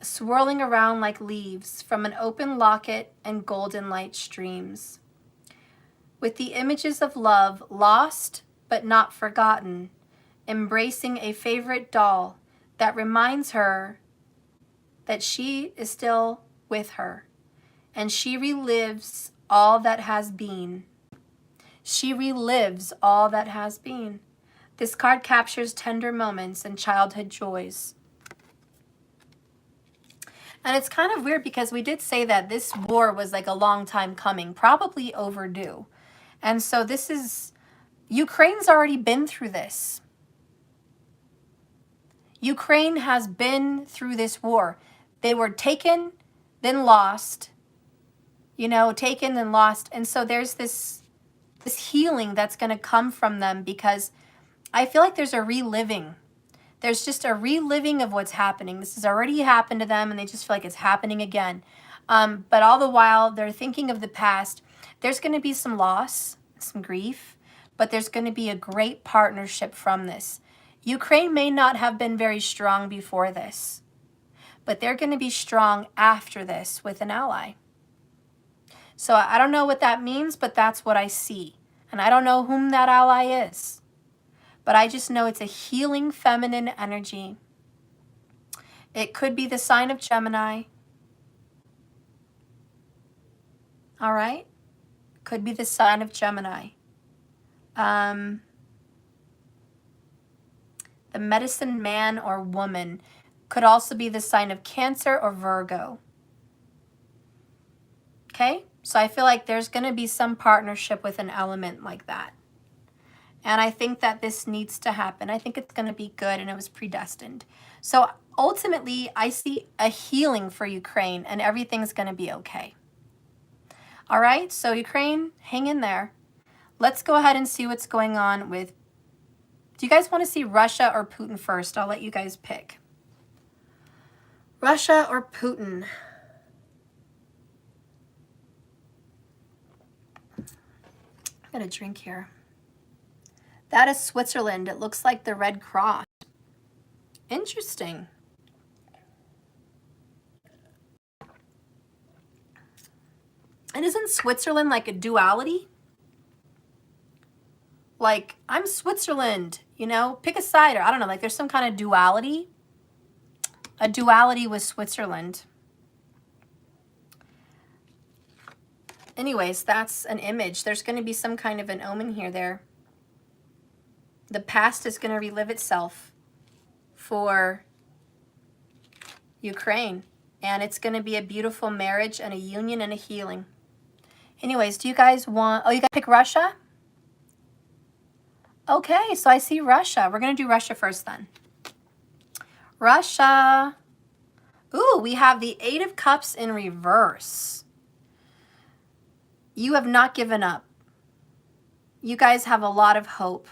swirling around like leaves from an open locket and golden light streams. With the images of love lost but not forgotten, embracing a favorite doll that reminds her that she is still with her, and she relives all that has been. She relives all that has been. This card captures tender moments and childhood joys. And it's kind of weird because we did say that this war was like a long time coming, probably overdue. And so this is, Ukraine's already been through this. Ukraine has been through this war. They were taken, then lost, taken and lost. And so there's this healing that's going to come from them, because I feel like there's a reliving. There's just a reliving of what's happening. This has already happened to them, and they just feel like it's happening again. But all the while, they're thinking of the past. There's going to be some loss, some grief, but there's going to be a great partnership from this. Ukraine may not have been very strong before this, but they're going to be strong after this with an ally. So I don't know what that means, but that's what I see. And I don't know whom that ally is, but I just know it's a healing feminine energy. It could be the sign of Gemini. All right? Could be the sign of Gemini. The medicine man or woman could also be the sign of Cancer or Virgo. Okay? So I feel like there's going to be some partnership with an element like that. And I think that this needs to happen. I think it's going to be good, and it was predestined. So ultimately, I see a healing for Ukraine, and everything's going to be okay. All right? So Ukraine, hang in there. Let's go ahead and see what's going on with... Do you guys want to see Russia or Putin first? I'll let you guys pick. Russia or Putin? I got a drink here. That is Switzerland. It looks like the Red Cross. Interesting. And isn't Switzerland like a duality? Like, I'm Switzerland, pick a side, or I don't know, like there's some kind of duality. A duality with Switzerland. Anyways, that's an image. There's going to be some kind of an omen here there. The past is going to relive itself for Ukraine. And it's going to be a beautiful marriage and a union and a healing. Anyways, do you guys want... Oh, you guys pick Russia? Okay, so I see Russia. We're going to do Russia first then. Russia. Ooh, we have the Eight of Cups in reverse. You have not given up. You guys have a lot of hope.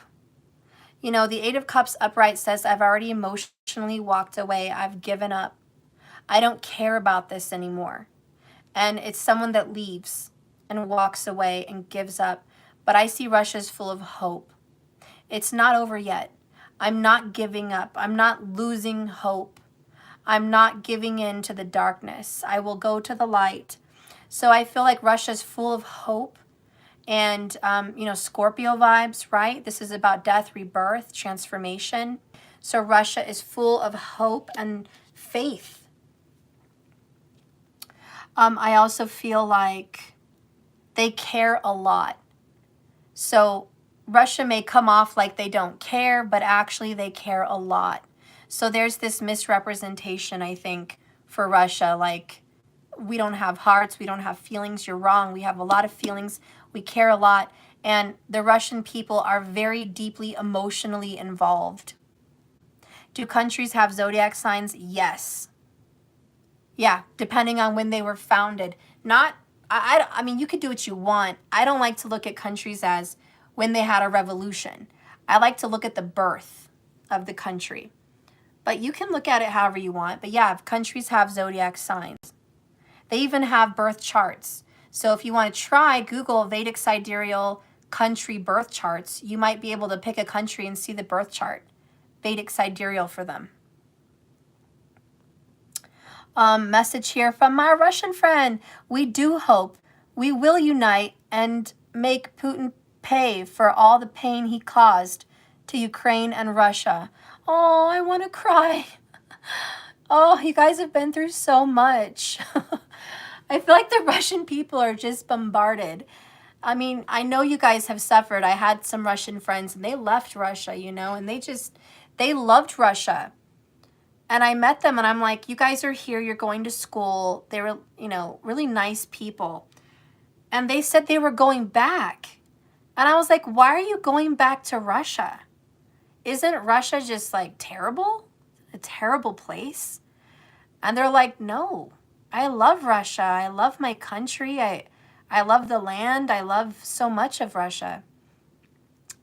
The Eight of Cups upright says, I've already emotionally walked away. I've given up. I don't care about this anymore. And it's someone that leaves and walks away and gives up. But I see Russia's full of hope. It's not over yet. I'm not giving up. I'm not losing hope. I'm not giving in to the darkness. I will go to the light. So I feel like Russia's full of hope, And, you know, Scorpio vibes, right? This is about death, rebirth, transformation. So Russia is full of hope and faith. I also feel like they care a lot. So Russia may come off like they don't care, but actually they care a lot. So there's this misrepresentation, I think, for Russia, like, we don't have hearts, we don't have feelings. You're wrong. We have a lot of feelings. We care a lot. And the Russian people are very deeply emotionally involved. Do countries have zodiac signs? Yes. Yeah, depending on when they were founded. Not, I mean, you could do what you want. I don't like to look at countries as when they had a revolution. I like to look at the birth of the country. But you can look at it however you want. But yeah, countries have zodiac signs. They even have birth charts. So if you want to try, Google Vedic sidereal country birth charts. You might be able to pick a country and see the birth chart. Vedic sidereal for them. Message here from my Russian friend. We do hope we will unite and make Putin pay for all the pain he caused to Ukraine and Russia. Oh, I want to cry. Oh, you guys have been through so much. I feel like the Russian people are just bombarded. I mean, I know you guys have suffered. I had some Russian friends and they left Russia, you know, and they loved Russia. And I met them and I'm like, you guys are here, you're going to school. They were, you know, really nice people. And they said they were going back. And I was like, why are you going back to Russia? Isn't Russia just like terrible? A terrible place? And they're like, no, I love Russia. I love my country. I love the land. I love so much of Russia.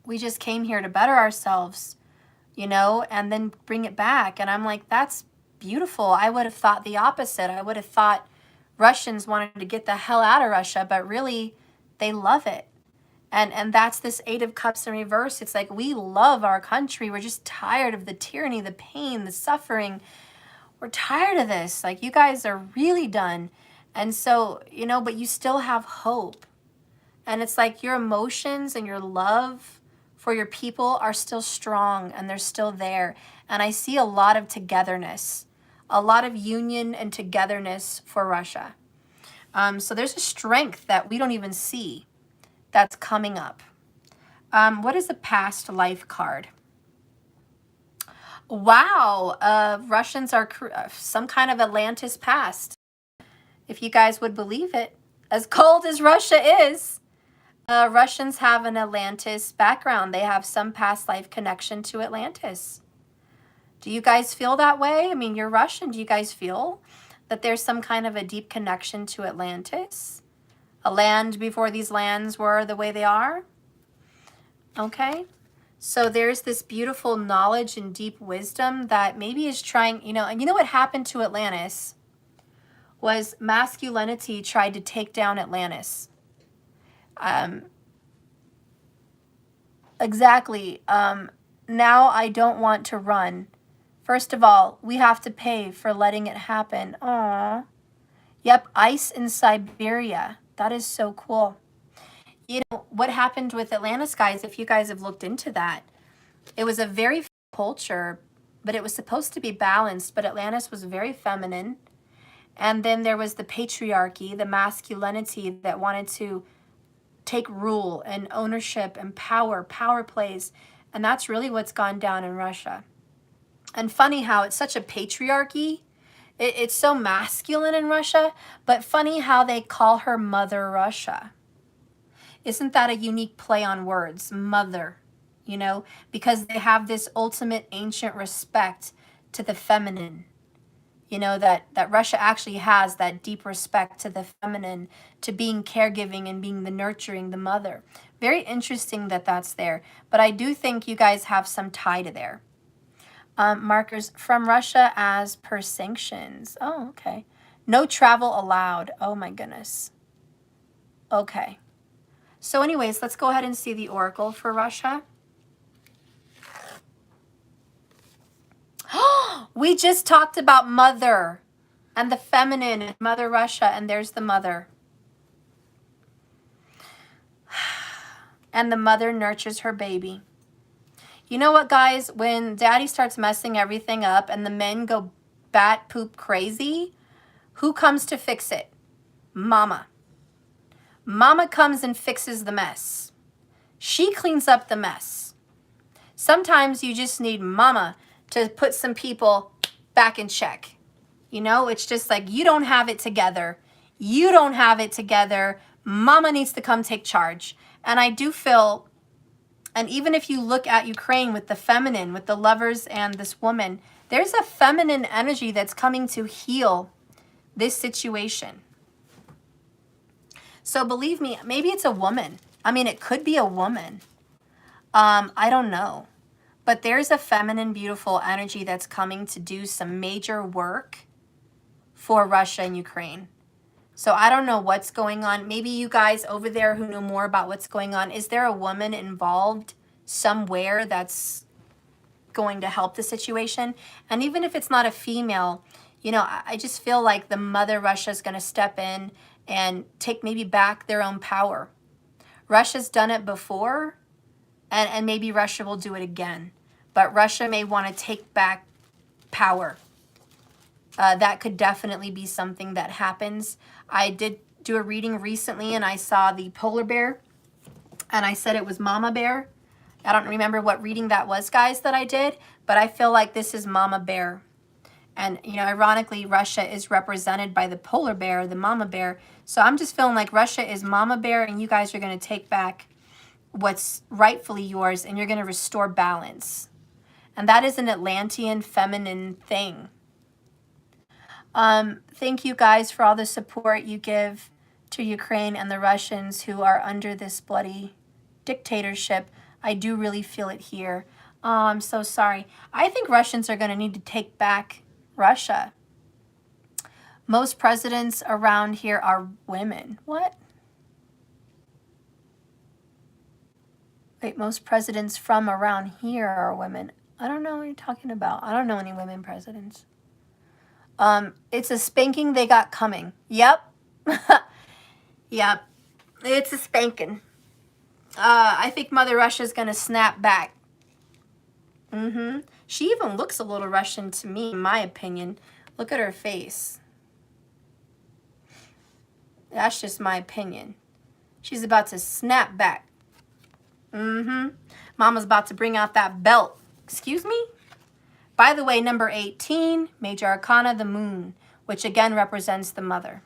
We just came here to better ourselves, you know, and then bring it back. And I'm like, that's beautiful. I would have thought the opposite. I would have thought Russians wanted to get the hell out of Russia, but really they love it. And that's this Eight of Cups in reverse. It's like, we love our country. We're just tired of the tyranny, the pain, the suffering. We're tired of this. Like, you guys are really done. And so, you know, but you still have hope. And it's like your emotions and your love for your people are still strong and they're still there. And I see a lot of togetherness, a lot of union and togetherness for Russia. So there's a strength that we don't even see that's coming up. What is the past life card? Wow, Russians are some kind of Atlantis past. If you guys would believe it. As cold as Russia is, Russians have an Atlantis background. They have some past life connection to Atlantis. Do you guys feel that way? I mean, you're Russian. Do you guys feel that there's some kind of a deep connection to Atlantis? A land before these lands were the way they are? Okay. So there's this beautiful knowledge and deep wisdom that maybe is trying, you know, and you know what happened to Atlantis was masculinity tried to take down Atlantis. Exactly. Now I don't want to run. First of all, we have to pay for letting it happen. Aww. Yep, ice in Siberia. That is so cool. You know, what happened with Atlantis, guys, if you guys have looked into that, it was a very culture, but it was supposed to be balanced, but Atlantis was very feminine. And then there was the patriarchy, the masculinity that wanted to take rule and ownership and power plays. And that's really what's gone down in Russia. And funny how it's such a patriarchy. It's so masculine in Russia, but funny how they call her Mother Russia. Isn't that a unique play on words? Mother, you know, because they have this ultimate ancient respect to the feminine. You know, that Russia actually has that deep respect to the feminine, to being caregiving and being the nurturing, the mother. Very interesting that that's there. But I do think you guys have some tie to there. Markers from Russia as per sanctions. Oh, okay. No travel allowed. Oh, my goodness. Okay. So anyways, let's go ahead and see the oracle for Russia. We just talked about mother and the feminine and Mother Russia, and there's the mother. and the mother nurtures her baby. You know what, guys? When daddy starts messing everything up and the men go bat poop crazy, who comes to fix it? Mama. Mama comes and fixes the mess. She cleans up the mess. Sometimes you just need mama to put some people back in check. You know, it's just like, you don't have it together. You don't have it together. Mama needs to come take charge. And I do feel, and even if you look at Ukraine with the feminine, with the lovers and this woman, there's a feminine energy that's coming to heal this situation. So believe me, maybe it's a woman. I mean, it could be a woman. I don't know. But there's a feminine, beautiful energy that's coming to do some major work for Russia and Ukraine. So I don't know what's going on. Maybe you guys over there who know more about what's going on, is there a woman involved somewhere that's going to help the situation? And even if it's not a female, you know, I just feel like the mother Russia is going to step in and take maybe back their own power. Russia's done it before, and maybe Russia will do it again. But Russia may want to take back power. That could definitely be something that happens. I did do a reading recently and I saw the polar bear and I said it was mama bear. I don't remember what reading that was, guys, that I did, but I feel like this is mama bear. And, you know, ironically, Russia is represented by the polar bear, the mama bear. So I'm just feeling like Russia is mama bear and you guys are going to take back what's rightfully yours and you're going to restore balance. And that is an Atlantean feminine thing. Thank you guys for all the support you give to Ukraine and the Russians who are under this bloody dictatorship. I do really feel it here. Oh, I'm so sorry. I think Russians are going to need to take back Russia. Most presidents around here are women. What? Wait, most presidents from around here are women. I don't know what you're talking about. I don't know any women presidents. It's a spanking they got coming. Yep. Yep. It's a spanking. I think Mother Russia's going to snap back. She even looks a little Russian to me, in my opinion. Look at her face. That's just my opinion. She's about to snap back. Mama's about to bring out that belt. Excuse me? By the way, number 18, Major Arcana, the Moon, which again represents the mother.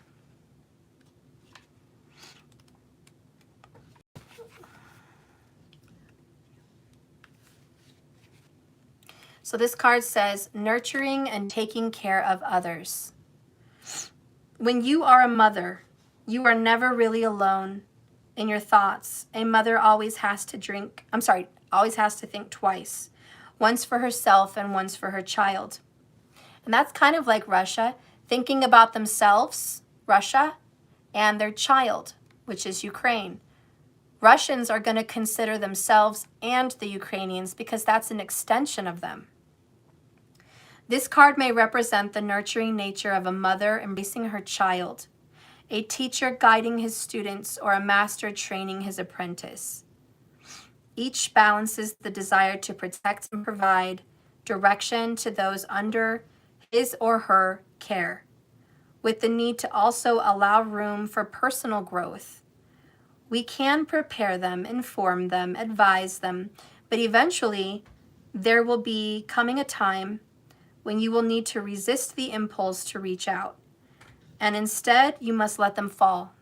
So this card says, nurturing and taking care of others. When you are a mother, you are never really alone in your thoughts. A mother always has to always has to think twice. Once for herself and once for her child. And that's kind of like Russia, thinking about themselves, Russia, and their child, which is Ukraine. Russians are going to consider themselves and the Ukrainians because that's an extension of them. This card may represent the nurturing nature of a mother embracing her child, a teacher guiding his students, or a master training his apprentice. Each balances the desire to protect and provide direction to those under his or her care, with the need to also allow room for personal growth. We can prepare them, inform them, advise them, but eventually there will be coming a time when you will need to resist the impulse to reach out, and instead you must let them fall.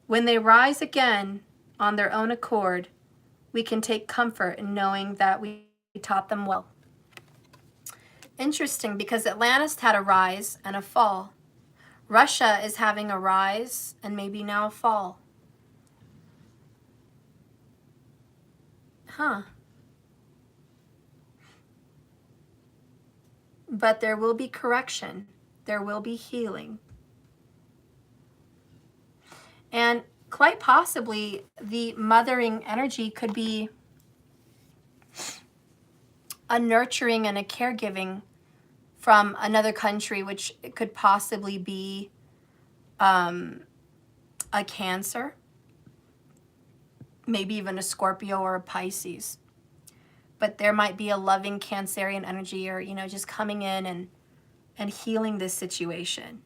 When they rise again on their own accord, we can take comfort in knowing that we taught them well. Interesting, because Atlantis had a rise and a fall. Russia is having a rise and maybe now a fall. But there will be correction. There will be healing. And quite possibly the mothering energy could be a nurturing and a caregiving from another country, which could possibly be a Cancer. maybe even a Scorpio or a Pisces. But there might be a loving Cancerian energy, or, you know, just coming in and healing this situation.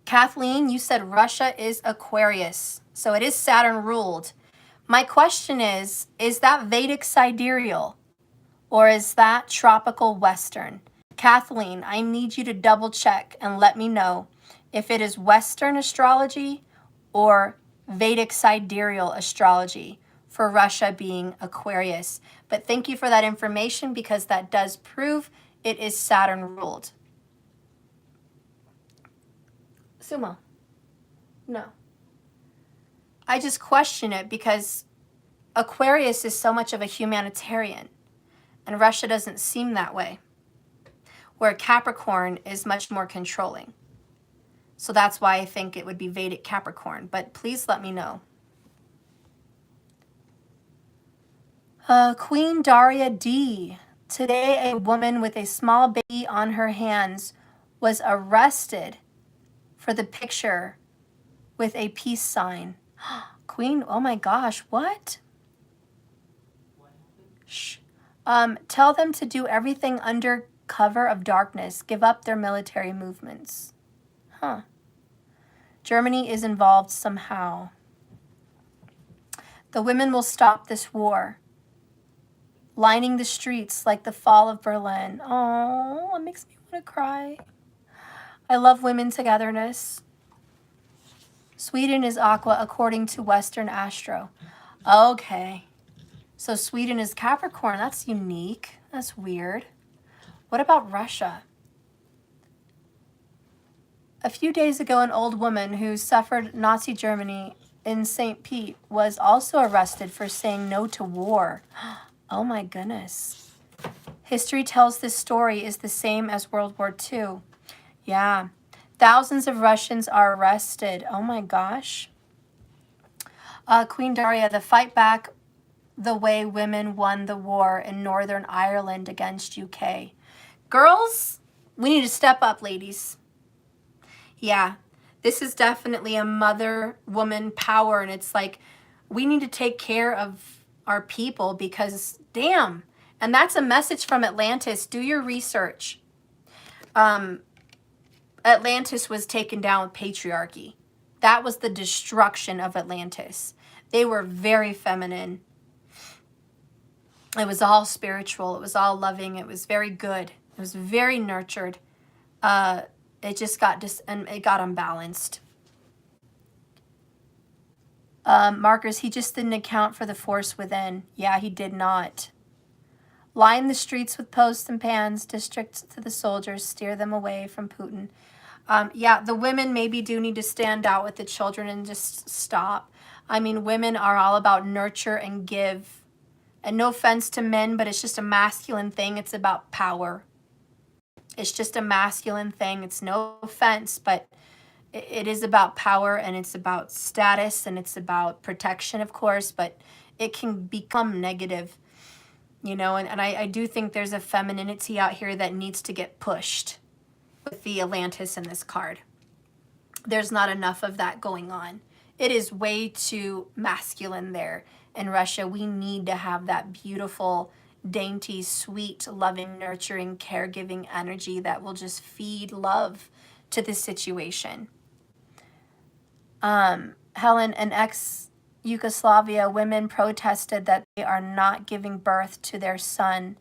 Kathleen, you said Russia is Aquarius, so it is Saturn ruled. My question is that Vedic sidereal, or is that tropical Western? Kathleen, I need you to double check and let me know if it is Western astrology or Vedic sidereal astrology for Russia being Aquarius. But thank you for that information, because that does prove it is Saturn ruled. Sumo, no. I just question it because Aquarius is so much of a humanitarian, and Russia doesn't seem that way, where Capricorn is much more controlling. So that's why I think it would be Vedic Capricorn, but please let me know. Queen Daria D. Today, a woman with a small baby on her hands was arrested for the picture with a peace sign. Queen, oh my gosh, what? Shh. Tell them to do everything under cover of darkness. Give up their military movements. Huh. Germany is involved somehow. The women will stop this war. Lining the streets like the fall of Berlin. Oh, it makes me want to cry. I love women togetherness. Sweden is Aqua according to Western Astro. Okay. So Sweden is Capricorn. That's unique. That's weird. What about Russia? A few days ago, an old woman who suffered Nazi Germany in St. Pete was also arrested for saying no to war. Oh my goodness. History tells this story is the same as World War II. Yeah. Thousands of Russians are arrested. Oh my gosh. Queen Daria, the fight back the way women won the war in Northern Ireland against UK. Girls, we need to step up, ladies. Yeah, this is definitely a mother woman power, and it's like we need to take care of our people because damn. And that's a message from Atlantis. Do your research. Atlantis was taken down with patriarchy. That was the destruction of Atlantis. They were very feminine. It was all spiritual. It was all loving. It was very good. It was very nurtured. It just got it got unbalanced. Markers, he just didn't account for the force within. Yeah, he did not. Line the streets with posts and pans, district to the soldiers, steer them away from Putin. Yeah, the women maybe do need to stand out with the children and just stop. I mean, women are all about nurture and give. And no offense to men, but it's just a masculine thing. It's about power. It's just a masculine thing. It's no offense, but it is about power, and it's about status, and it's about protection, of course, but it can become negative, you know, and I do think there's a femininity out here that needs to get pushed with the Atlantis in this card. There's not enough of that going on. It is way too masculine there in Russia. We need to have that beautiful, dainty, sweet, loving, nurturing, caregiving energy that will just feed love to the situation. Helen, in ex-Yugoslavia, women protested that they are not giving birth to their son,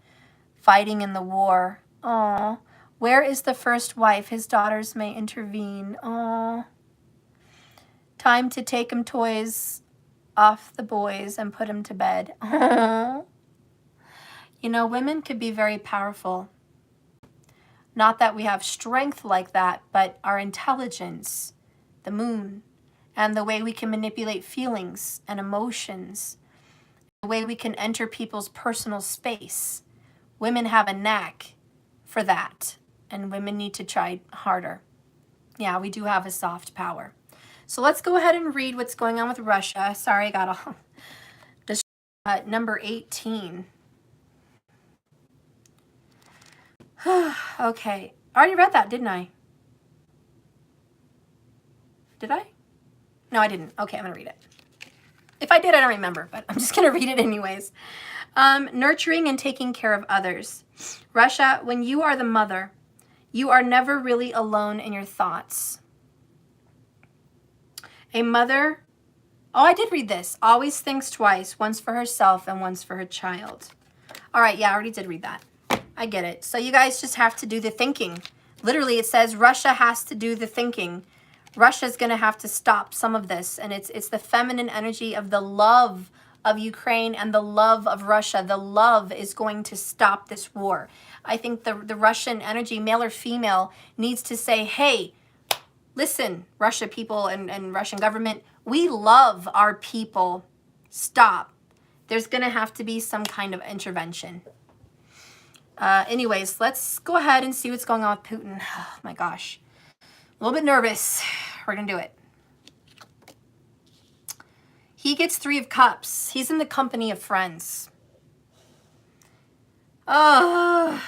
fighting in the war. Aww. Where is the first wife? His daughters may intervene. Aww. Time to take him toys off the boys and put him to bed. Aww. You know, women could be very powerful. Not that we have strength like that, but our intelligence, the moon, and the way we can manipulate feelings and emotions, the way we can enter people's personal space. Women have a knack for that, and women need to try harder. Yeah, we do have a soft power. So let's go ahead and read what's going on with Russia. Sorry, I got all this. Number 18. Okay, I already read that, didn't I? Did I? No, I didn't. Okay, I'm going to read it. If I did, I don't remember, but I'm just going to read it anyways. Nurturing and taking care of others. Russia, when you are the mother, you are never really alone in your thoughts. A mother, oh, I did read this, always thinks twice, once for herself and once for her child. All right, yeah, I already did read that. I get it. So you guys just have to do the thinking. Literally, it says Russia has to do the thinking. Russia's going to have to stop some of this. And it's the feminine energy of the love of Ukraine and the love of Russia. The love is going to stop this war. I think the Russian energy, male or female, needs to say, hey, listen, Russia people and Russian government, we love our people. Stop. There's going to have to be some kind of intervention. Anyways, let's go ahead and see what's going on with Putin. Oh my gosh. A little bit nervous. We're going to do it. He gets 3 of Cups. He's in the company of friends. Oh,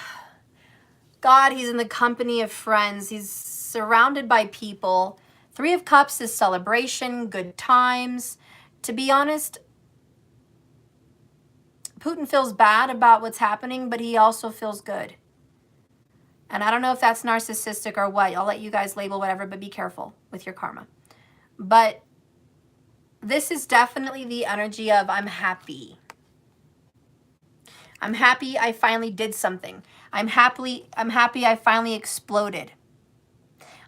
God, he's in the company of friends. He's surrounded by people. 3 of Cups is celebration, good times. To be honest, Putin feels bad about what's happening, but he also feels good. And I don't know if that's narcissistic or what. I'll let you guys label whatever, but be careful with your karma. But this is definitely the energy of I'm happy. I'm happy I finally did something. I'm happy I finally exploded.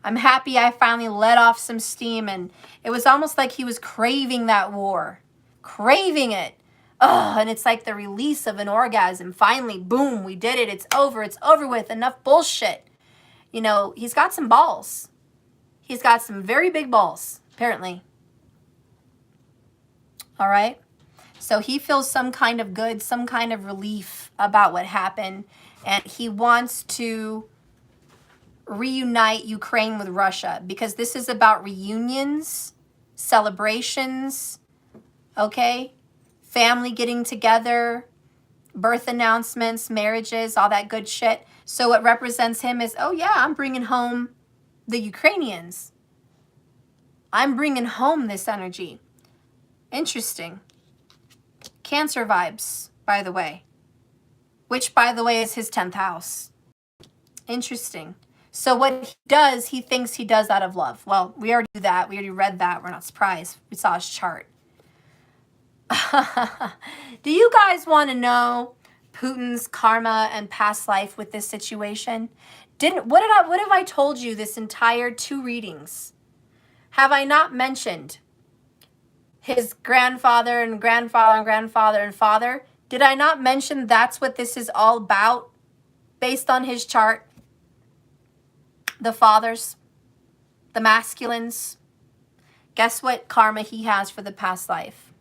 I'm happy I finally let off some steam, and it was almost like he was craving that war. Craving it. Oh, and it's like the release of an orgasm. Finally, boom, we did it. It's over. It's over with. Enough bullshit. You know, he's got some balls. He's got some very big balls, apparently. All right? So he feels some kind of good, some kind of relief about what happened. And he wants to reunite Ukraine with Russia because this is about reunions, celebrations, okay? Family getting together, birth announcements, marriages, all that good shit. So what represents him is, oh yeah, I'm bringing home the Ukrainians. I'm bringing home this energy. Interesting. Cancer vibes, by the way. Which, by the way, is his 10th house. Interesting. So what he does, he thinks he does out of love. Well, we already do that. We already read that. We're not surprised. We saw his chart. Do you guys want to know Putin's karma and past life with this situation? What have I told you this entire 2 readings? Have I not mentioned his grandfather and grandfather and grandfather and father? Did I not mention that's what this is all about based on his chart? The fathers, the masculines. Guess what karma he has for the past life?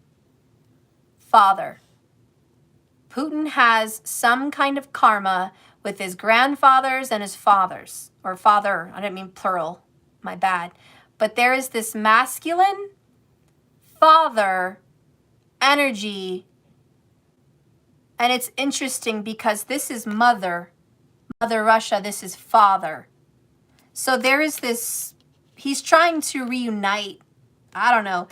Father. Putin has some kind of karma with his grandfathers and his fathers. Or father, I didn't mean plural, my bad. But there is this masculine father energy. And it's interesting because this is mother. Mother Russia, this is father. So there is this, he's trying to reunite, I don't know,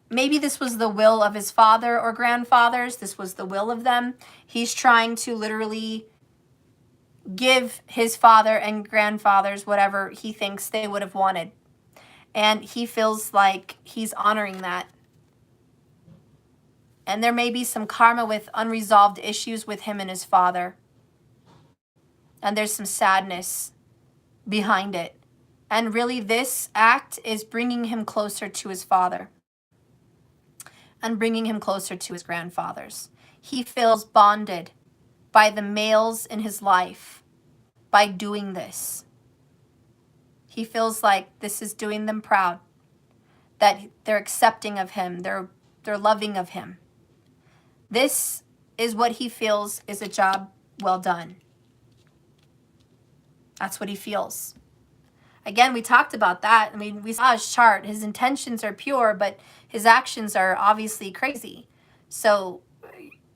maybe this was the will of his father or grandfathers. This was the will of them. He's trying to literally give his father and grandfathers whatever he thinks they would have wanted. And he feels like he's honoring that. And there may be some karma with unresolved issues with him and his father. And there's some sadness behind it. And really this act is bringing him closer to his father. And bringing him closer to his grandfathers. He feels bonded by the males in his life by doing this. He feels like this is doing them proud, that they're accepting of him, they're loving of him. This is what he feels is a job well done. That's what he feels. Again, we talked about that. I mean, we saw his chart. His intentions are pure, but his actions are obviously crazy. So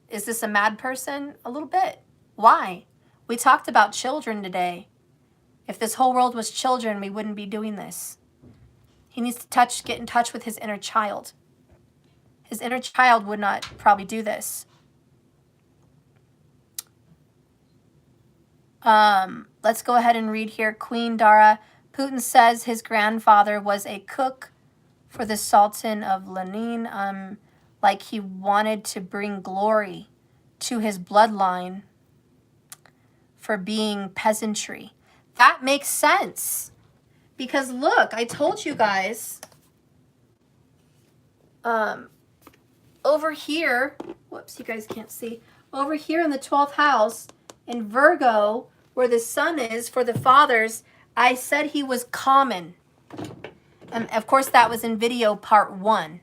is this a mad person? A little bit. Why? We talked about children today. If this whole world was children, we wouldn't be doing this. He needs to get in touch with his inner child. His inner child would not probably do this. Let's go ahead and read here. Queen Dara. Putin says his grandfather was a cook for the Sultan of Lenin, like he wanted to bring glory to his bloodline for being peasantry. That makes sense. Because look, I told you guys, over here, whoops, you guys can't see, over here in the 12th house, in Virgo, where the sun is for the fathers, I said he was common. And of course, that was in video part 1.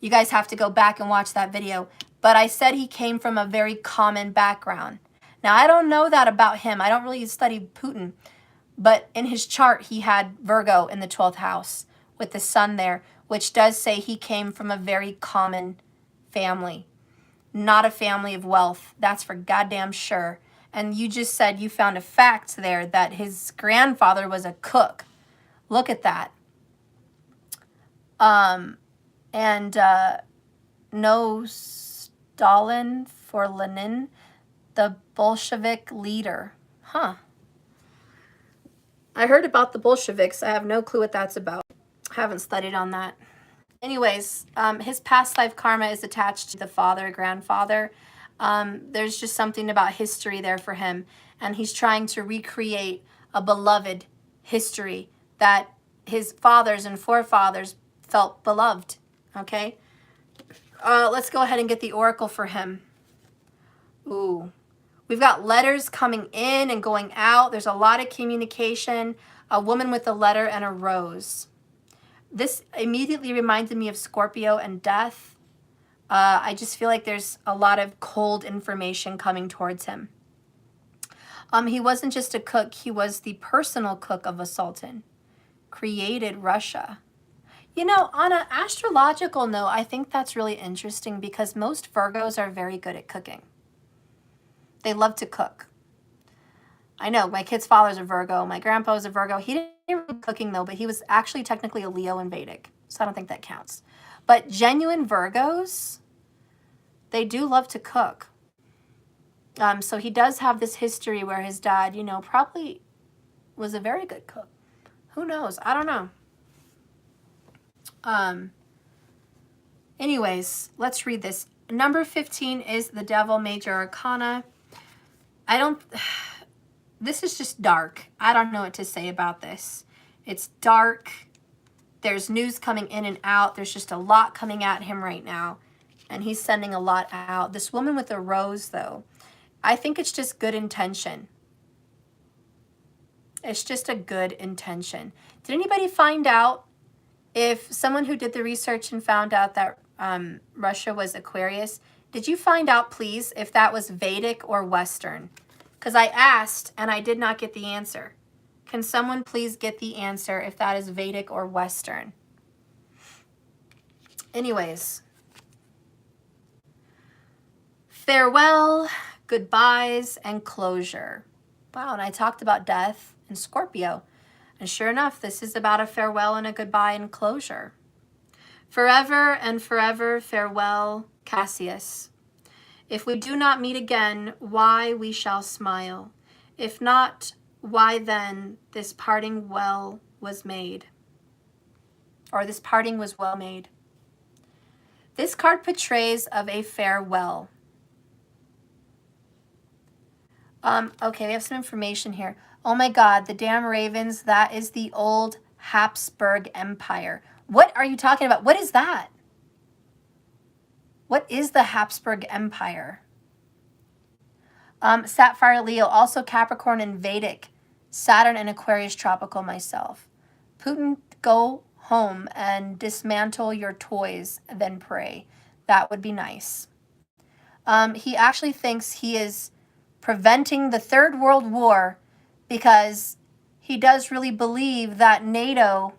You guys have to go back and watch that video. But I said he came from a very common background. Now, I don't know that about him. I don't really study Putin. But in his chart, he had Virgo in the 12th house with the sun there, which does say he came from a very common family. Not a family of wealth. That's for goddamn sure. And you just said you found a fact there that his grandfather was a cook. Look at that. No Stalin for Lenin, the Bolshevik leader. Huh. I heard about the Bolsheviks. I have no clue what that's about. Haven't studied on that. Anyways, his past life karma is attached to the father, grandfather. There's just something about history there for him. And he's trying to recreate a beloved history that his fathers and forefathers felt beloved. Okay? Let's go ahead and get the oracle for him. Ooh. We've got letters coming in and going out. There's a lot of communication. A woman with a letter and a rose. This immediately reminded me of Scorpio and death. I just feel like there's a lot of cold information coming towards him. He wasn't just a cook. He was the personal cook of a sultan. Created Russia. You know, on an astrological note, I think that's really interesting because most Virgos are very good at cooking. They love to cook. I know, my kid's father's a Virgo. My grandpa was a Virgo. He didn't really cooking though, but he was actually technically a Leo in Vedic. So I don't think that counts. But genuine Virgos, they do love to cook. So he does have this history where his dad, you know, probably was a very good cook. Who knows? I don't know. Anyways, let's read this. Number 15 is the Devil, Major Arcana. This is just dark. I don't know what to say about this. It's dark. There's news coming in and out. There's just a lot coming at him right now. And he's sending a lot out. This woman with the rose, though, I think it's just good intention. It's just a good intention. Did anybody find out if someone who did the research and found out that Russia was Aquarius, did you find out, please, if that was Vedic or Western? Because I asked and I did not get the answer. Can someone please get the answer if that is Vedic or Western? Anyways. Farewell, goodbyes, and closure. Wow, and I talked about death and Scorpio. And sure enough, this is about a farewell and a goodbye and closure. Forever and forever, farewell, Cassius. If we do not meet again, why we shall smile. If not, why then this parting well was made. Or this parting was well made. This card portrays of a farewell. Okay, we have some information here. Oh my God, the damn Ravens, that is the old Habsburg Empire. What are you talking about? What is that? What is the Habsburg Empire? Sapphire Leo, also Capricorn and Vedic. Saturn and Aquarius tropical myself. Putin, go home and dismantle your toys, then pray. That would be nice. He actually thinks he is preventing the Third World War because he does really believe that NATO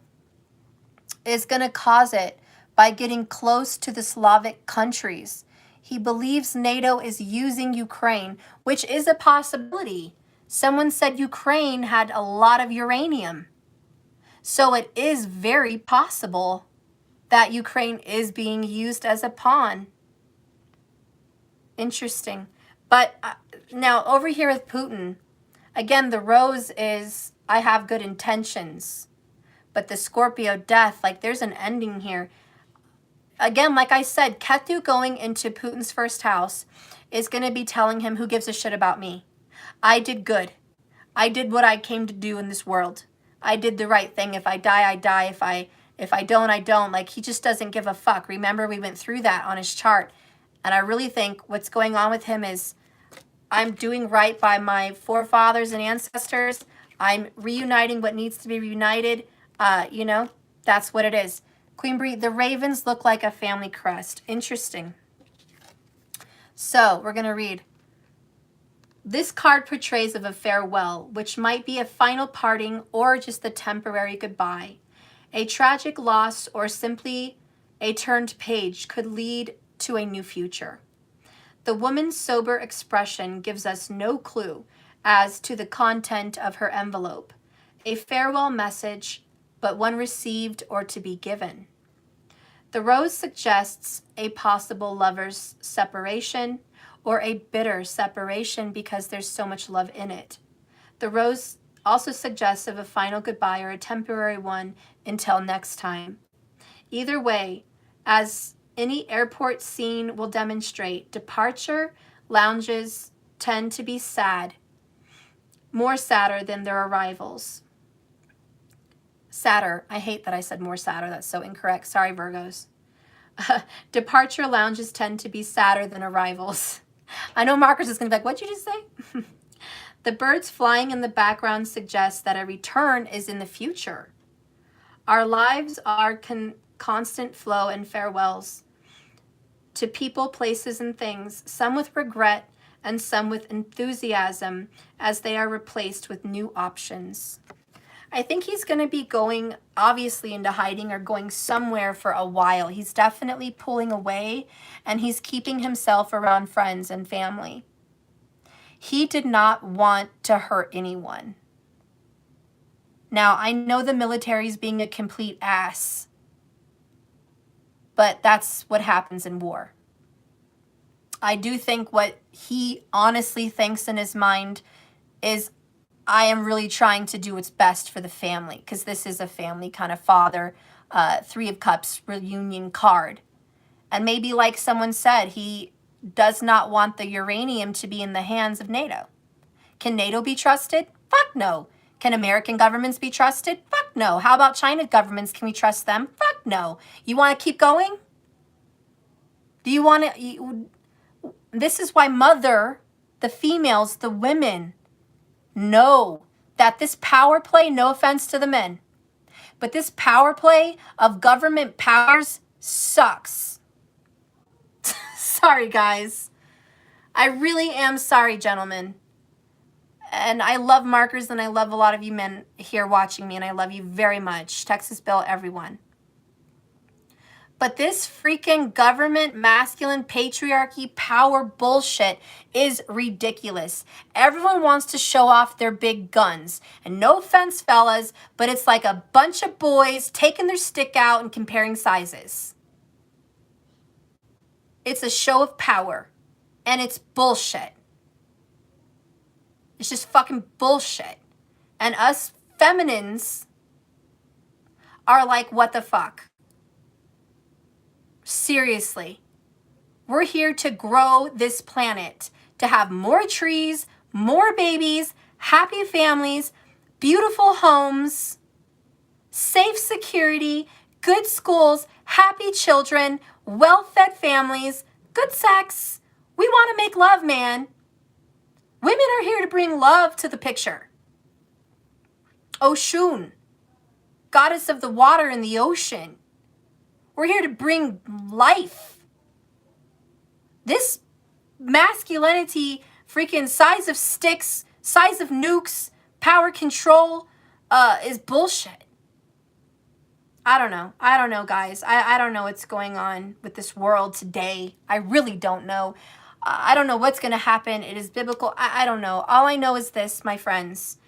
is going to cause it by getting close to the Slavic countries. He believes NATO is using Ukraine, which is a possibility. Someone said Ukraine had a lot of uranium. So it is very possible that Ukraine is being used as a pawn. Interesting. But now over here with Putin, again, the rose is, I have good intentions. But the Scorpio death, like there's an ending here. Again, like I said, Ketu going into Putin's first house is going to be telling him, who gives a shit about me? I did good. I did what I came to do in this world. I did the right thing. If I die, I die. If I don't, I don't. Like, he just doesn't give a fuck. Remember, we went through that on his chart. And I really think what's going on with him is I'm doing right by my forefathers and ancestors. I'm reuniting what needs to be reunited. You know, that's what it is. Queen Bree, the ravens look like a family crest. Interesting. So we're going to read. This card portrays of a farewell, which might be a final parting or just a temporary goodbye. A tragic loss or simply a turned page could lead to a new future. The woman's sober expression gives us no clue as to the content of her envelope. A farewell message, but one received or to be given. The rose suggests a possible lover's separation or a bitter separation because there's so much love in it. The rose also suggests of a final goodbye or a temporary one until next time. Either way, as any airport scene will demonstrate, departure lounges tend to be sad, more sadder than their arrivals. Sadder. I hate that I said more sadder. That's so incorrect. Sorry, Virgos. Departure lounges tend to be sadder than arrivals. I know Marcus is going to be like, what'd you just say? The birds flying in the background suggest that a return is in the future. Our lives are constant flow and farewells to people, places, and things, some with regret and some with enthusiasm as they are replaced with new options. I think he's going to be going, obviously, into hiding or going somewhere for a while. He's definitely pulling away, and he's keeping himself around friends and family. He did not want to hurt anyone. Now, I know the military's being a complete ass, but that's what happens in war. I do think what he honestly thinks in his mind is, I am really trying to do what's best for the family, because this is a family kind of father, Three of Cups reunion card. And maybe like someone said, he does not want the uranium to be in the hands of NATO. Can NATO be trusted? Fuck no. Can American governments be trusted? Fuck no. How about China governments? Can we trust them? Fuck no. You want to keep going? Do you want to? This is why the females, the women, know that this power play, no offense to the men, but this power play of government powers sucks. Sorry, guys. I really am sorry, gentlemen. And I love markers, and I love a lot of you men here watching me, and I love you very much. Texas Bill, everyone. But this freaking government, masculine, patriarchy, power bullshit is ridiculous. Everyone wants to show off their big guns. And no offense, fellas, but it's like a bunch of boys taking their stick out and comparing sizes. It's a show of power. And it's bullshit. It's just fucking bullshit. And us feminines are like, what the fuck? Seriously, we're here to grow this planet, to have more trees, more babies, happy families, beautiful homes, safe security, good schools, happy children, well-fed families, good sex. We want to make love, man. Women are here to bring love to the picture. Oshun, goddess of the water and the ocean. We're here to bring life. This masculinity, freaking size of sticks, size of nukes, power control, is bullshit. I don't know. I don't know, guys. I don't know what's going on with this world today. I really don't know. I don't know what's going to happen. It is biblical. I don't know. All I know is this, my friends.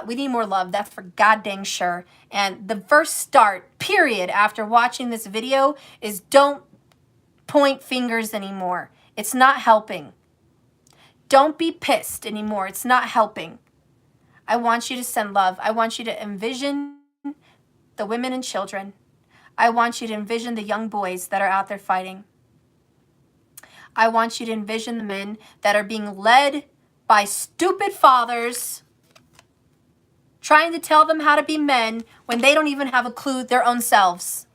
We need more love. That's for god dang sure. And the first start, period, after watching this video is don't point fingers anymore. It's not helping. Don't be pissed anymore. It's not helping. I want you to send love. I want you to envision the women and children. I want you to envision the young boys that are out there fighting. I want you to envision the men that are being led by stupid fathers trying to tell them how to be men when they don't even have a clue their own selves.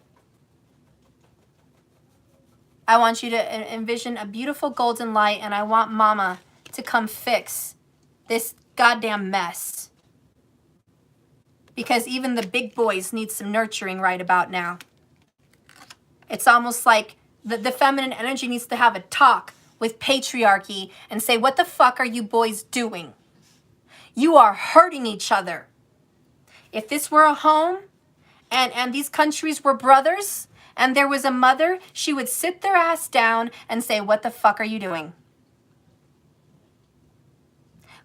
I want you to envision a beautiful golden light, and I want mama to come fix this goddamn mess. Because even the big boys need some nurturing right about now. It's almost like the feminine energy needs to have a talk with patriarchy and say, what the fuck are you boys doing? You are hurting each other. If this were a home and these countries were brothers and there was a mother, she would sit their ass down and say, what the fuck are you doing?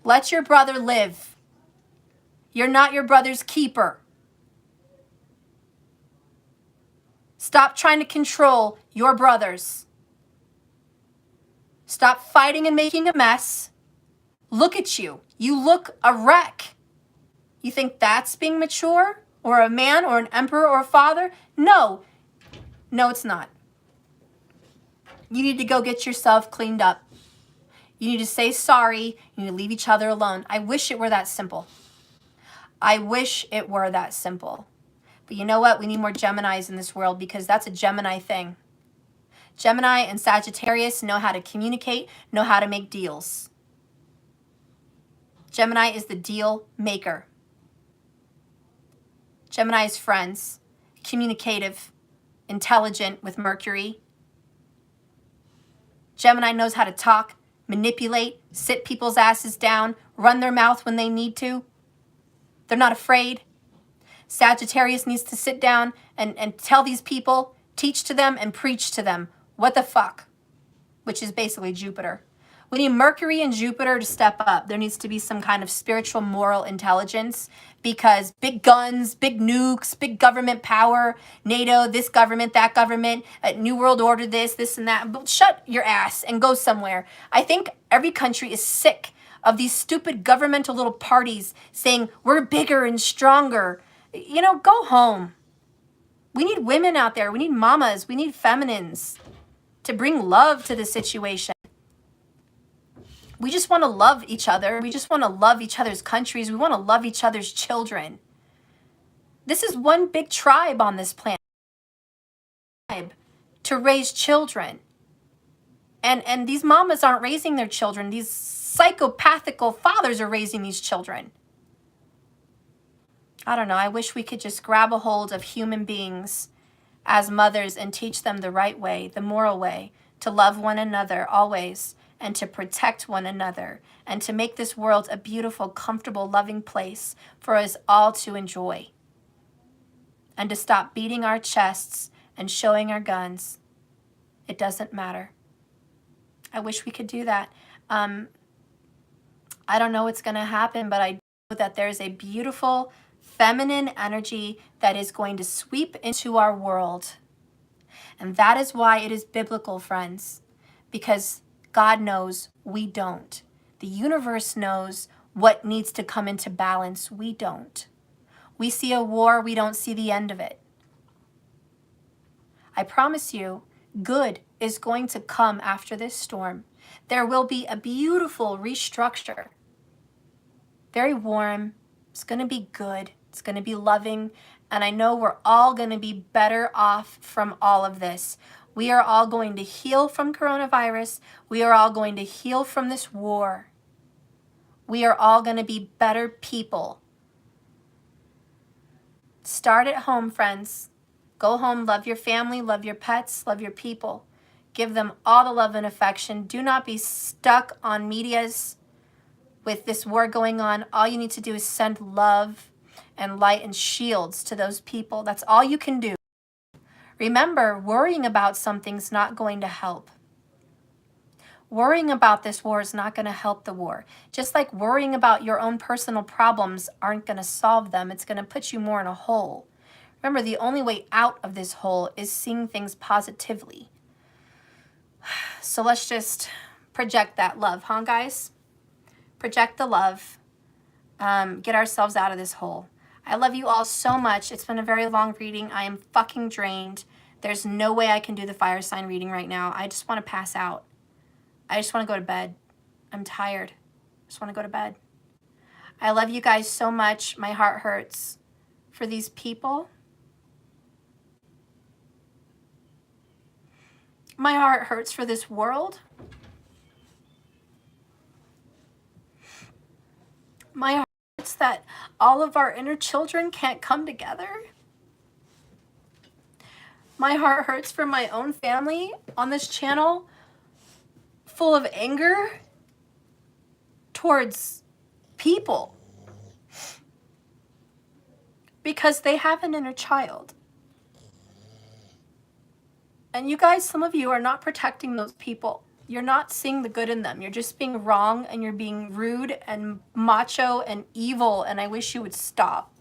Let your brother live. You're not your brother's keeper. Stop trying to control your brothers. Stop fighting and making a mess. Look at you. You look a wreck. You think that's being mature? Or a man or an emperor or a father? No. No, it's not. You need to go get yourself cleaned up. You need to say sorry. You need to leave each other alone. I wish it were that simple. I wish it were that simple. But you know what? We need more Geminis in this world because that's a Gemini thing. Gemini and Sagittarius know how to communicate, know how to make deals. Gemini is the deal maker. Gemini is friends, communicative, intelligent with Mercury. Gemini knows how to talk, manipulate, sit people's asses down, run their mouth when they need to. They're not afraid. Sagittarius needs to sit down and tell these people, teach to them and preach to them. What the fuck? Which is basically Jupiter. We need Mercury and Jupiter to step up. There needs to be some kind of spiritual, moral intelligence because big guns, big nukes, big government power, NATO, this government, that government, New World Order, this and that. But shut your ass and go somewhere. I think every country is sick of these stupid governmental little parties saying we're bigger and stronger. You know, go home. We need women out there. We need mamas. We need feminines to bring love to the situation. We just want to love each other. We just want to love each other's countries. We want to love each other's children. This is one big tribe on this planet. To raise children. And these mamas aren't raising their children. These psychopathical fathers are raising these children. I don't know. I wish we could just grab a hold of human beings as mothers and teach them the right way, the moral way, to love one another always, and to protect one another, and to make this world a beautiful, comfortable, loving place for us all to enjoy. And to stop beating our chests and showing our guns. It doesn't matter. I wish we could do that. I don't know what's going to happen, but I know that there's a beautiful feminine energy that is going to sweep into our world. And that is why it is biblical, friends, because God knows, we don't. The universe knows what needs to come into balance. We don't. We see a war, we don't see the end of it. I promise you, good is going to come after this storm. There will be a beautiful restructure. Very warm. It's going to be good. It's going to be loving. And I know we're all going to be better off from all of this. We are all going to heal from coronavirus. We are all going to heal from this war. We are all going to be better people. Start at home, friends. Go home, love your family, love your pets, love your people. Give them all the love and affection. Do not be stuck on medias with this war going on. All you need to do is send love and light and shields to those people. That's all you can do. Remember, worrying about something's not going to help. Worrying about this war is not going to help the war. Just like worrying about your own personal problems aren't going to solve them. It's going to put you more in a hole. Remember, the only way out of this hole is seeing things positively. So let's just project that love, huh, guys? Project the love. Get ourselves out of this hole. I love you all so much. It's been a very long reading. I am fucking drained. There's no way I can do the fire sign reading right now. I just want to pass out. I just want to go to bed. I'm tired. I just want to go to bed. I love you guys so much. My heart hurts for these people. My heart hurts for this world. My heart hurts that all of our inner children can't come together. My heart hurts for my own family on this channel, full of anger towards people because they have an inner child. And you guys, some of you are not protecting those people. You're not seeing the good in them. You're just being wrong, and you're being rude and macho and evil, and I wish you would stop.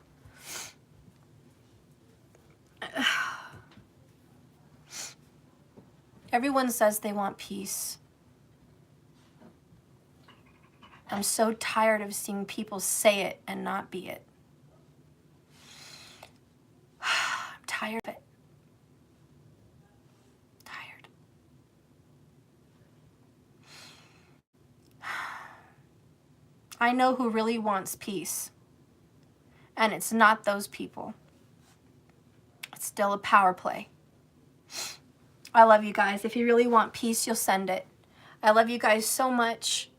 Everyone says they want peace. I'm so tired of seeing people say it and not be it. I'm tired of it. Tired. I know who really wants peace. And it's not those people. It's still a power play. I love you guys. If you really want peace, you'll send it. I love you guys so much.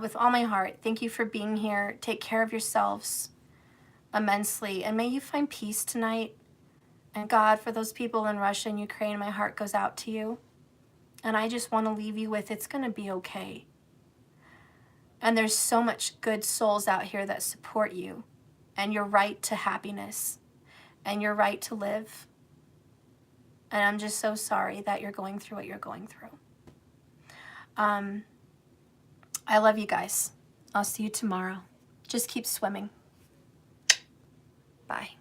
With all my heart. Thank you for being here. Take care of yourselves immensely. And may you find peace tonight. And God, for those people in Russia and Ukraine, my heart goes out to you. And I just want to leave you with, it's going to be okay. And there's so much good souls out here that support you. And your right to happiness. And your right to live. And I'm just so sorry that you're going through what you're going through. I love you guys. I'll see you tomorrow. Just keep swimming. Bye.